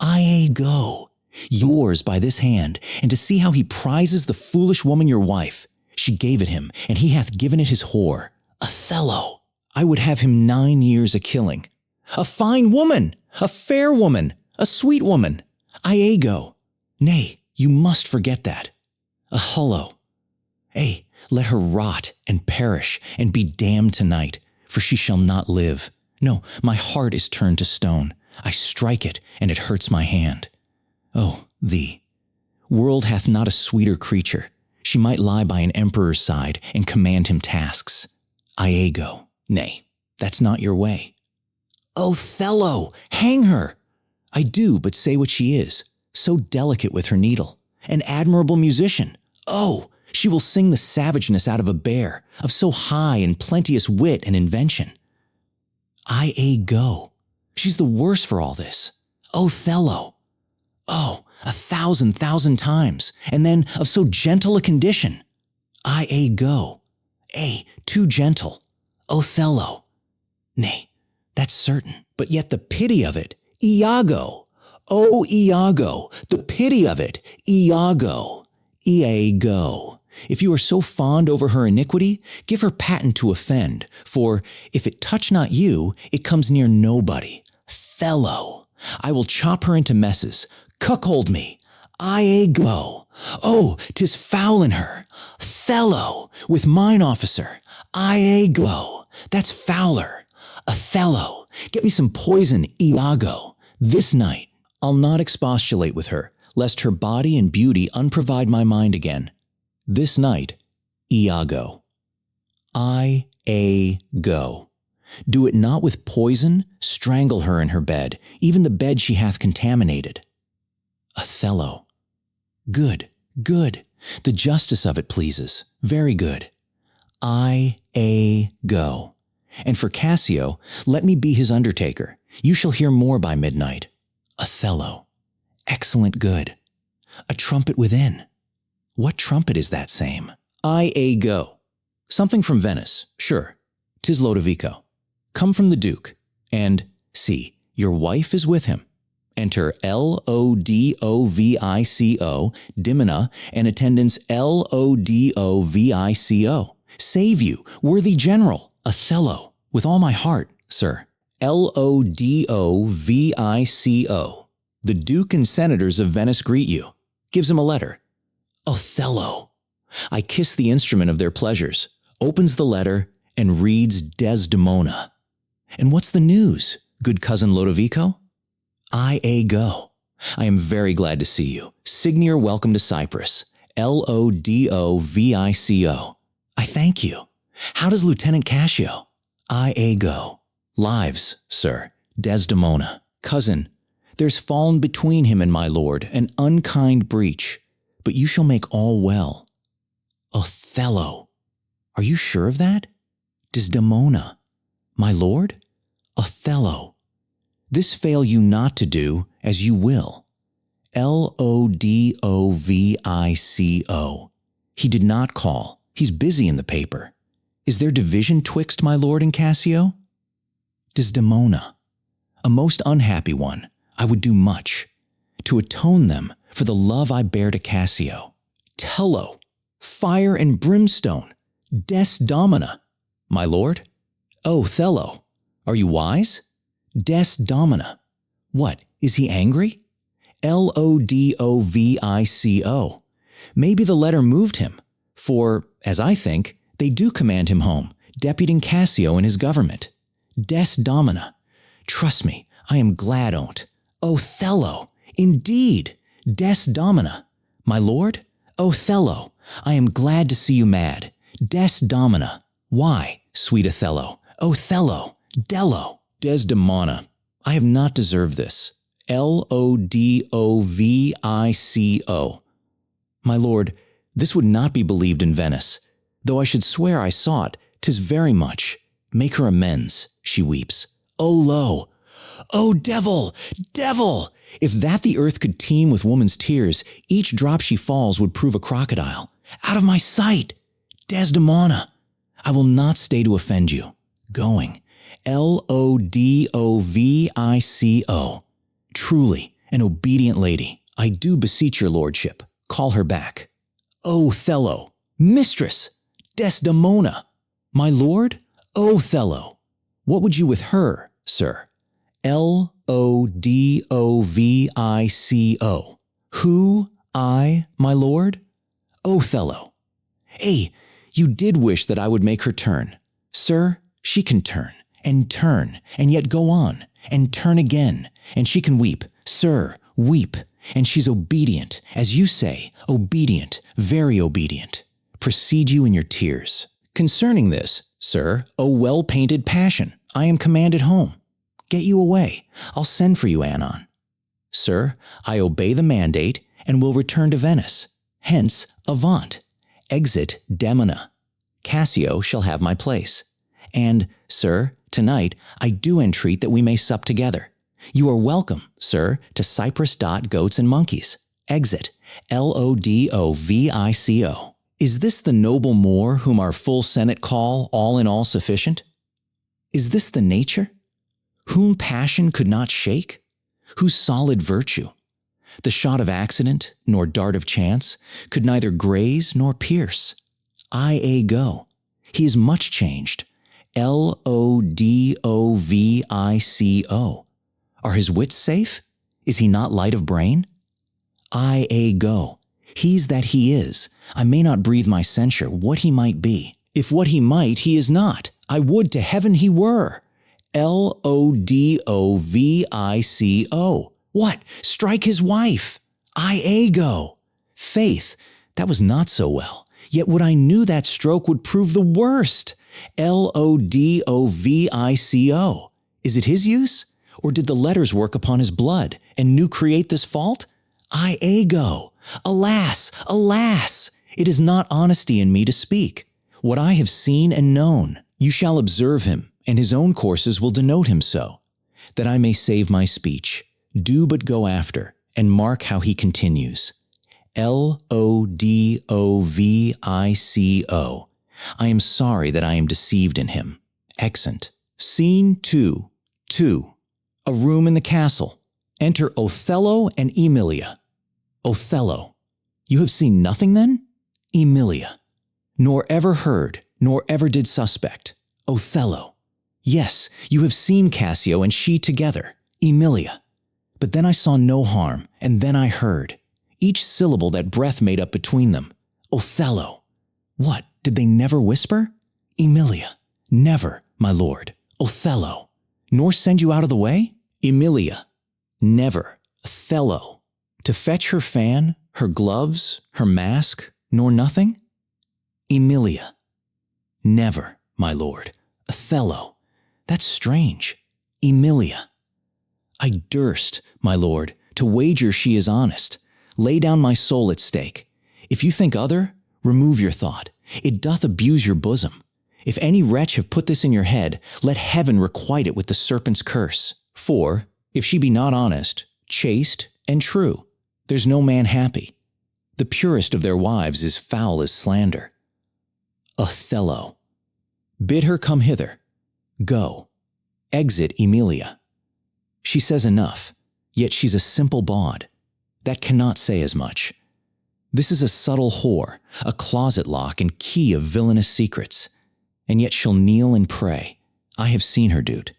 Iago! Yours by this hand, and to see how he prizes the foolish woman your wife. She gave it him, and he hath given it his whore. Othello! I would have him 9 years a-killing. A fine woman! A fair woman! A sweet woman! Iago! Nay, you must forget that. Othello! Let her rot and perish and be damned tonight, for she shall not live. No, my heart is turned to stone. I strike it, and it hurts my hand. Oh, thee! World hath not a sweeter creature. She might lie by an emperor's side and command him tasks. Iago! Nay, that's not your way. Othello! Hang her! I do but say what she is. So delicate with her needle. An admirable musician. Oh, She will sing the savageness out of a bear, of so high and plenteous wit and invention. Go. She's the worse for all this. Othello. Oh, 1,000,000 times, and then of so gentle a condition. Go. Too gentle. Othello. Nay, that's certain. But yet the pity of it, Iago. Oh, Iago, the pity of it, Iago. Go. If you are so fond over her iniquity, give her patent to offend, for if it touch not you, it comes near nobody. Thello. I will chop her into messes. Cuckold me. Go. Oh, 'tis foul in her. Thello, with mine officer. Go. That's fouler. Othello, get me some poison, Iago, this night. I'll not expostulate with her, lest her body and beauty unprovide my mind again. This night, Iago. Go. Do it not with poison, strangle her in her bed, even the bed she hath contaminated. Othello. Good, good. The justice of it pleases. Very good. Go. And for Cassio, let me be his undertaker. You shall hear more by midnight. Othello. Excellent good. A trumpet within. What trumpet is that same? Go. Something from Venice, sure. 'Tis Lodovico. Come from the Duke. And, see, your wife is with him. Enter Lodovico, Dimina, and attendants Lodovico. Save you, worthy general, Othello, with all my heart, sir. Lodovico. The Duke and Senators of Venice greet you. Gives him a letter. Othello. I kiss the instrument of their pleasures, opens the letter, and reads Desdemona. And what's the news, good cousin Lodovico? Go. I am very glad to see you. Signor welcome to Cyprus. Lodovico. I thank you. How does Lieutenant Cassio? Go. Lives, sir. Desdemona. Cousin, there's fallen between him and my lord an unkind breach, but you shall make all well. Othello. Are you sure of that? Desdemona. My lord? Othello. This fail you not to do as you will. Lodovico. He did not call. He's busy in the paper. Is there division twixt my lord and Cassio? Desdemona. A most unhappy one. I would do much to atone them for the love I bear to Cassio. Tello. Fire and brimstone. Desdemona. My lord? Othello. Are you wise? Desdemona. What, is he angry? Lodovico. Maybe the letter moved him, for, as I think, they do command him home, deputing Cassio in his government. Desdemona. Trust me, I am glad on't. Othello. Indeed. Desdemona. My lord? Othello. I am glad to see you mad. Desdemona. Why, sweet Othello? Othello. Dello. Desdemona. I have not deserved this. Lodovico. My lord, this would not be believed in Venice. Though I should swear I saw it, 'tis very much. Make her amends, she weeps. O lo! O devil! Devil! If that the earth could teem with woman's tears, each drop she falls would prove a crocodile. Out of my sight! Desdemona! I will not stay to offend you. Going. Lodovico. Truly, an obedient lady. I do beseech your lordship. Call her back. Othello. Mistress. Desdemona. My lord? Othello. What would you with her, sir? Lodovico. Who? I, my lord? Othello. You did wish that I would make her turn. Sir, she can turn, and yet go on, and turn again, and she can weep. Sir, weep, and she's obedient, as you say, obedient, very obedient. Proceed you in your tears. Concerning this, sir, O well-painted passion, I am commanded home. Get you away. I'll send for you anon. Sir, I obey the mandate, and will return to Venice. Hence, avaunt. Exit Demona. Cassio shall have my place. And, sir, tonight I do entreat that we may sup together. You are welcome, sir, to Cyprus. Goats and monkeys. Exit Lodovico. Is this the noble Moor whom our full Senate call all in all sufficient? Is this the nature? Whom passion could not shake? Whose solid virtue? The shot of accident, nor dart of chance, could neither graze nor pierce. Go. He is much changed. Lodovico. Are his wits safe? Is he not light of brain? Go. He's that he is. I may not breathe my censure what he might be. If what he might, he is not. I would to heaven he were. Lodovico. What? Strike his wife. Go. Faith, that was not so well. Yet would I knew that stroke would prove the worst. Lodovico. Is it his use? Or did the letters work upon his blood, and new create this fault? Go. Alas, alas! It is not honesty in me to speak. What I have seen and known, you shall observe him, and his own courses will denote him so, that I may save my speech. Do but go after, and mark how he continues. Lodovico. I am sorry that I am deceived in him. Exeunt. Scene 2. 2. A room in the castle. Enter Othello and Emilia. Othello. You have seen nothing then? Emilia. Nor ever heard, nor ever did suspect. Othello. Yes, you have seen Cassio and she together. Emilia. But then I saw no harm, and then I heard. Each syllable that breath made up between them. Othello. What, did they never whisper? Emilia. Never, my lord. Othello. Nor send you out of the way? Emilia. Never. Othello. To fetch her fan, her gloves, her mask, nor nothing? Emilia. Never, my lord. Othello. That's strange. Emilia. I durst, my lord, to wager she is honest. Lay down my soul at stake. If you think other, remove your thought. It doth abuse your bosom. If any wretch have put this in your head, let heaven requite it with the serpent's curse. For, if she be not honest, chaste, and true, there's no man happy. The purest of their wives is foul as slander. Othello. Bid her come hither. Go. Exit Emilia. She says enough, yet she's a simple bawd. That cannot say as much. This is a subtle whore, a closet lock and key of villainous secrets. And yet she'll kneel and pray. I have seen her do't.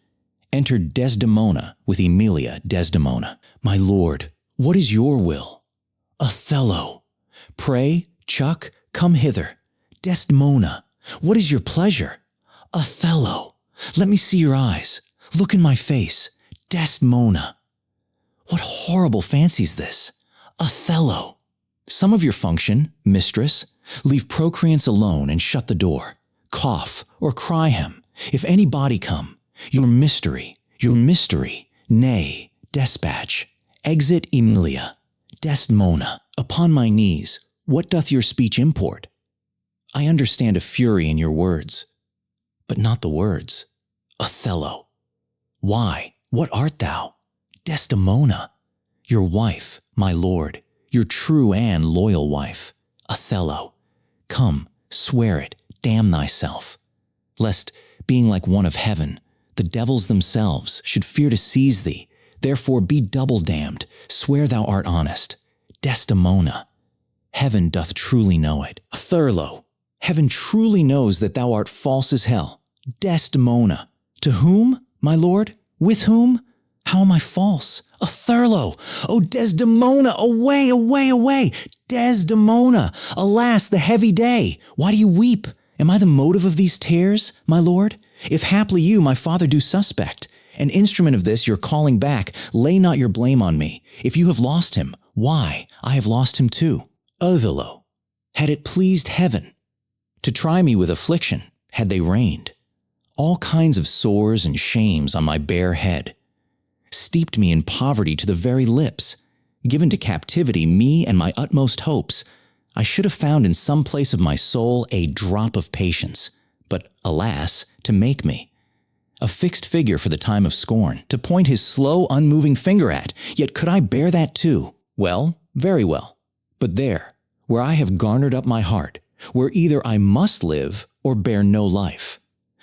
Enter Desdemona with Emilia Desdemona. My lord, what is your will? Othello. Pray, Chuck, come hither. Desdemona, what is your pleasure? Othello. Let me see your eyes. Look in my face. Desdemona. What horrible fancy's this? Othello. Some of your function, mistress, leave procreants alone and shut the door. Cough or cry him. If any body come, your mystery, nay, despatch. Exit Emilia. Desdemona. Upon my knees, what doth your speech import? I understand a fury in your words, but not the words. Othello. Why, what art thou? Desdemona. Your wife, my lord, your true and loyal wife. Othello. Come, swear it, damn thyself. Lest, being like one of heaven, the devils themselves should fear to seize thee. Therefore be double damned. Swear thou art honest. Desdemona. Heaven doth truly know it. Othello. Heaven truly knows that thou art false as hell. Desdemona. To whom, my lord? With whom? How am I false? Othello! Oh, Desdemona! Away, away, away! Desdemona! Alas, the heavy day! Why do you weep? Am I the motive of these tears, my lord? If haply you, my father, do suspect, an instrument of this you're calling back, lay not your blame on me. If you have lost him, why, I have lost him too. Othello. Had it pleased heaven to try me with affliction, had they reigned, all kinds of sores and shames on my bare head, steeped me in poverty to the very lips, given to captivity me and my utmost hopes, I should have found in some place of my soul a drop of patience, but alas, to make me. A fixed figure for the time of scorn, to point his slow, unmoving finger at, yet could I bear that too? Well, very well. But there, where I have garnered up my heart, where either I must live or bear no life,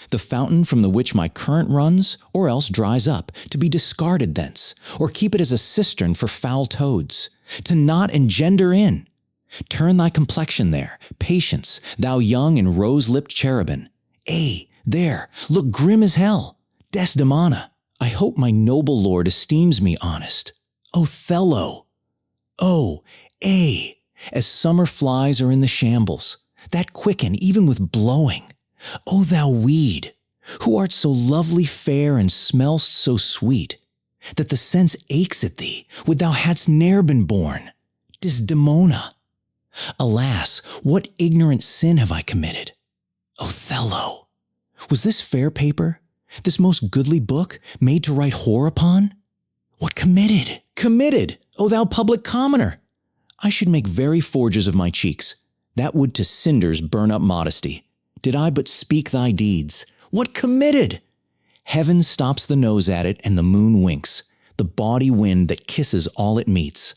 the fountain from the which my current runs, or else dries up, to be discarded thence, or keep it as a cistern for foul toads, to not engender in. Turn thy complexion there, patience, thou young and rose-lipped cherubin. There, look grim as hell, Desdemona. I hope my noble lord esteems me honest. Othello. As summer flies are in the shambles, that quicken even with blowing. O thou weed, who art so lovely fair and smell'st so sweet, that the sense aches at thee, would thou hadst ne'er been born. Desdemona. Alas, what ignorant sin have I committed? Othello. Was this fair paper, this most goodly book, made to write whore upon? What committed? Committed, O thou public commoner! I should make very forges of my cheeks. That would to cinders burn up modesty. Did I but speak thy deeds. What committed? Heaven stops the nose at it, and the moon winks. The bawdy wind that kisses all it meets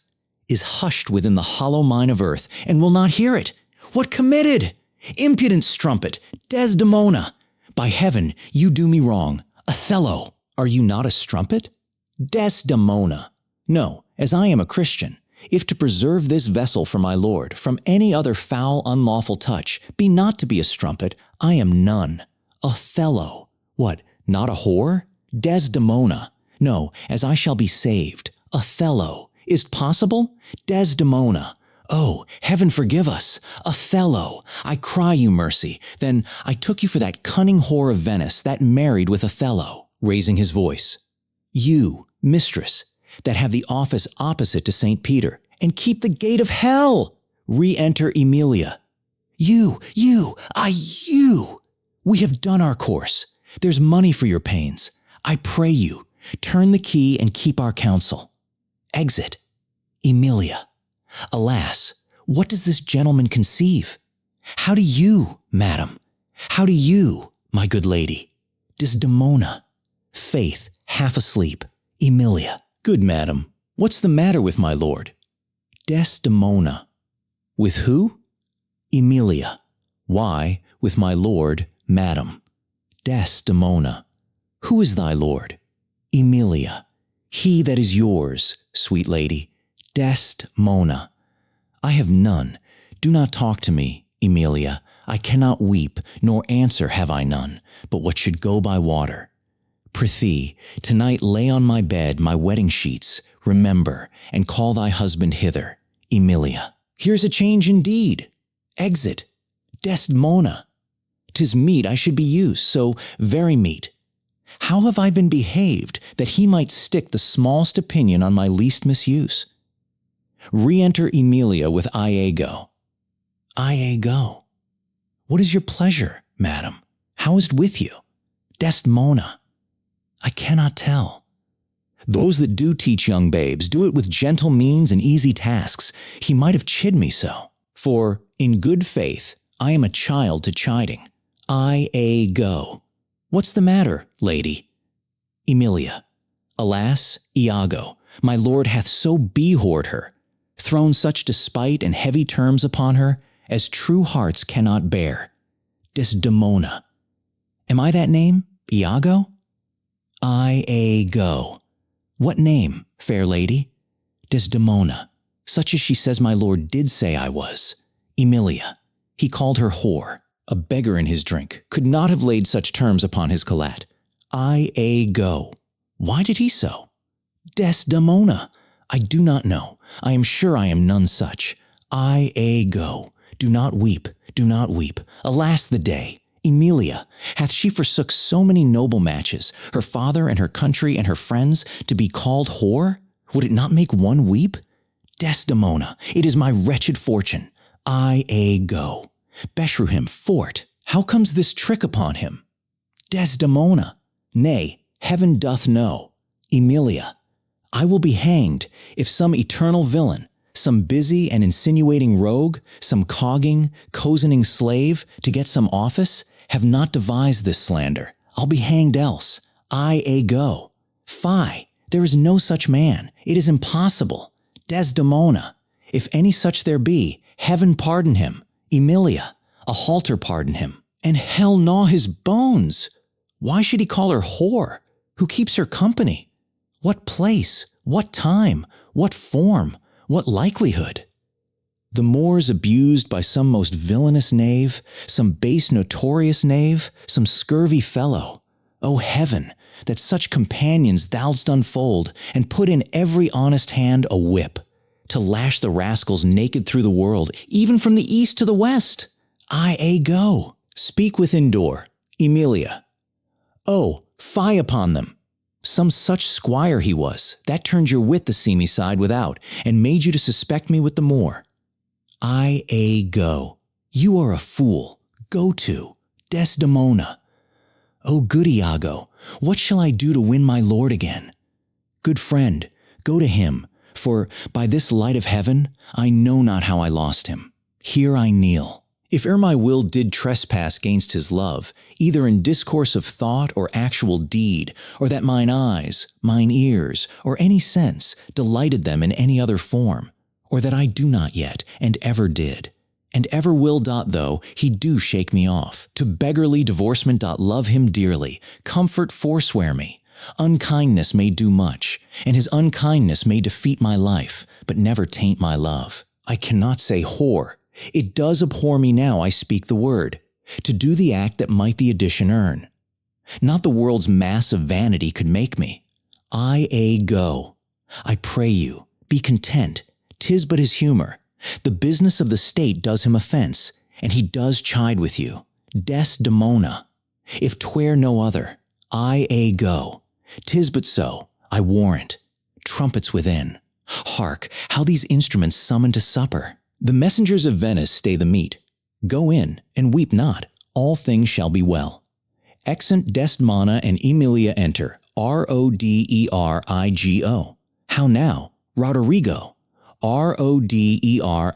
is hushed within the hollow mine of earth, and will not hear it. What committed? Impudent strumpet, Desdemona! By heaven, you do me wrong. Othello, are you not a strumpet? Desdemona. No, as I am a Christian, if to preserve this vessel for my lord from any other foul, unlawful touch be not to be a strumpet, I am none. Othello. What, not a whore? Desdemona. No, as I shall be saved. Othello. Is't possible? Desdemona. Oh, heaven forgive us. Othello, I cry you mercy. Then I took you for that cunning whore of Venice that married with Othello, raising his voice. You, mistress, that have the office opposite to St. Peter, and keep the gate of hell. Re-enter Emilia. You. We have done our course. There's money for your pains. I pray you, turn the key and keep our counsel. Exit. Emilia. Alas, what does this gentleman conceive? How do you, madam? How do you, my good lady? Desdemona. Faith, half asleep. Emilia. Good madam, what's the matter with my lord? Desdemona. With who? Emilia. Why, with my lord, madam. Desdemona. Who is thy lord? Emilia. He that is yours, sweet lady. Desdemona. I have none. Do not talk to me, Emilia. I cannot weep, nor answer have I none, but what should go by water. Prithee, tonight lay on my bed my wedding sheets, remember, and call thy husband hither, Emilia. Here's a change indeed. Exit. Desdemona. 'Tis meet I should be used, so very meet. How have I been behaved that he might stick the smallest opinion on my least misuse? Re-enter Emilia with Iago. Iago. What is your pleasure, madam? How is't with you? Desdemona. I cannot tell. Those that do teach young babes do it with gentle means and easy tasks. He might have chid me so. For, in good faith, I am a child to chiding. Iago. What's the matter, lady? Emilia. Alas, Iago, my lord hath so behor'd her, thrown such despite and heavy terms upon her, as true hearts cannot bear. Desdemona. Am I that name, Iago? Iago. What name, fair lady? Desdemona, such as she says my lord did say I was. Emilia. He called her whore. A beggar in his drink could not have laid such terms upon his collat. Iago. Why did he so? Desdemona. I do not know. I am sure I am none such. Iago. Do not weep, do not weep. Alas the day. Emilia, hath she forsook so many noble matches, her father and her country and her friends, to be called whore? Would it not make one weep? Desdemona, it is my wretched fortune. Iago. Beshrew him, fort. How comes this trick upon him? Desdemona. Nay, heaven doth know. Emilia. I will be hanged if some eternal villain, Some busy and insinuating rogue, some cogging, cozening slave to get some office, have not devised this slander. I'll be hanged else. I go. Fie, there is no such man. It is impossible. Desdemona. If any such there be, heaven pardon him. Emilia, a halter pardon him. And hell gnaw his bones. Why should he call her whore? Who keeps her company? What place? What time? What form? What likelihood? The Moors abused by some most villainous knave, some base notorious knave, some scurvy fellow. O heaven, that such companions thou'dst unfold, and put in every honest hand a whip, to lash the rascals naked through the world, even from the east to the west. I go. Speak within door. Emilia. Oh, fie upon them. Some such squire he was, that turned your wit the seamy side without, and made you to suspect me with the Moor. I go. You are a fool. Go to. Desdemona. O good Iago, what shall I do to win my lord again? Good friend, go to him, for by this light of heaven I know not how I lost him. Here I kneel. If e'er my will did trespass gainst his love, either in discourse of thought or actual deed, or that mine eyes, mine ears, or any sense delighted them in any other form, or that I do not yet, and ever did, and ever will dot though he do shake me off, to beggarly divorcement dot love him dearly, comfort forswear me. Unkindness may do much, and his unkindness may defeat my life, but never taint my love. I cannot say whore. It does abhor me now I speak the word, to do the act that might the addition earn. Not the world's mass of vanity could make me. I go. I pray you, be content. 'Tis but his humor. The business of the state does him offense, and he does chide with you. Desdemona. If 'twere no other, I go. 'Tis but so, I warrant. Trumpets within. Hark, how these instruments summon to supper. The messengers of Venice stay the meat. Go in, and weep not. All things shall be well. Exeunt Desdemona and Emilia enter. Roderigo. How now? Roderigo. Roderigo.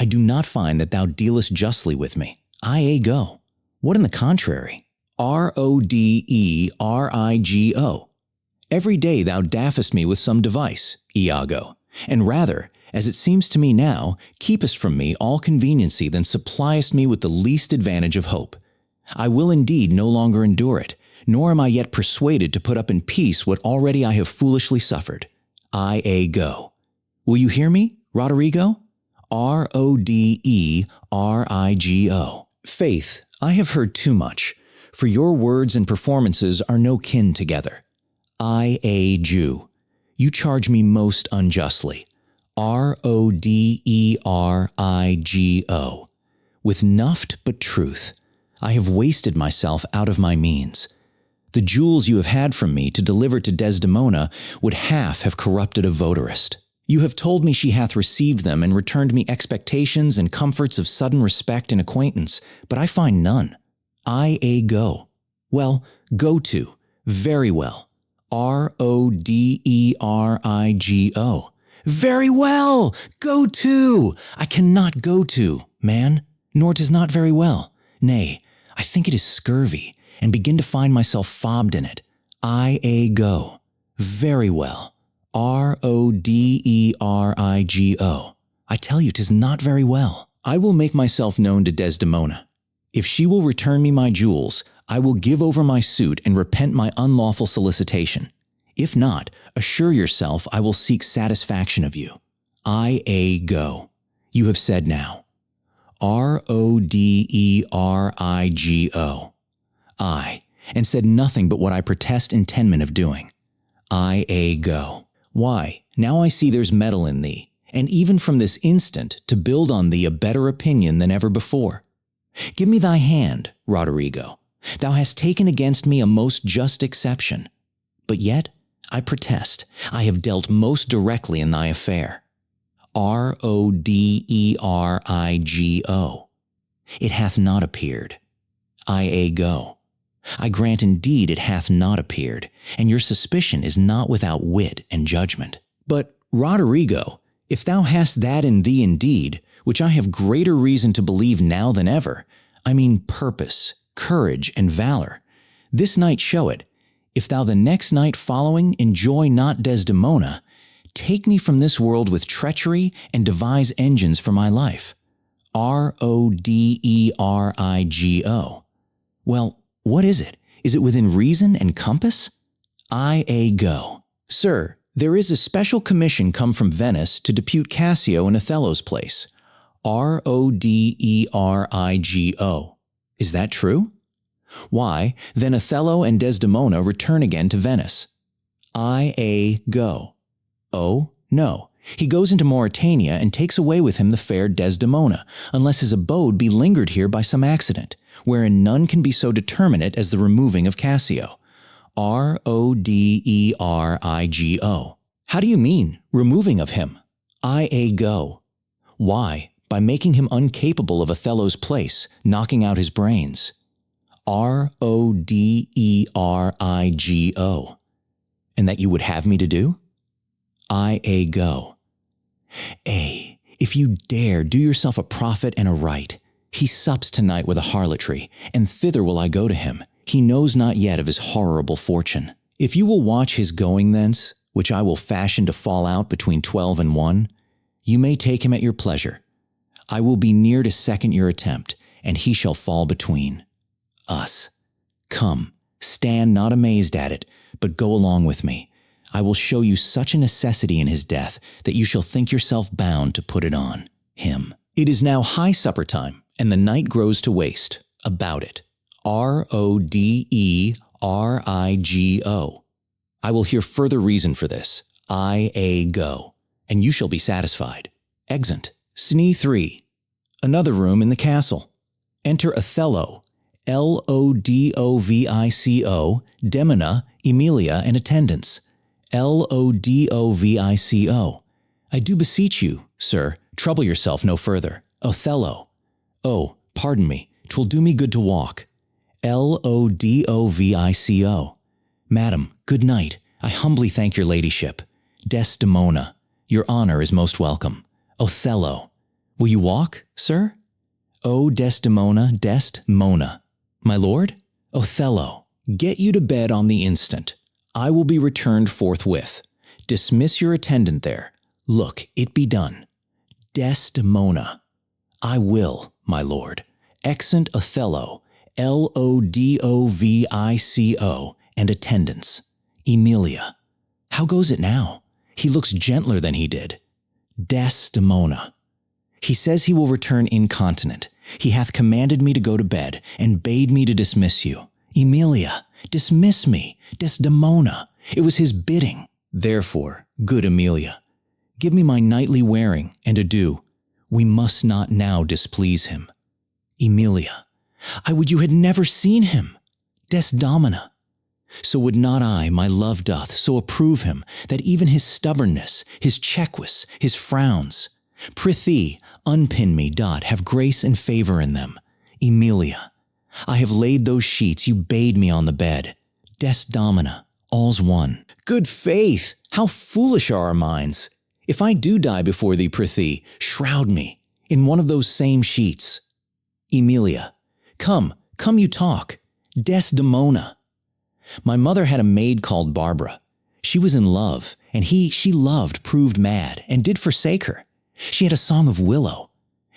I do not find that thou dealest justly with me. I go. What in the contrary? Roderigo. Every day thou daffest me with some device, Iago, and rather, as it seems to me now, keepest from me all conveniency than suppliest me with the least advantage of hope. I will indeed no longer endure it, nor am I yet persuaded to put up in peace what already I have foolishly suffered. I go. Will you hear me, Roderigo? Roderigo. Faith, I have heard too much, for your words and performances are no kin together. Jew. You charge me most unjustly. Roderigo. With nuft but truth, I have wasted myself out of my means. The jewels you have had from me to deliver to Desdemona would half have corrupted a votarist. You have told me she hath received them and returned me expectations and comforts of sudden respect and acquaintance, but I find none. I go. Well, go to. Very well. Roderigo. Very well! Go to! I cannot go to, man, nor 'tis not very well. Nay, I think it is scurvy, and begin to find myself fobbed in it. I go. Very well. Roderigo. I tell you 'tis not very well. I will make myself known to Desdemona. If she will return me my jewels, I will give over my suit and repent my unlawful solicitation. If not, assure yourself I will seek satisfaction of you. I go. You have said now. Roderigo. And said nothing but what I protest intendment of doing. I go. Why, now I see there's metal in thee, and even from this instant to build on thee a better opinion than ever before. Give me thy hand, Roderigo. Thou hast taken against me a most just exception. But yet, I protest, I have dealt most directly in thy affair. Roderigo. It hath not appeared. I go. I grant indeed it hath not appeared, and your suspicion is not without wit and judgment. But, Roderigo, If thou hast that in thee indeed, which I have greater reason to believe now than ever, I mean purpose, courage, and valor, this night show it. If thou the next night following enjoy not Desdemona, take me from this world with treachery and devise engines for my life. Roderigo. Well, what is it? Is it within reason and compass? Go. Sir, there is a special commission come from Venice to depute Cassio in Othello's place. Roderigo. Is that true? Why, then Othello and Desdemona return again to Venice. Go. Oh, no. He goes into Mauritania and takes away with him the fair Desdemona, unless his abode be lingered here by some accident, wherein none can be so determinate as the removing of Cassio. Roderigo. How do you mean, removing of him? Go. Why, by making him uncapable of Othello's place, knocking out his brains. Roderigo. And that you would have me to do? Go. If you dare, do yourself a profit and a right. He sups tonight with a harlotry, and thither will I go to him. He knows not yet of his horrible fortune. If you will watch his going thence, which I will fashion to fall out between 12 and 1, you may take him at your pleasure. I will be near to second your attempt, and he shall fall between us. Come, stand not amazed at it, but go along with me. I will show you such a necessity in his death that you shall think yourself bound to put it on him. It is now high supper time, and the night grows to waste. About it. Roderigo. I will hear further reason for this. Go, and you shall be satisfied. Exeunt. Scene 3. Another room in the castle. Enter Othello, Lodovico, Demona, Emilia, and attendants. Lodovico. I do beseech you, sir, trouble yourself no further. Othello. Oh, pardon me, 'twill do me good to walk. Lodovico. Madam, good night. I humbly thank your ladyship. Desdemona. Your honor is most welcome. Othello. Will you walk, sir? O Desdemona, Mona. My lord? Othello. Get you to bed on the instant. I will be returned forthwith. Dismiss your attendant there. Look, it be done. Desdemona. I will, my lord. Exeunt Othello, Lodovico, and attendants. Emilia. How goes it now? He looks gentler than he did. Desdemona. He says he will return incontinent. He hath commanded me to go to bed, and bade me to dismiss you. Emilia, dismiss me. Desdemona. It was his bidding. Therefore, good Emilia, give me my nightly wearing, and adieu. We must not now displease him. Emilia. I would you had never seen him. Desdemona. So would not I, my love doth, so approve him, that even his stubbornness, his chequis, his frowns. Prithee, unpin me, have grace and favor in them. Emilia. I have laid those sheets you bade me on the bed. Desdemona. All's one. Good faith! How foolish are our minds! If I do die before thee, prithee, shroud me in one of those same sheets. Emilia. Come, you talk. Desdemona. My mother had a maid called Barbara. She was in love, and she loved proved mad, and did forsake her. She had a song of Willow.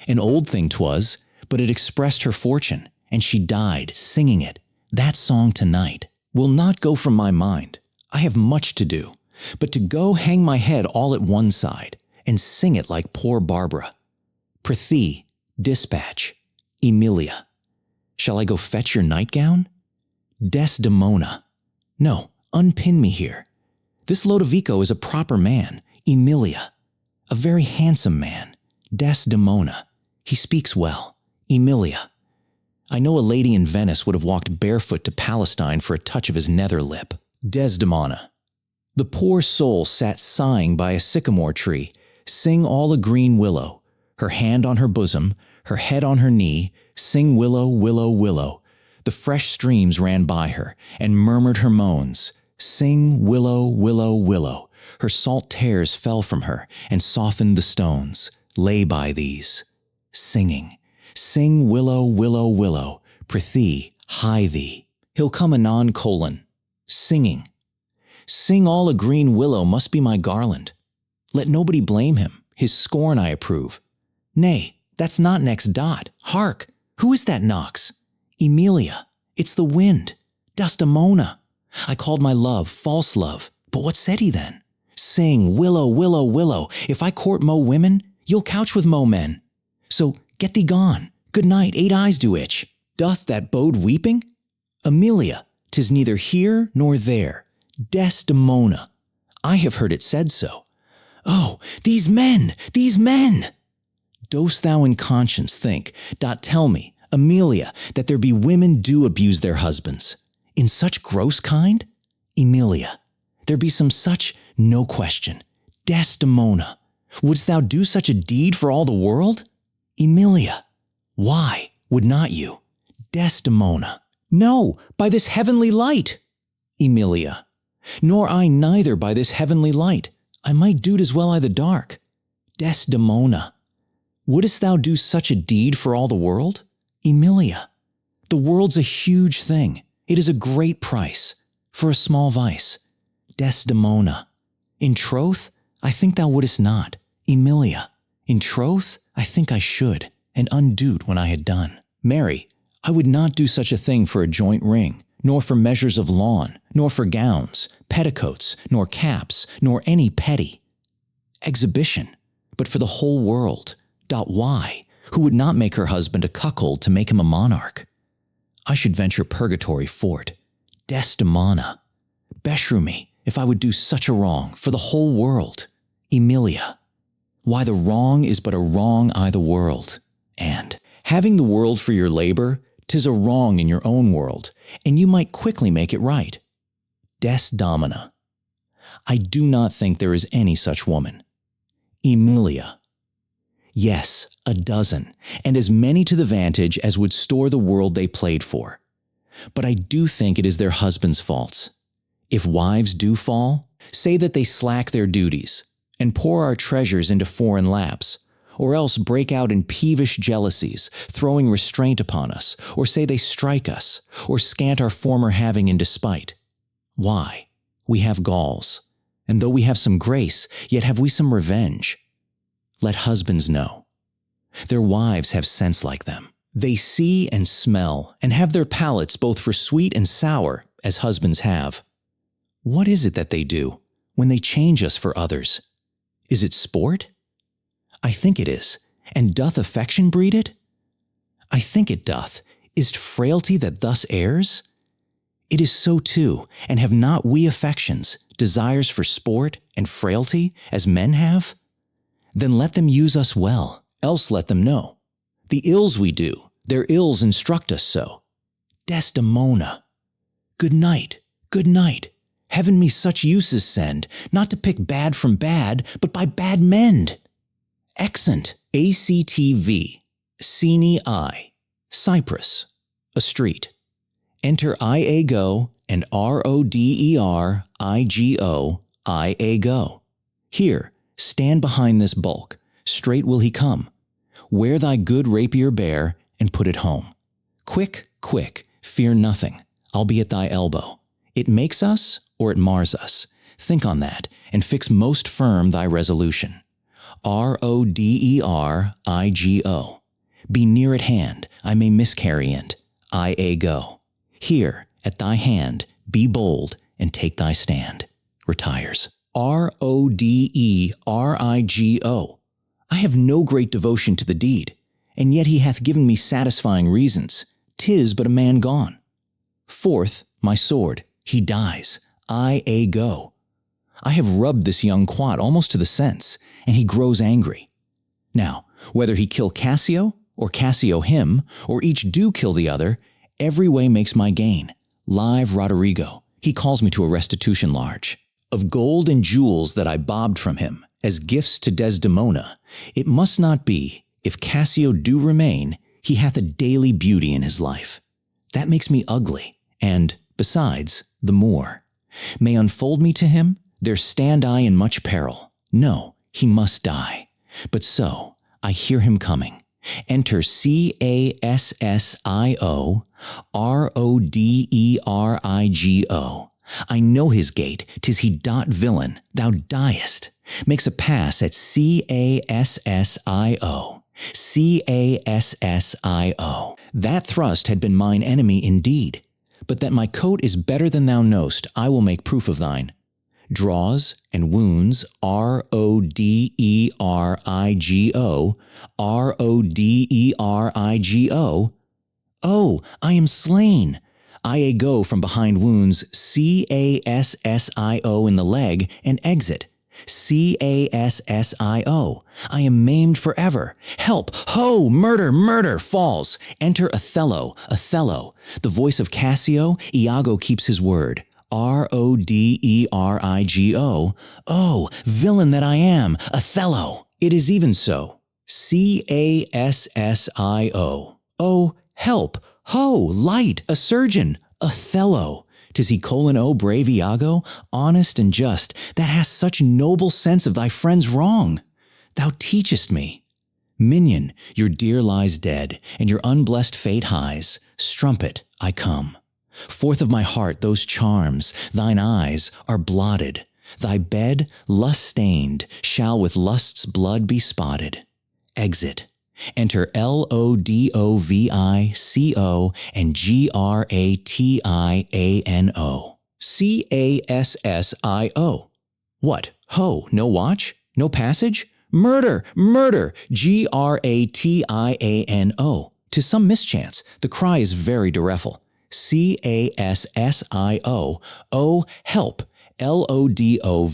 An old thing 'twas, but it expressed her fortune, and she died singing it. That song tonight will not go from my mind. I have much to do, but to go hang my head all at one side, and sing it like poor Barbara. Prithee, dispatch. Emilia. Shall I go fetch your nightgown? Desdemona. No, unpin me here. This Lodovico is a proper man. Emilia. A very handsome man. Desdemona. He speaks well. Emilia. I know a lady in Venice would have walked barefoot to Palestine for a touch of his nether lip. Desdemona. The poor soul sat sighing by a sycamore tree, sing all a green willow, her hand on her bosom, her head on her knee, sing willow, willow, willow. The fresh streams ran by her, and murmured her moans, sing willow, willow, willow. Her salt tears fell from her and softened the stones. Lay by these, singing. Sing willow, willow, willow, prithee, hie thee. He'll come anon : singing. Sing all a green willow must be my garland. Let nobody blame him, his scorn I approve. Nay, that's not next dot. Hark! Who is that knocks? Emilia, it's the wind. Desdemona. I called my love false love, but what said he then? Sing, willow, willow, willow. If I court mo women, you'll couch with mo men. So get thee gone. Good night, 8 eyes do itch. Doth that bode weeping? Emilia, 'tis neither here nor there. Desdemona. I have heard it said so. Oh, these men, these men! Dost thou in conscience think, dot tell me, Emilia, that there be women do abuse their husbands? In such gross kind? Emilia, there be some such, no question. Desdemona, wouldst thou do such a deed for all the world? Emilia, why would not you? Desdemona, no, by this heavenly light. Emilia, nor I neither by this heavenly light. I might do't as well I the dark. Desdemona, wouldst thou do such a deed for all the world? Emilia, the world's a huge thing. It is a great price for a small vice. Desdemona, in troth, I think thou wouldest not. Emilia, in troth, I think I should, and undo't when I had done. Mary, I would not do such a thing for a joint ring, nor for measures of lawn, nor for gowns, petticoats, nor caps, nor any petty exhibition, but for the whole world. Why? Who would not make her husband a cuckold to make him a monarch? I should venture purgatory for't. Desdemona, beshrew me, if I would do such a wrong for the whole world. Emilia, why the wrong is but a wrong I the world. And, having the world for your labor, 'tis a wrong in your own world, and you might quickly make it right. Desdemona, I do not think there is any such woman. Emilia, yes, a dozen, and as many to the vantage as would store the world they played for. But I do think it is their husbands' faults. If wives do fall, say that they slack their duties, and pour our treasures into foreign laps, or else break out in peevish jealousies, throwing restraint upon us, or say they strike us, or scant our former having in despite. Why? We have galls, and though we have some grace, yet have we some revenge. Let husbands know. Their wives have sense like them. They see and smell, and have their palates both for sweet and sour, as husbands have. What is it that they do when they change us for others? Is it sport? I think it is. And doth affection breed it? I think it doth. Is't frailty that thus errs? It is so too, and have not we affections, desires for sport and frailty, as men have? Then let them use us well, else let them know. The ills we do, their ills instruct us so. Desdemona, good night, good night. Heaven me such uses send, not to pick bad from bad, but by bad mend. Accent, ACTV, Sini I, Cyprus, a street. Enter IAGO and RODERIGO, IAGO. Here, stand behind this bulk, straight will he come. Wear thy good rapier bare, and put it home. Quick, quick, fear nothing, I'll be at thy elbow. It makes us, or it mars us. Think on that, and fix most firm thy resolution. RODERIGO. Be near at hand, I may miscarry and IAGO. Here, at thy hand, be bold, and take thy stand. Retires. RODERIGO. I have no great devotion to the deed, and yet he hath given me satisfying reasons. 'Tis but a man gone. Fourth, my sword, he dies. IAGO. I have rubbed this young quat almost to the sense, and he grows angry. Now, whether he kill Cassio, or Cassio him, or each do kill the other, every way makes my gain. Live Roderigo, he calls me to a restitution large. Of gold and jewels that I bobbed from him, as gifts to Desdemona, it must not be, if Cassio do remain, he hath a daily beauty in his life. That makes me ugly, and, besides, the Moor may unfold me to him, There stand I in much peril. No, he must die. But so, I hear him coming. Enter Cassio. I know his gait, 'tis he dot villain, thou diest. Makes a pass at Cassio. That thrust had been mine enemy indeed. But that my coat is better than thou knowst, I will make proof of thine. Draws and wounds, Roderigo. Oh, I am slain. I go from behind wounds, Cassio in the leg, and exit. Cassio. I am maimed forever. Help! Ho! Murder! Murder! Falls. Enter Othello. The voice of Cassio. Iago keeps his word. Roderigo. Oh, villain that I am, Othello. It is even so. Cassio. Oh, help! Ho! Light! A surgeon! Othello. 'Tis he brave Iago, honest and just, that hast such noble sense of thy friend's wrong. Thou teachest me. Minion, your dear lies dead, and your unblessed fate highs. Strumpet, I come. Forth of my heart those charms, thine eyes, are blotted. Thy bed, lust-stained, shall with lust's blood be spotted. Exit. Enter Lodovico and Grattiano. Cassio. What? Ho, no watch? No passage? Murder! Murder! Grattiano. 'Tis some mischance. The cry is very direful. Cassio. Oh, help! Lodovico.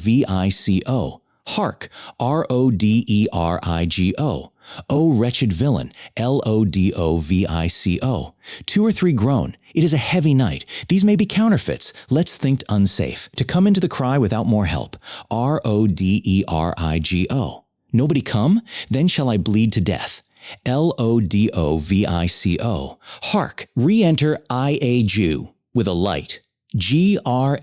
Hark! Roderigo. O wretched villain, Lodovico. 2 or 3 groan. It is a heavy night. These may be counterfeits. Let's think unsafe. To come into the cry without more help. Roderigo. Nobody come? Then shall I bleed to death. Lodovico. Hark! Re-enter Iago with a light. Grattiano.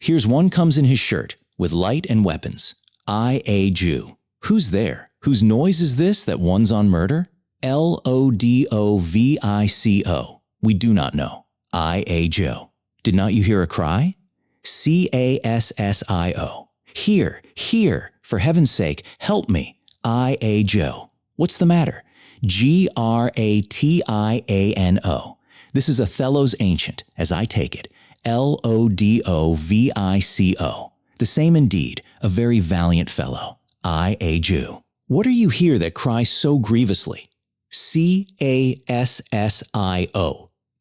Here's one comes in his shirt with light and weapons. Iago. Who's there? Whose noise is this that one's on murder? Lodovico. We do not know. Iago. Did not you hear a cry? Cassio. Here, here, for heaven's sake, help me. Iago. What's the matter? Grattiano. This is Othello's ancient, as I take it. Lodovico. The same indeed, a very valiant fellow. Iago. What are you here that cry so grievously? Cassio.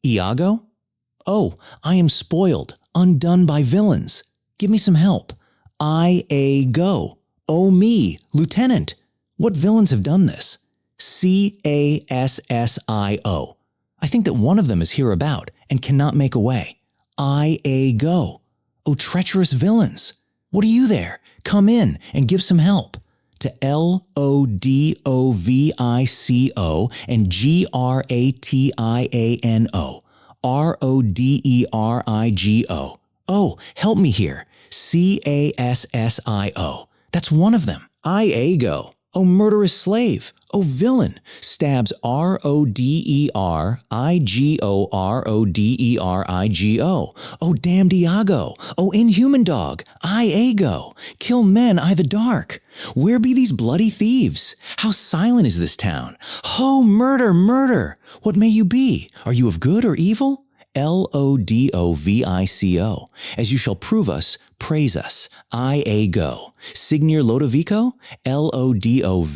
Iago? Oh, I am spoiled, undone by villains. Give me some help. Iago. Oh me, Lieutenant. What villains have done this? Cassio. I think that one of them is hereabout and cannot make away. Iago. Oh, treacherous villains. What are you there? Come in and give some help. To Lodovico and Grattiano. Roderigo. Oh, help me here. Cassio. That's one of them. Iago. Oh, murderous slave. Oh, villain. Stabs Roderigo. Oh, damned Iago. Oh, inhuman dog. Iago. Kill men i' the dark. Where be these bloody thieves? How silent is this town? Ho, murder, murder. What may you be? Are you of good or evil? Lodovico. As you shall prove us, praise us. Iago. Signor Lodovico? Lodovico.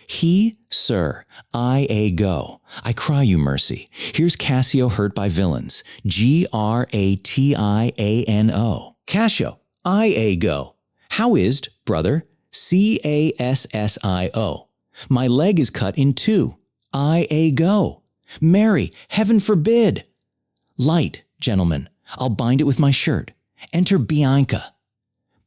He, sir. Iago. I cry you mercy. Here's Cassio hurt by villains. Grattiano. Cassio. Iago. How is't, brother? Cassio. My leg is cut in 2. Iago. Mary, heaven forbid. Light, gentlemen, I'll bind it with my shirt. Enter Bianca.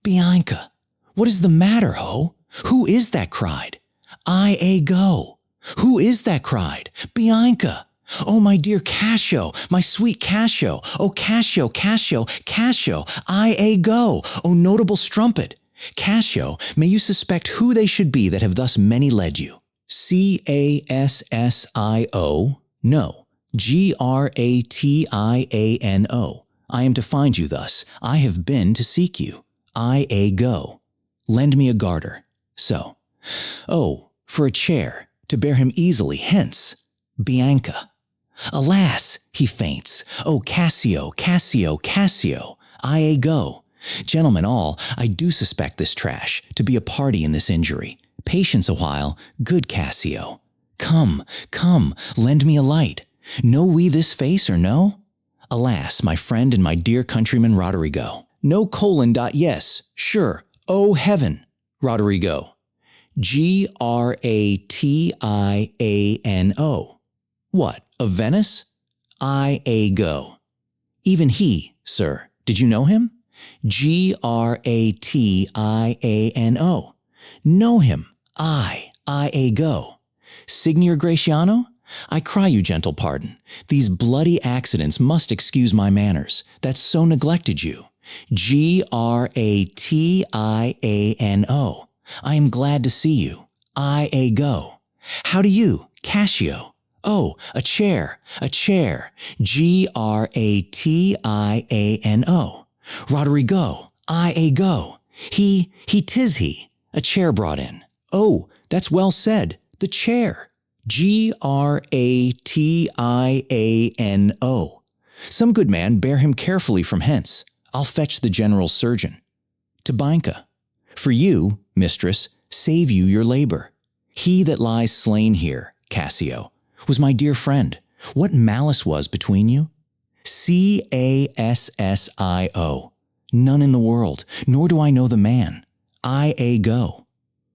Bianca, what is the matter, ho? Who is that cried? Iago. Who is that cried? Bianca. Oh, my dear Cassio, my sweet Cassio. Oh, Cassio, Cassio, Cassio, I go. Oh, notable strumpet. Cassio, may you suspect who they should be that have thus many led you. Cassio, no. Gratiano. I am to find you thus. I have been to seek you. I go. Lend me a garter. So. Oh, for a chair, to bear him easily hence. Bianca. Alas, he faints. Oh, Cassio, Cassio, Cassio. I go. Gentlemen all, I do suspect this trash to be a party in this injury. Patience a while, good Cassio. Come, come, lend me a light. Know we this face or no? Alas, my friend and my dear countryman Roderigo. No : yes, sure. Oh, heaven. Roderigo. Gratiano. What, of Venice? I go. Even he, sir, did you know him? Gratiano. Know him. I go. Signor Gratiano? I cry you gentle pardon. These bloody accidents must excuse my manners, that so neglected you. Gratiano. I am glad to see you. I go. How do you, Cassio? Oh, a chair, a chair. Gratiano. Roderigo, I go. Tis he. A chair brought in. Oh, that's well said. The chair. Gratiano. Some good man bear him carefully from hence. I'll fetch the general surgeon. To Bianca. For you, mistress, save you your labor. He that lies slain here, Cassio, was my dear friend. What malice was between you? Cassio. None in the world, nor do I know the man. I go.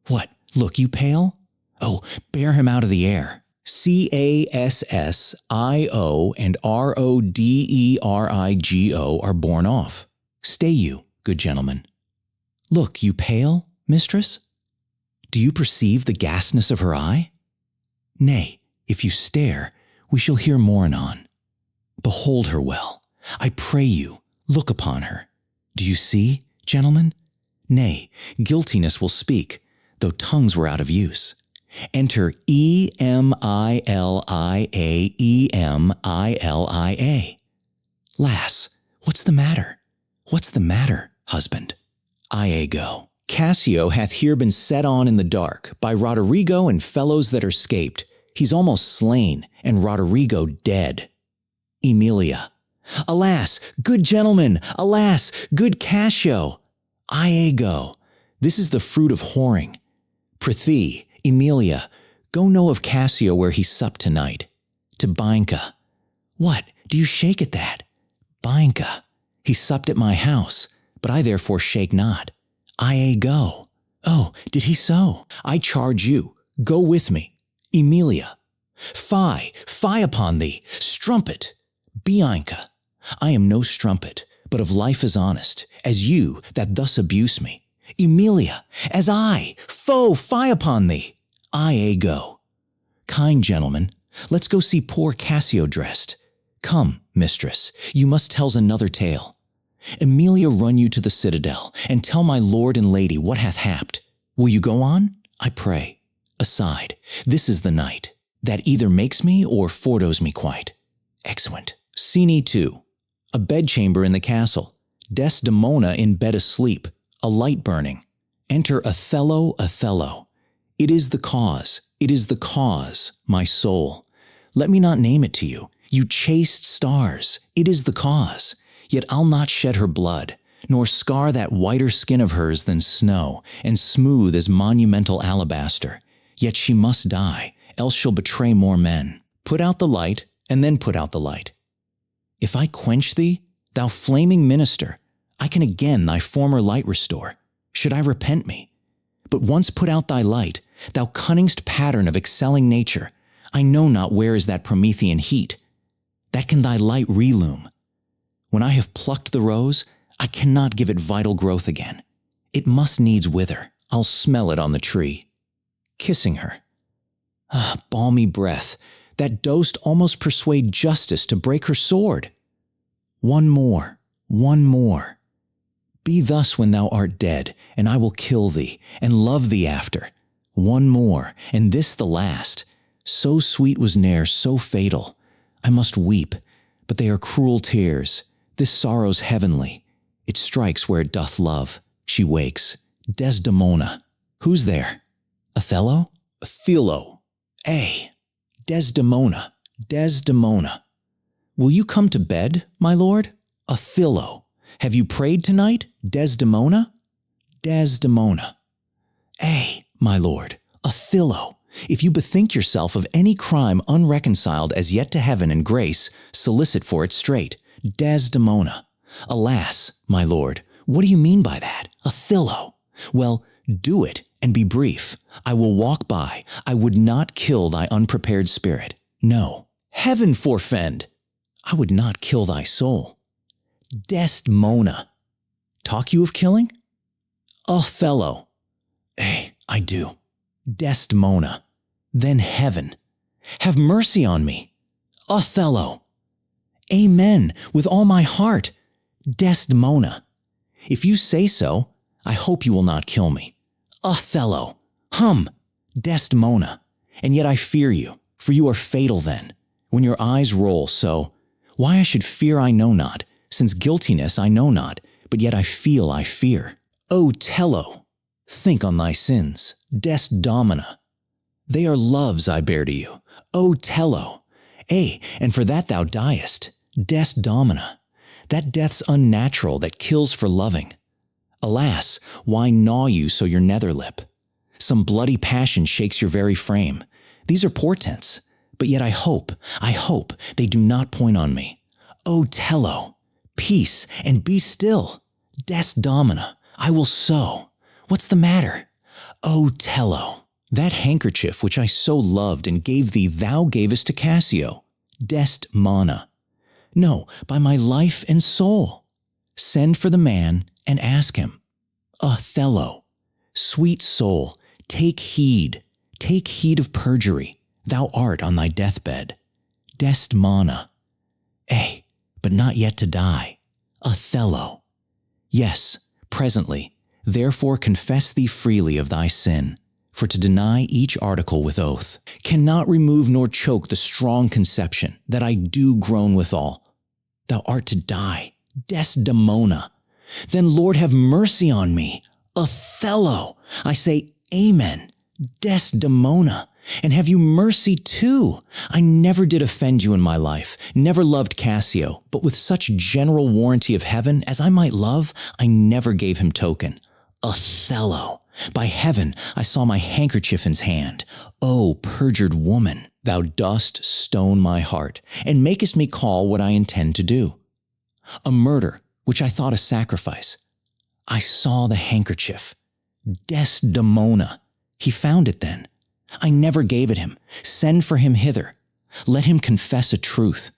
What, look you pale? Oh, bear him out of the air. Cassio and Roderigo are borne off. Stay you, good gentleman. Look, you pale, mistress? Do you perceive the ghastness of her eye? Nay, if you stare, we shall hear more anon. Behold her well. I pray you, look upon her. Do you see, gentlemen? Nay, guiltiness will speak, though tongues were out of use. Enter Emilia. Lass, what's the matter? What's the matter, husband? I go. Cassio hath here been set on in the dark by Roderigo and fellows that are scaped. He's almost slain, and Roderigo dead. Emilia. Alas, good gentleman! Alas, good Cassio! I go. This is the fruit of whoring. Prithee, Emilia, go know of Cassio where he supped tonight. To Bianca. What, do you shake at that? Bianca. He supped at my house, but I therefore shake not. I go. Oh, did he so? I charge you, go with me. Emilia. Fie upon thee, strumpet. Bianca. I am no strumpet, but of life as honest, as you that thus abuse me. Emilia, as I, fie upon thee. I go. Kind gentlemen, let's go see poor Cassio dressed. Come, mistress, you must tell's another tale. Emilia run you to the citadel, and tell my lord and lady what hath happed. Will you go on? I pray. Aside, this is the night, that either makes me or fordoes me quite. Excellent. Scene 2. A bedchamber in the castle. Desdemona in bed asleep. A light burning. Enter Othello. It is the cause, my soul. Let me not name it to you, you chaste stars, it is the cause. Yet I'll not shed her blood, nor scar that whiter skin of hers than snow, and smooth as monumental alabaster. Yet she must die, else she'll betray more men. Put out the light, and then put out the light. If I quench thee, thou flaming minister, I can again thy former light restore, should I repent me. But once put out thy light, thou cunningst pattern of excelling nature, I know not where is that Promethean heat, that can thy light relume. When I have plucked the rose, I cannot give it vital growth again. It must needs wither, I'll smell it on the tree. Kissing her. Ah, balmy breath, that dost almost persuade justice to break her sword. One more, one more. Be thus when thou art dead, and I will kill thee, and love thee after. One more, and this the last. So sweet was ne'er, so fatal. I must weep, but they are cruel tears. This sorrow's heavenly. It strikes where it doth love. She wakes. Desdemona. Who's there? Othello? Othello. Desdemona. Desdemona. Will you come to bed, my lord? Othello. Have you prayed tonight, Desdemona? Desdemona. My lord, Othello, if you bethink yourself of any crime unreconciled as yet to heaven and grace, solicit for it straight. Desdemona. Alas, my lord, what do you mean by that? Othello. Well, do it and be brief. I will walk by. I would not kill thy unprepared spirit. No, heaven forfend. I would not kill thy soul. Desdemona. Talk you of killing? Othello. I do. Desdemona. Then heaven. Have mercy on me. Othello. Amen, with all my heart. Desdemona. If you say so, I hope you will not kill me. Othello. Desdemona. And yet I fear you, for you are fatal then, when your eyes roll so. Why I should fear I know not, since guiltiness I know not, but yet I feel I fear. Othello. Think on thy sins. Desdemona. They are loves I bear to you. Othello. And for that thou diest. Desdemona. That death's unnatural that kills for loving. Alas, why gnaw you so your nether lip? Some bloody passion shakes your very frame. These are portents, but yet I hope they do not point on me. Othello, peace and be still. Desdemona, I will sew. What's the matter? Othello, that handkerchief which I so loved and gave thee thou gavest to Cassio. Desdemona. No, by my life and soul. Send for the man and ask him. Othello, sweet soul, take heed of perjury. Thou art on thy deathbed. Desdemona. But not yet to die. Othello. Yes, presently, therefore confess thee freely of thy sin, for to deny each article with oath cannot remove nor choke the strong conception that I do groan withal. Thou art to die, Desdemona. Then Lord have mercy on me. Othello, I say amen. Desdemona, and have you mercy too. I never did offend you in my life, never loved Cassio, but with such general warranty of heaven as I might love, I never gave him token. Othello, by heaven, I saw my handkerchief in's hand. O perjured woman, thou dost stone my heart, and makest me call what I intend to do. A murder, which I thought a sacrifice. I saw the handkerchief. Desdemona. He found it then. I never gave it him. Send for him hither. Let him confess a truth.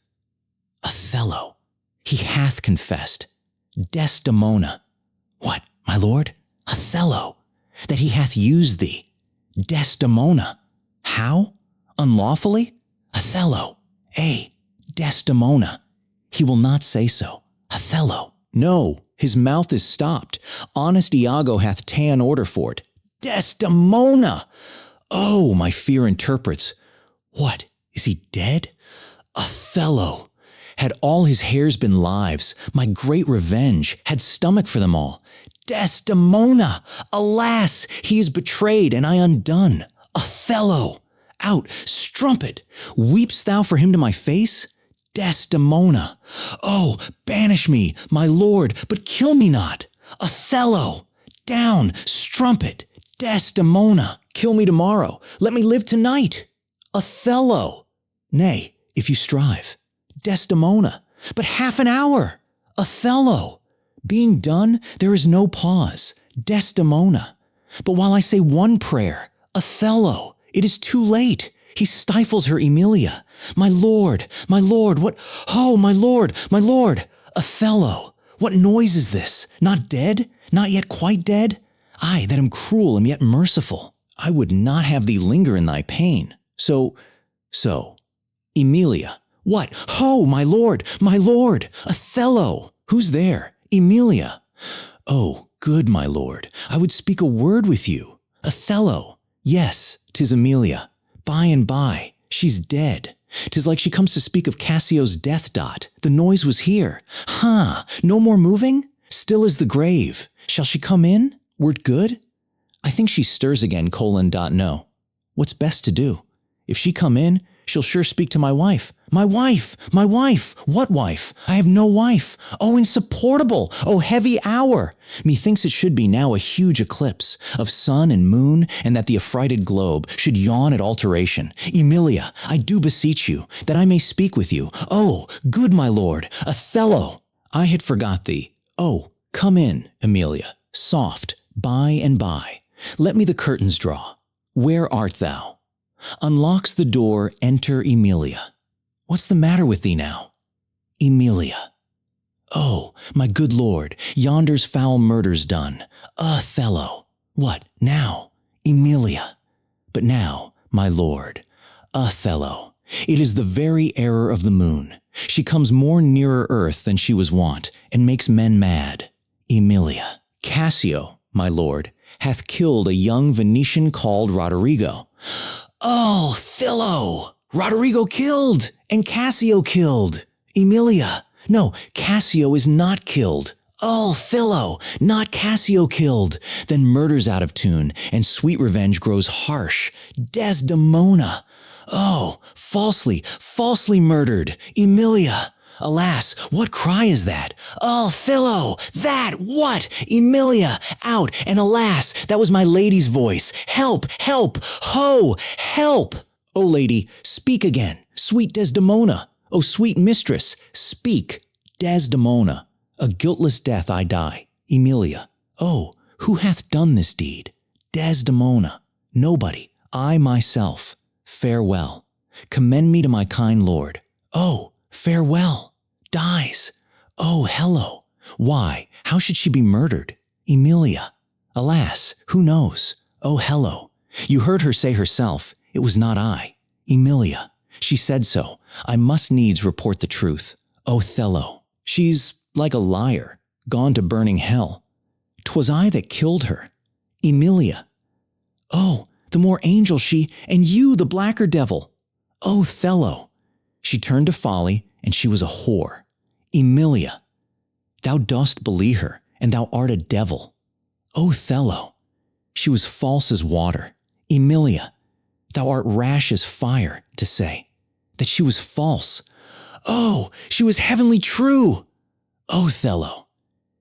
Othello. He hath confessed. Desdemona. What, my lord? Othello. That he hath used thee. Desdemona. How? Unlawfully? Othello. Desdemona. He will not say so. Othello. No, his mouth is stopped. Honest Iago hath ta'en order for it. Desdemona! Oh, my fear interprets. What, is he dead? Othello! Had all his hairs been lives, my great revenge, had stomach for them all. Desdemona! Alas, he is betrayed, and I undone. Othello! Out, strumpet! Weep'st thou for him to my face? Desdemona! Oh, banish me, my lord, but kill me not! Othello! Down, strumpet! Desdemona! Kill me tomorrow. Let me live tonight. Othello! Nay, if you strive. Desdemona! But half an hour! Othello! Being done, there is no pause. Desdemona! But while I say one prayer, Othello! It is too late. He stifles her Emilia. My lord, what? Oh, my lord! Othello! What noise is this? Not dead? Not yet quite dead? I, that am cruel, am yet merciful. I would not have thee linger in thy pain. So, Emilia. What? Ho, my lord! My lord! Othello! Who's there? Emilia. Oh, good, my lord. I would speak a word with you. Othello. Yes, 'tis Emilia. By and by. She's dead. 'Tis like she comes to speak of Cassio's death. The noise was here. No more moving? Still as the grave. Shall she come in? Were't good? I think she stirs again, No. What's best to do? If she come in, she'll sure speak to my wife. My wife! My wife! What wife? I have no wife. Oh, insupportable! Oh, heavy hour! Methinks it should be now a huge eclipse of sun and moon, and that the affrighted globe should yawn at alteration. Emilia, I do beseech you, that I may speak with you. Oh, good my lord, Othello! I had forgot thee. Oh, come in, Emilia, soft, by and by. Let me the curtains draw. Where art thou? Unlocks the door, enter Emilia. What's the matter with thee now? Emilia. Oh, my good lord, yonder's foul murder's done. Othello. What now? Emilia. But now, my lord, Othello. It is the very error of the moon. She comes more nearer earth than she was wont, and makes men mad. Emilia. Cassio, my lord, hath killed a young Venetian called Roderigo. Othello! Roderigo killed, and Cassio killed. Emilia. No, Cassio is not killed. Othello, not Cassio killed. Then murder's out of tune, and sweet revenge grows harsh. Desdemona. Oh, falsely murdered. Emilia. Alas, what cry is that? Othello! That! What? Emilia! Out! And alas, that was my lady's voice. Help! Help! Ho! Help! O lady, speak again. Sweet Desdemona! O sweet mistress, speak. Desdemona. A guiltless death I die. Emilia. Oh, who hath done this deed? Desdemona. Nobody. I myself. Farewell. Commend me to my kind lord. Oh, farewell. Dies. Oh, hello. Why, how should she be murdered? Emilia. Alas, who knows? Oh, hello. You heard her say herself, it was not I. Emilia. She said so. I must needs report the truth. Othello. She's like a liar, gone to burning hell. 'Twas I that killed her. Emilia. Oh, the more angel she, and you the blacker devil. Othello. She turned to folly, and she was a whore. Emilia. Thou dost believe her, and thou art a devil. Othello. She was false as water. Emilia. Thou art rash as fire, to say that she was false. Oh, she was heavenly true. Othello.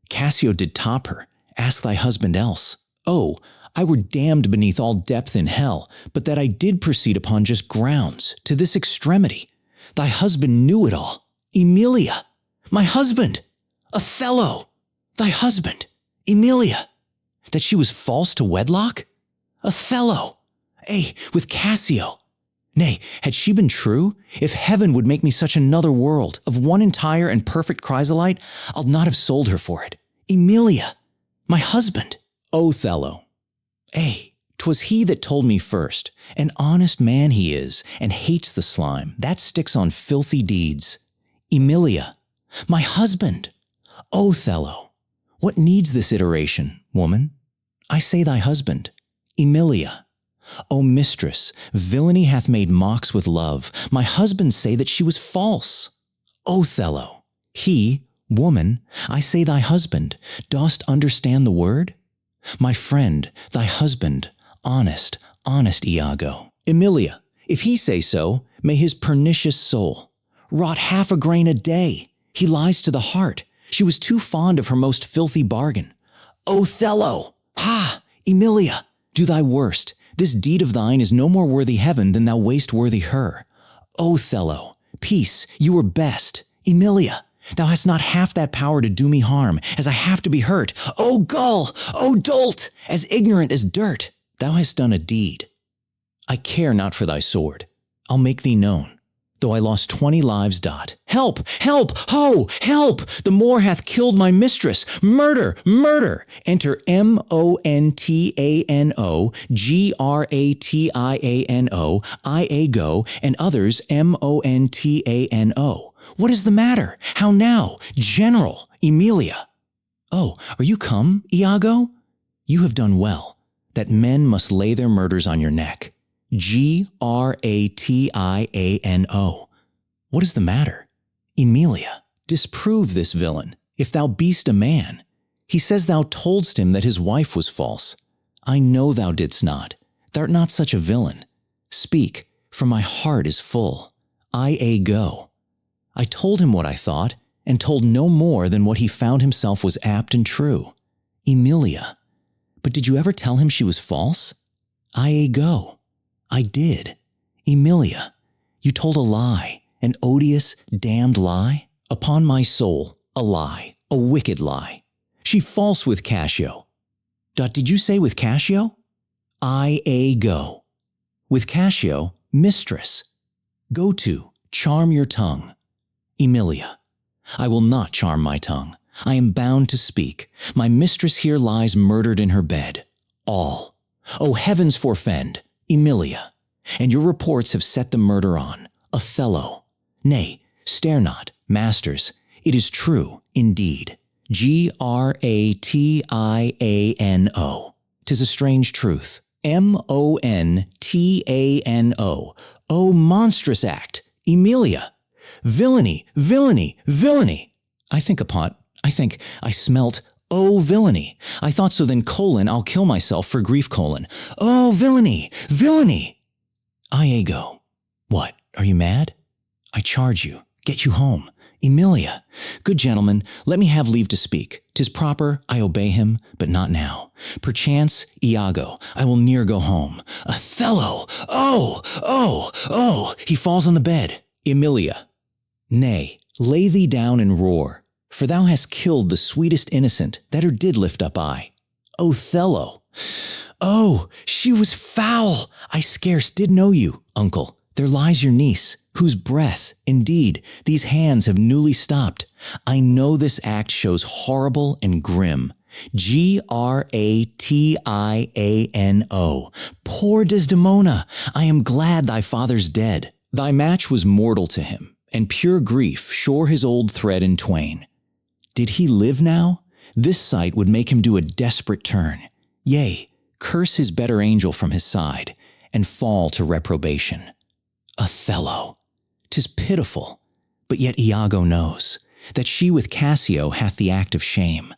Cassio did top her. Ask thy husband else. Oh, I were damned beneath all depth in hell, but that I did proceed upon just grounds, to this extremity. Thy husband knew it all. Emilia. My husband. Othello. Thy husband. Emilia. That she was false to wedlock? Othello. With Cassio. Nay, had she been true, if heaven would make me such another world, of one entire and perfect chrysolite, I'll not have sold her for it. Emilia. My husband. Othello. 'Twas he that told me first. An honest man he is, and hates the slime. That sticks on filthy deeds. Emilia. My husband. Othello. What needs this iteration, woman? I say thy husband. Emilia. O mistress, villainy hath made mocks with love. My husband say that she was false. Othello. He, woman, I say thy husband. Dost understand the word? My friend, thy husband, honest Iago. Emilia. If he say so, may his pernicious soul rot half a grain a day. He lies to the heart. She was too fond of her most filthy bargain. Othello. Ha! Emilia. Do thy worst. This deed of thine is no more worthy heaven than thou wast worthy her. Othello. Peace, you were best. Emilia. Thou hast not half that power to do me harm, as I have to be hurt. O gull! O dolt! As ignorant as dirt. Thou hast done a deed. I care not for thy sword. I'll make thee known. though I lost 20 lives. Help! Help! Ho! Help! The Moor hath killed my mistress! Murder! Murder! Enter Montano, Gratiano, Iago, and others Montano. What is the matter? How now? General, Emilia. Oh, are you come, Iago? You have done well, that men must lay their murders on your neck. Gratiano. What is the matter? Emilia, disprove this villain, if thou beest a man. He says thou toldst him that his wife was false. I know thou didst not. Thou'rt not such a villain. Speak, for my heart is full. Iago. I told him what I thought, and told no more than what he found himself was apt and true. Emilia. But did you ever tell him she was false? Iago. I did. Emilia. You told a lie, an odious, damned lie? Upon my soul, a lie, a wicked lie. She false with Cassio. Did you say with Cassio? Iago. With Cassio, mistress. Go to, charm your tongue. Emilia. I will not charm my tongue. I am bound to speak. My mistress here lies murdered in her bed. All. O heavens forfend, Emilia. And your reports have set the murder on. Othello. Nay, stare not, masters. It is true, indeed. Gratiano. 'Tis a strange truth. Montano. O monstrous act, Emilia. Villainy, villainy, villainy. I smelt, oh villainy. I thought so then, I'll kill myself for grief, Oh villainy, villainy. Iago. What, are you mad? I charge you, get you home. Emilia. Good gentlemen, let me have leave to speak. 'Tis proper, I obey him, but not now. Perchance, Iago, I will ne'er go home. Othello. Oh, he falls on the bed. Emilia. Nay, lay thee down and roar, for thou hast killed the sweetest innocent that her did lift up eye. Othello. Oh, she was foul. I scarce did know you, uncle. There lies your niece, whose breath, indeed, these hands have newly stopped. I know this act shows horrible and grim. Gratiano. Poor Desdemona, I am glad thy father's dead. Thy match was mortal to him, and pure grief shore his old thread in twain. Did he live now? This sight would make him do a desperate turn. Yea, curse his better angel from his side, and fall to reprobation. Othello. 'Tis pitiful, but yet Iago knows that she with Cassio hath the act of shame.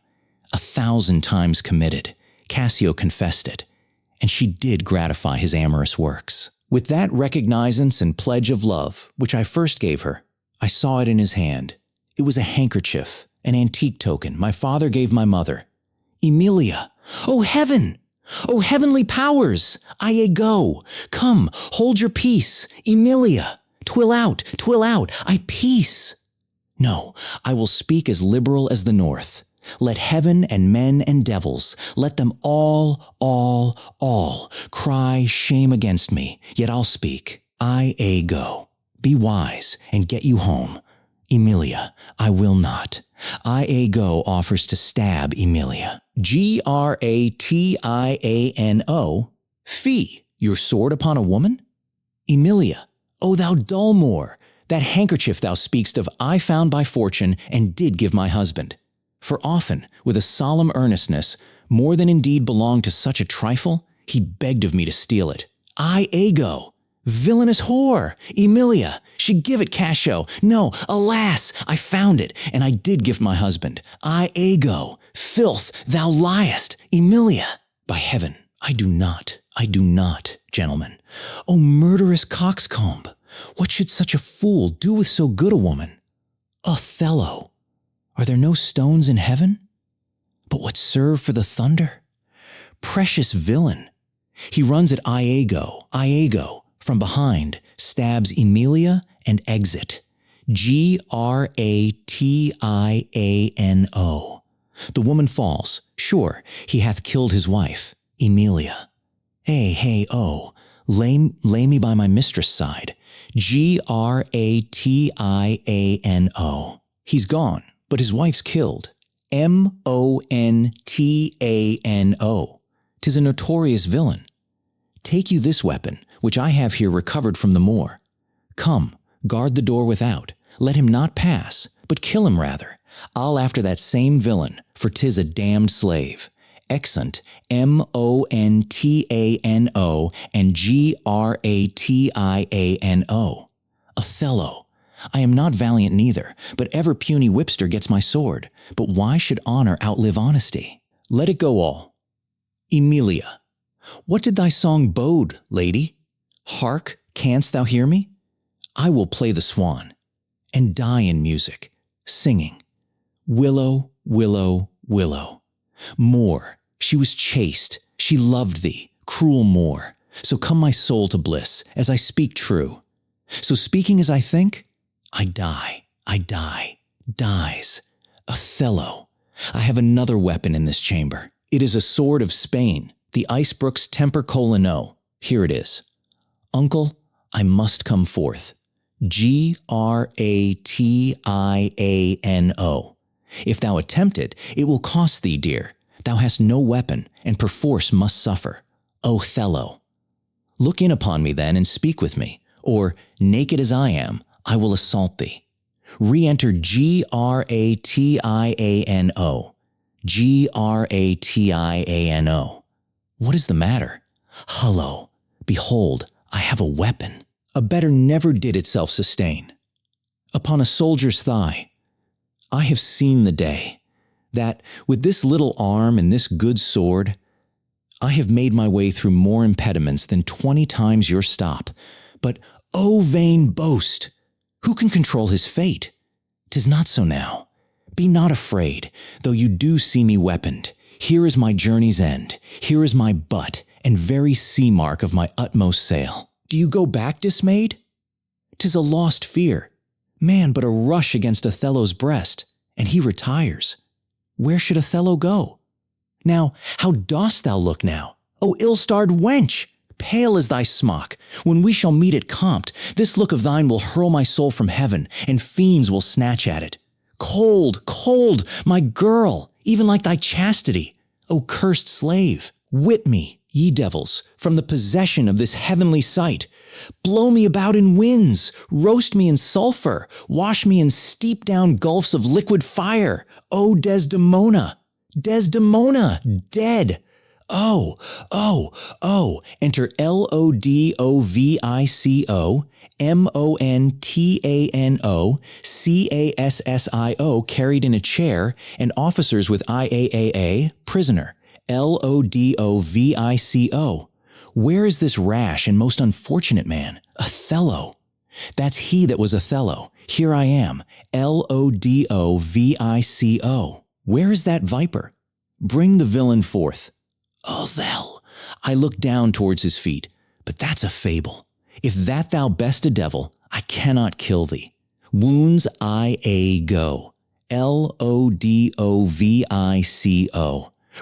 1,000 times committed, Cassio confessed it, and she did gratify his amorous works. With that recognizance and pledge of love, which I first gave her, I saw it in his hand. It was a handkerchief, an antique token my father gave my mother. Emilia, O heaven! O heavenly powers! Iago, come, hold your peace. Emilia, twill out, I peace. No, I will speak as liberal as the north. Let heaven and men and devils, let them all cry shame against me, yet I'll speak. Iago, be wise and get you home. Emilia, I will not. Iago offers to stab Emilia. Gratiano. Fie, your sword upon a woman? Emilia, O thou dull Moor, that handkerchief thou speakst of I found by fortune and did give my husband. For often, with a solemn earnestness, more than indeed belonged to such a trifle, he begged of me to steal it. Iago, villainous whore, Emilia, she give it Cassio. No, alas, I found it, and I did give my husband. Iago, filth, thou liest, Emilia. By heaven, I do not, gentlemen. O murderous coxcomb, what should such a fool do with so good a woman? Othello, are there no stones in heaven? But what serve for the thunder? Precious villain. He runs at Iago, from behind, stabs Emilia, and exit. Gratiano. The woman falls. Sure, he hath killed his wife, Emilia. Hey, oh, Lay me by my mistress' side. Gratiano. He's gone, but his wife's killed. Montano. 'Tis a notorious villain. Take you this weapon, which I have here recovered from the moor. Come, guard the door without. Let him not pass, but kill him rather. I'll after that same villain, for 'tis a damned slave. Exeunt Montano and Gratiano. Othello. I am not valiant neither, but ever puny whipster gets my sword. But why should honor outlive honesty? Let it go all. Emilia. What did thy song bode, lady? Hark, canst thou hear me? I will play the swan, and die in music, singing. Willow, willow, willow. Moor, she was chaste, she loved thee, cruel Moor. So come my soul to bliss, as I speak true. So speaking as I think, I die, dies. Othello, I have another weapon in this chamber. It is a sword of Spain, the Icebrook's temper colino. Here it is. Uncle, I must come forth. Gratiano. If thou attempt it, it will cost thee dear. Thou hast no weapon, and perforce must suffer. Othello. Look in upon me then, and speak with me, or, naked as I am, I will assault thee. Re-enter Gratiano. Gratiano. What is the matter? Hullo, behold, I have a weapon. A better never did itself sustain. Upon a soldier's thigh. I have seen the day, that, with this little arm and this good sword, I have made my way through more impediments than 20 times your stop. But, O vain boast! Who can control his fate? 'Tis not so now. Be not afraid, though you do see me weaponed. Here is my journey's end. Here is my butt and very sea mark of my utmost sail. Do you go back dismayed? 'Tis a lost fear. Man, but a rush against Othello's breast, and he retires. Where should Othello go? Now, how dost thou look now? O ill-starred wench! Pale as thy smock. When we shall meet at Compt, this look of thine will hurl my soul from heaven, and fiends will snatch at it. Cold, cold, my girl, even like thy chastity. O cursed slave, whip me, ye devils, from the possession of this heavenly sight. Blow me about in winds, roast me in sulphur, wash me in steep down gulfs of liquid fire. O Desdemona, Desdemona, dead. Oh, enter Lodovico, Montano, carried in a chair, and officers with IAAA, prisoner. Lodovico. Where is this rash and most unfortunate man? Othello. That's he that was Othello. Here I am. Lodovico. Where is that viper? Bring the villain forth. Othello. I look down towards his feet, but that's a fable. If that thou best a devil, I cannot kill thee. Wounds I go. Lodovico.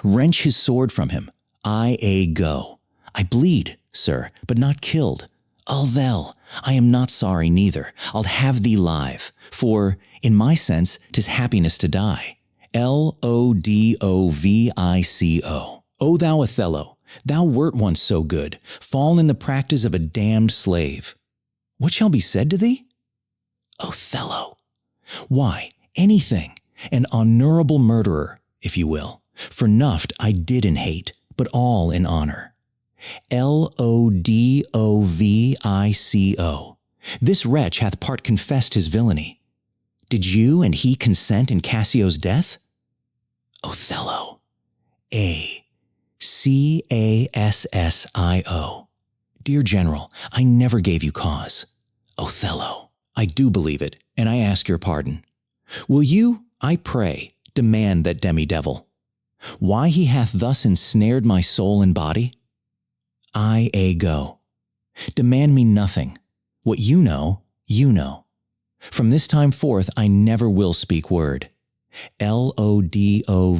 Wrench his sword from him. I go. I bleed, sir, but not killed. Othello, I am not sorry neither. I'll have thee live, for, in my sense, 'tis happiness to die. Lodovico. O thou Othello, thou wert once so good, fall in the practice of a damned slave. What shall be said to thee? Othello. Why, anything, an honorable murderer, if you will. For nuft I did in hate, but all in honor. Lodovico. This wretch hath part confessed his villainy. Did you and he consent in Cassio's death? Othello. Cassio. Dear General, I never gave you cause. Othello. I do believe it, and I ask your pardon. Will you, I pray, demand that demi-devil? Why he hath thus ensnared my soul and body? I go. Demand me nothing. What you know, you know. From this time forth I never will speak word. Lodovico.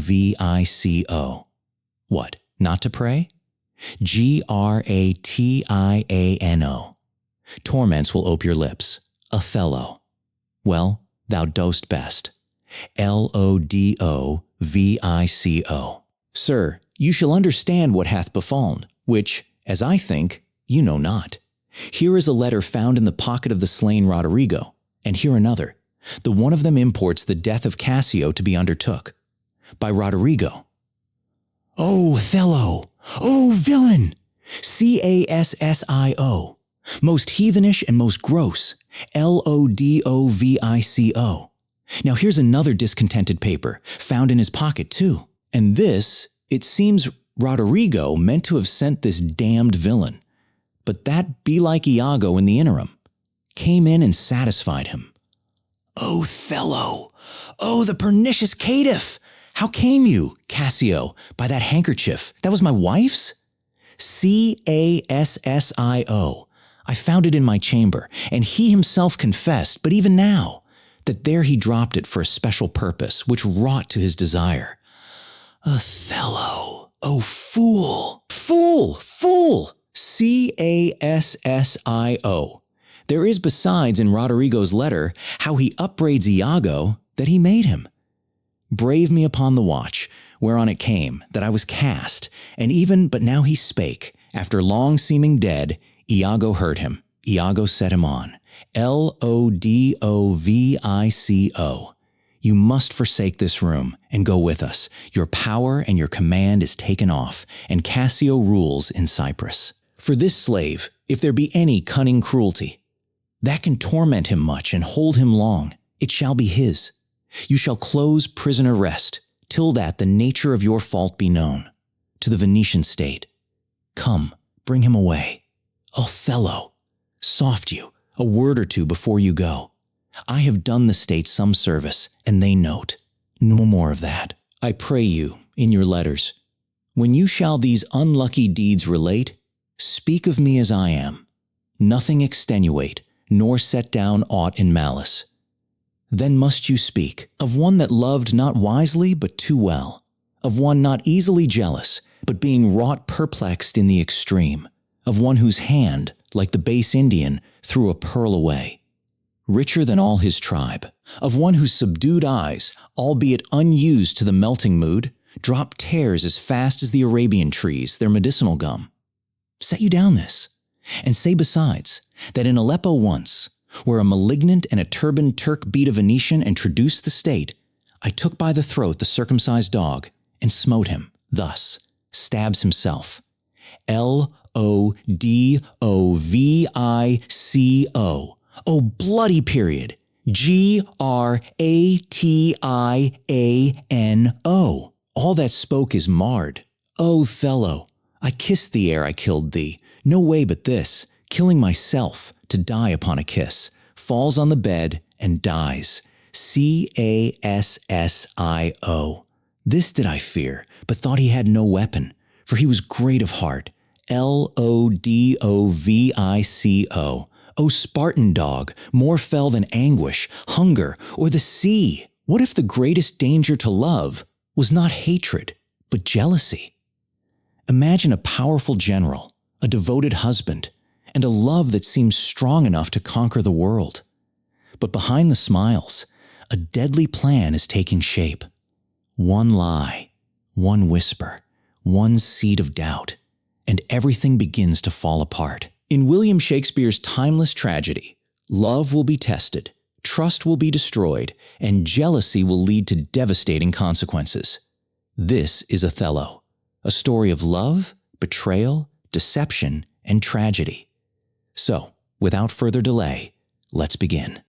What, not to pray? Gratiano. Torments will ope your lips. Othello. Well, thou dost best. Lodovico. Sir, you shall understand what hath befallen, which, as I think, you know not. Here is a letter found in the pocket of the slain Roderigo, and here another. The one of them imports the death of Cassio to be undertook. By Roderigo. O Othello! O villain! Cassio. Most heathenish and most gross. Lodovico. Now here's another discontented paper, found in his pocket too. And this, it seems Roderigo meant to have sent this damned villain. But that be like Iago in the interim. Came in and satisfied him. Othello! Oh, the pernicious caitiff! How came you, Cassio, by that handkerchief? That was my wife's? Cassio. I found it in my chamber, and he himself confessed, but even now, that there he dropped it for a special purpose, which wrought to his desire. Othello, oh fool, fool, fool! Cassio. There is besides in Roderigo's letter how he upbraids Iago that he made him. Brave me upon the watch, whereon it came that I was cast, and even but now he spake. After long seeming dead, Iago heard him. Iago set him on. Lodovico. You must forsake this room and go with us. Your power and your command is taken off, and Cassio rules in Cyprus. For this slave, if there be any cunning cruelty, that can torment him much and hold him long, it shall be his. You shall close prisoner rest, till that the nature of your fault be known, to the Venetian state. Come, bring him away. Othello, soft you, a word or two before you go. I have done the state some service, and they note. No more of that. I pray you, in your letters, when you shall these unlucky deeds relate, speak of me as I am, nothing extenuate, nor set down aught in malice. Then must you speak of one that loved not wisely but too well, of one not easily jealous, but being wrought perplexed in the extreme, of one whose hand, like the base Indian, threw a pearl away, richer than all his tribe, of one whose subdued eyes, albeit unused to the melting mood, drop tears as fast as the Arabian trees their medicinal gum. Set you down this, and say besides, that in Aleppo once, where a malignant and a turbaned Turk beat a Venetian and traduced the state, I took by the throat the circumcised dog and smote him, thus, stabs himself. Lodovico. Oh, bloody period. Gratiano. All that spoke is marred. Othello, I kissed thee ere I killed thee. No way but this, killing myself, to die upon a kiss, falls on the bed and dies. Cassio. This did I fear, but thought he had no weapon, for he was great of heart. Lodovico. O Spartan dog, more fell than anguish, hunger, or the sea. What if the greatest danger to love was not hatred, but jealousy? Imagine a powerful general, a devoted husband, and a love that seems strong enough to conquer the world. But behind the smiles, a deadly plan is taking shape. One lie, one whisper, one seed of doubt, and everything begins to fall apart. In William Shakespeare's timeless tragedy, love will be tested, trust will be destroyed, and jealousy will lead to devastating consequences. This is Othello, a story of love, betrayal, deception, and tragedy. So, without further delay, let's begin.